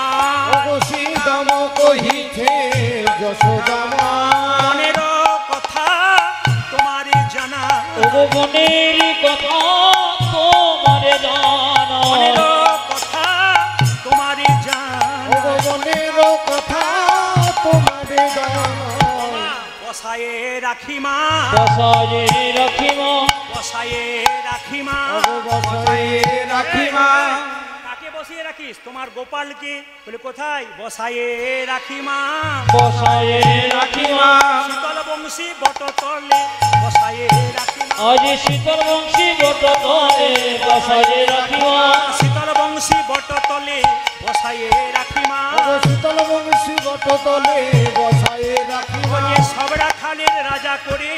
ও শ্রীরাম কহিছে যশোদা মা। মনের কথা তোমারই জানা, ওগো মনের কথা তোমারে জানা মনের কথা তোমারে জানা মনের কথা তোমারে জানা বসায়ে রাখি মা বসায়ে রাখি মা বসায়ে রাখি মা বসায়ে রাখি মা কাকে বসিয়ে রাখিস তোমার গোপালকে বলে কোথায় বসায়ে রাখি মা বসায়ে রাখি মা শীতল বংশী বটতলে বসায়ে রাখি মা আজ শীতল বংশী বটতলে বসায়ে রাখি মা শীতল বংশী বটতলে বসায়ে রাখি মা শীতল বংশী বটতলে বসায়ে রাখি মা সবরা খালের রাজা করে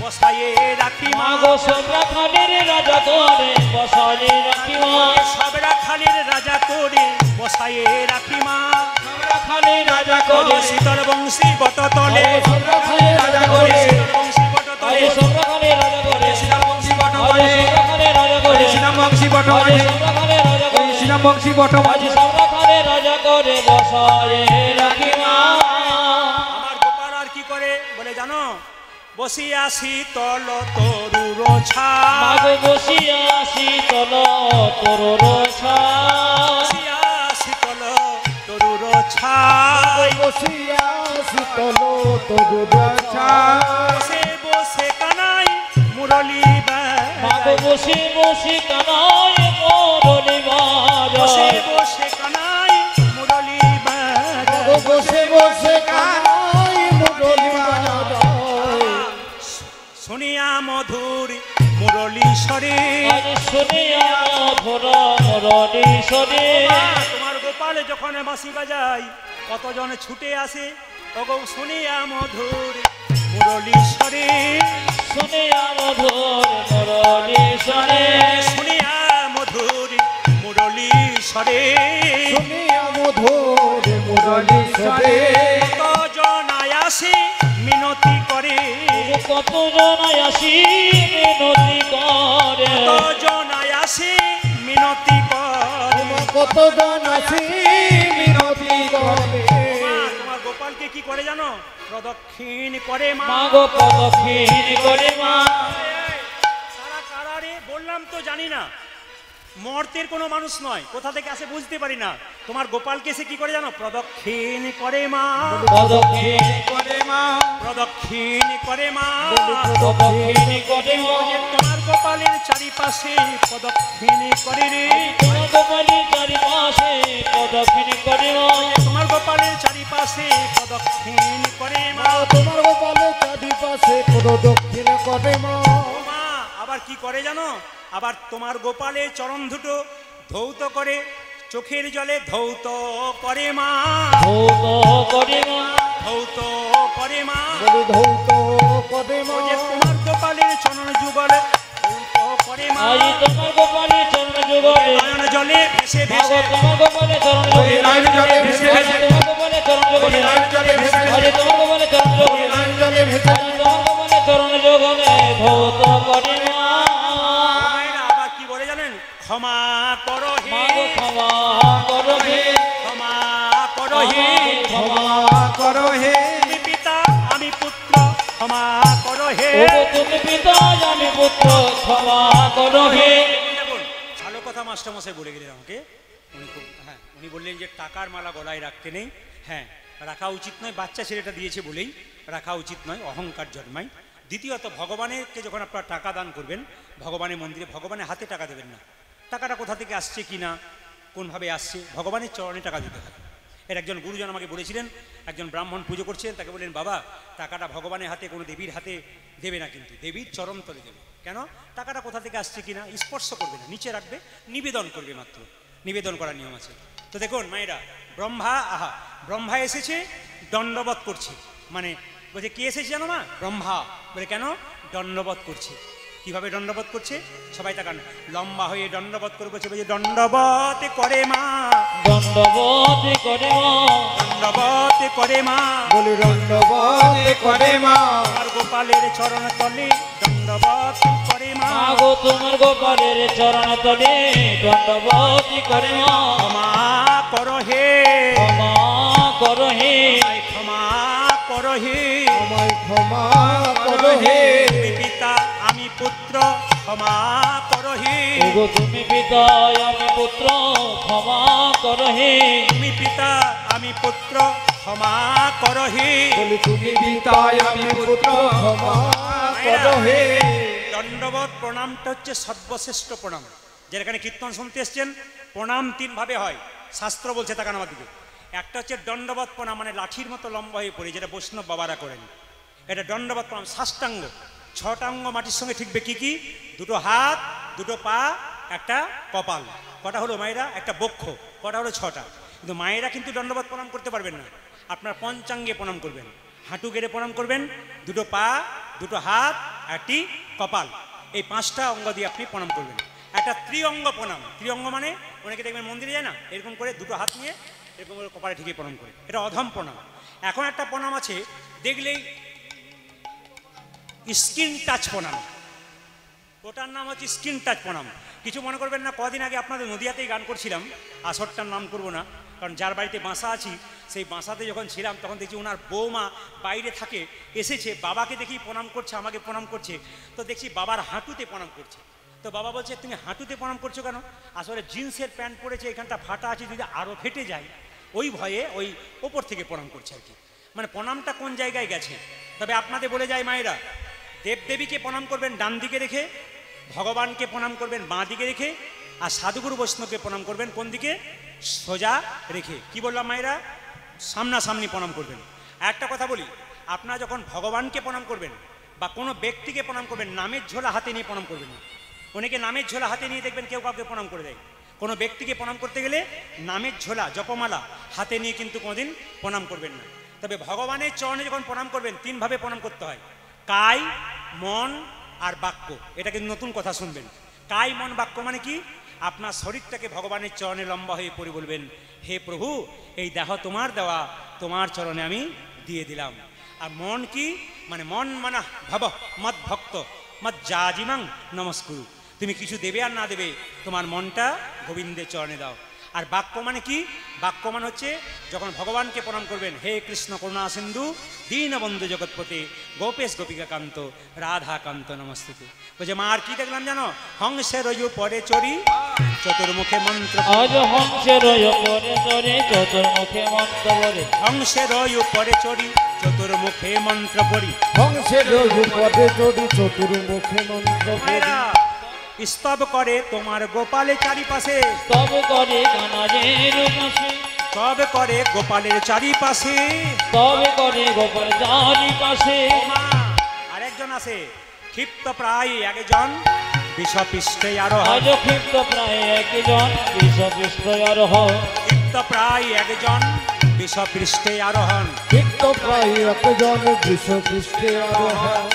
বসায়ে রাখি মা মাগো সবরা খালের রাজা করে বসায়ে রাখি মা সবরা খালের রাজা করে বসায়ে রাখি মা সবরা খালের রাজা করে শীতল বংশী বটতলে সবরা খালের রাজা করে শীতল বংশী বটতলে আজ সবরা খালের রাজা করে শীতল বংশী আজ বটতলে সবরা খালের রাজা করে বংশী আজ বটমানে সবরা খালের রাজা করে শ্রীরাম বংশী আজ বটমানে সবরা খালের রাজা করে বসায়ে রাখি মা আমার গোপাল আর কি করে বলে জানো বসিয়া শীতল তরুর ছা মাগো বসিয়া শীতল তরুর ছায় বসিয়া শীতল তরুর ছা বসিয়া শীতল তরুর বসে বসে কানাই মুরলি মাগো বসে বসে কানায় মোরলি বসে বাজায় বসে কানাই মুরলি বসে বসে কানাই মুরলি বাজায় শুনিয়া মধুর মুরলি স্বরে আজ শুনিয়া মধুর মুরলি স্বরে তোমার গোপাল যখন বাঁশি বাজায় কতজন ছুটে আসে ওগো শুনিয়া মধুর মুরলি স্বরে শুনিয়া মধুর মুরলি স্বরে শুনিয়া মধুর মুরলি স্বরে শুনিয়া মধুর মুরলি স্বরে কতজন আসে মিনতি করে কত জনায় আসি মিনতি করে কতজন আসে মিনতি করে কতজন আছি মিনতি করে তোমার গোপালকে কি করে জানো প্রদক্ষিণ করে মা মাগো প্রদক্ষিণ করে মা সারা কারারে বললাম তো জানি না মর্তের কোনো মানুষ নয় কোথা থেকে আসে বুঝতে পারি না তোমার গোপালকে সে কি করে জানো প্রদক্ষিণ করে মা প্রদক্ষিণ করে মা প্রদক্ষিণ করে মা প্রদক্ষিণ করে মা তোমার গোপালের চারিপাশে প্রদক্ষিণ করে রে তোমার গোপালের চারিপাশে প্রদক্ষিণ করে মা তোমার গোপালের চারিপাশে প্রদক্ষিণ করে মা তোমার গোপালের চারিপাশে প্রদক্ষিণ করে মা ও মা আবার কি করে জানো আবার তোমার গোপালের চরণ দুটো ধৌত করে চোখের জলে ধৌত করে মা ধৌত করে মা ধৌত করে মা বলি ধৌত করে মা যে তোমার গোপালের চরণ যুগলে ধৌত করে মা আজ তোমার গোপালের চরণ যুগলে নয়ন জলে ভেসে মাগো ভেসে তোমার গোপালের চরণ যুগলে নয়ন জলে ভেসে আজ ভেসে তোমার গোপালের চরণ যুগলে নয়ন জলে ভেসে আজ তোমার গোপালের চরণ যুগলে নয়ন জলে ভেসে আজ তোমার গোপালের চরণ যুগলে ধৌত করে মা মায়েরা আবার কি বলে জানেন ক্ষমা করো হে মাগো ক্ষমা করো হে ক্ষমা করো হে ক্ষমা করো হে তুমি পিতা আমি পুত্র ক্ষমা করো হে ওগো তুমি পিতা আমি পুত্র ক্ষমা করো হে দেখুন ভালো কথা মাস্টারমশাই বলে গেলেন আমাকে উনি বললেন যে টাকার মালা গলায় রাখতে নেই হ্যাঁ রাখা উচিত নয় বাচ্চা ছেলেটা দিয়েছে বলেই রাখা উচিত নয় অহংকার জন্মায় দ্বিতীয়ত ভগবানকে যখন আপনারা টাকা দান করবেন ভগবানের মন্দিরে ভগবানের হাতে টাকা দেবেন না টাকাটা কোথা থেকে আসছে কি না কোনভাবে আসছে ভগবানের চরণে টাকা দিতে হয় এর একজন গুরুজন আমাকে বলেছিলেন একজন ব্রাহ্মণ পুজো করছেন তাকে বললেন বাবা টাকাটা ভগবানের হাতে কোনো দেবীর হাতে দেবে না কিন্তু দেবীর চরণ তলে দেবে কেন টাকাটা কোথা থেকে আসছে কিনা স্পর্শ করবে না নিচে রাখবে নিবেদন করবে মাত্র নিবেদন করার নিয়ম আছে তো দেখুন মায়েরা ব্রহ্মা এসেছে দণ্ডবত করছে মানে বলছে কে এসেছে জানো মা ব্রহ্মা বলে কেন দণ্ডবত করছে কিভাবে দণ্ডবত করছে সবাই তাকান লম্বা হয়ে দণ্ডবত করে বলছে দণ্ডবত করে মা দণ্ডবত করে মা দণ্ডবত করে মা বলি দণ্ডবত করে মা আর গোপালের চরণ তলে দণ্ডবত করে মা মাগো তোমার গোপালের চরণ তলে দণ্ডবত করে মা ক্ষমা করো হে ক্ষমা করো হে ক্ষমা করো হে আমায় ক্ষমা করো হে তুমি পিতা আমি পুত্র পুত্র ক্ষমা করহি। ওগো তুমি পিতা আমি পুত্র ক্ষমা করহে। তুমি পিতা আমি পুত্র ক্ষমা করহি। বলি তুমি পিতায় আমি পুত্র ক্ষমা করো হে। দণ্ডবত প্রণামটা হচ্ছে সর্বশ্রেষ্ঠ প্রণাম। যেখানে কীর্তন শুনতে এসছেন, প্রণাম তিন ভাবে হয়, শাস্ত্র বলছে তাকান আমার দিকে। একটা হচ্ছে দণ্ডবত প্রণাম, মানে লাঠির মতো লম্বা হয়ে পড়ে, যেটা বৈষ্ণব বাবারা করেন, এটা দণ্ডবত প্রণাম। সাষ্টাঙ্গ, ছটা অঙ্গ মাটির সঙ্গে ঠিকবে কি কি? দুটো হাত, দুটো পা, একটা কপাল। কটা হলো মায়েরা? একটা বক্ষ। কটা হলো? ছটা। কিন্তু মায়েরা কিন্তু দণ্ডবত প্রণাম করতে পারবেন না। আপনার পঞ্চাঙ্গে প্রণাম করবেন, হাঁটু গেড়ে প্রণাম করবেন, দুটো পা, দুটো হাত, একটি কপাল, এই পাঁচটা অঙ্গ দিয়ে আপনি প্রণাম করবেন। একটা ত্রিঅঙ্গ প্রণাম। ত্রিঅঙ্গ মানে অনেকে দেখবেন মন্দিরে যায় না, এরকম করে দুটো হাত নিয়ে এরকম করে কপালে ঠিকই প্রণাম করে, এটা অধম প্রণাম। এখন একটা প্রণাম আছে, দেখলেই স্কিন টাচ প্রণাম, ওটার নাম হচ্ছে স্কিন টাচ প্রণাম। কিছু মনে করবেন না, কদিন আগে আপনাদের নদিয়াতেই গান করছিলাম, আসরটার নাম করবো না, কারণ যার বাড়িতে বাসা আছি সেই বাসাতে যখন ছিলাম তখন দেখছি ওনার বৌমা বাইরে থাকে, এসেছে, বাবাকে দেখি প্রণাম করছে, আমাকে প্রণাম করছে, তো দেখছি বাবার হাঁটুতে প্রণাম করছে। তো বাবা বলছে তুমি হাঁটুতে প্রণাম করছো কেন? আসলে জিন্সের প্যান্ট পরেছে, এখানটা ফাটা আছে, যদি আরও ফেটে যায় ওই ভয়ে ওই ওপর থেকে প্রণাম করছে আর কি। মানে প্রণামটা কোন জায়গায় গেছে। তবে আপনাদের বলে যায় মায়েরা, দেবদেবীকে প্রণাম করবেন ডান দিকে রেখে, ভগবানকে প্রণাম করবেন বাঁ দিকে রেখে, আর সাধুগুরু বৈষ্ণবকে প্রণাম করবেন কোন দিকে? সোজা রেখে। কি বললাম মায়েরা? সামনাসামনি প্রণাম করবেন। একটা কথা বলি, আপনারা যখন ভগবানকে প্রণাম করবেন বা কোনো ব্যক্তিকে প্রণাম করবেন, নামের ঝোলা হাতে নিয়ে প্রণাম করবেন না। অনেকে নামের ঝোলা হাতে নিয়ে দেখবেন কেউ কাউকে প্রণাম করে দেয়। কোনো ব্যক্তিকে প্রণাম করতে গেলে নামের ঝোলা, জপমালা হাতে নিয়ে কিন্তু কোনোদিন প্রণাম করবেন না। তবে ভগবানের চরণে যখন প্রণাম করবেন, তিনভাবে প্রণাম করতে হয়, কায়, মন আর বাক্য। এটা কিন্তু নতুন কথা শুনবেন। কায়, মন, বাক্য মানে কি? আপনার শরীরটাকে ভগবানের চরণে লম্বা হয়ে পড়ে বলবেন, হে প্রভু, এই দেহ তোমার দেওয়া, তোমার চরণে আমি দিয়ে দিলাম। আর মন কি? মানে মন মানা ভাব মদ ভক্ত মদ জাজিমাং নমস্কুরু। তুমি কিছু দেবে আর না দেবে, তোমার মনটা গোবিন্দের চরণে দাও। আর বাক্য মানে কি? বাক্য মানে হচ্ছে যখন ভগবানকে প্রণাম করবেন, হে কৃষ্ণ করুণা সিন্ধু দীনবন্ধু জগৎপতি গোপেশ গোপিকা কান্ত রাধা কান্ত নমস্তুতে। বলছে মা আর কি দেখলাম জানো? হংসের পরে চড়ি চতুর্মুখে মন্ত্র। আজ হংসের পরে চড়ে চতুর্মুখে মন্ত্র পড়ে। হংসের পরে চড়ি চতুর্মুখে মন্ত্র পড়ি। হংসের পদে চড়ি চতুর্মুখে মন্ত্র পড়ি। স্তব করে তোমার গোপালের চারিপাশে। স্তব করে কানাজের পাশে। স্তব করে গোপালের চারিপাশে। স্তব করে গোপাল চারিপাশে। আরেকজন আছে, ক্ষিপ্ত প্রায় একজন বিষপৃষ্ঠে আরোহণ। আজ ক্ষিপ্ত প্রায় একজন বিষপৃষ্ঠ আরোহণ। ক্ষিপ্ত প্রায় একজন বিষপৃষ্ঠে আরোহণ। ক্ষিপ্ত প্রায় একজন বিষপৃষ্ঠে আরোহণ।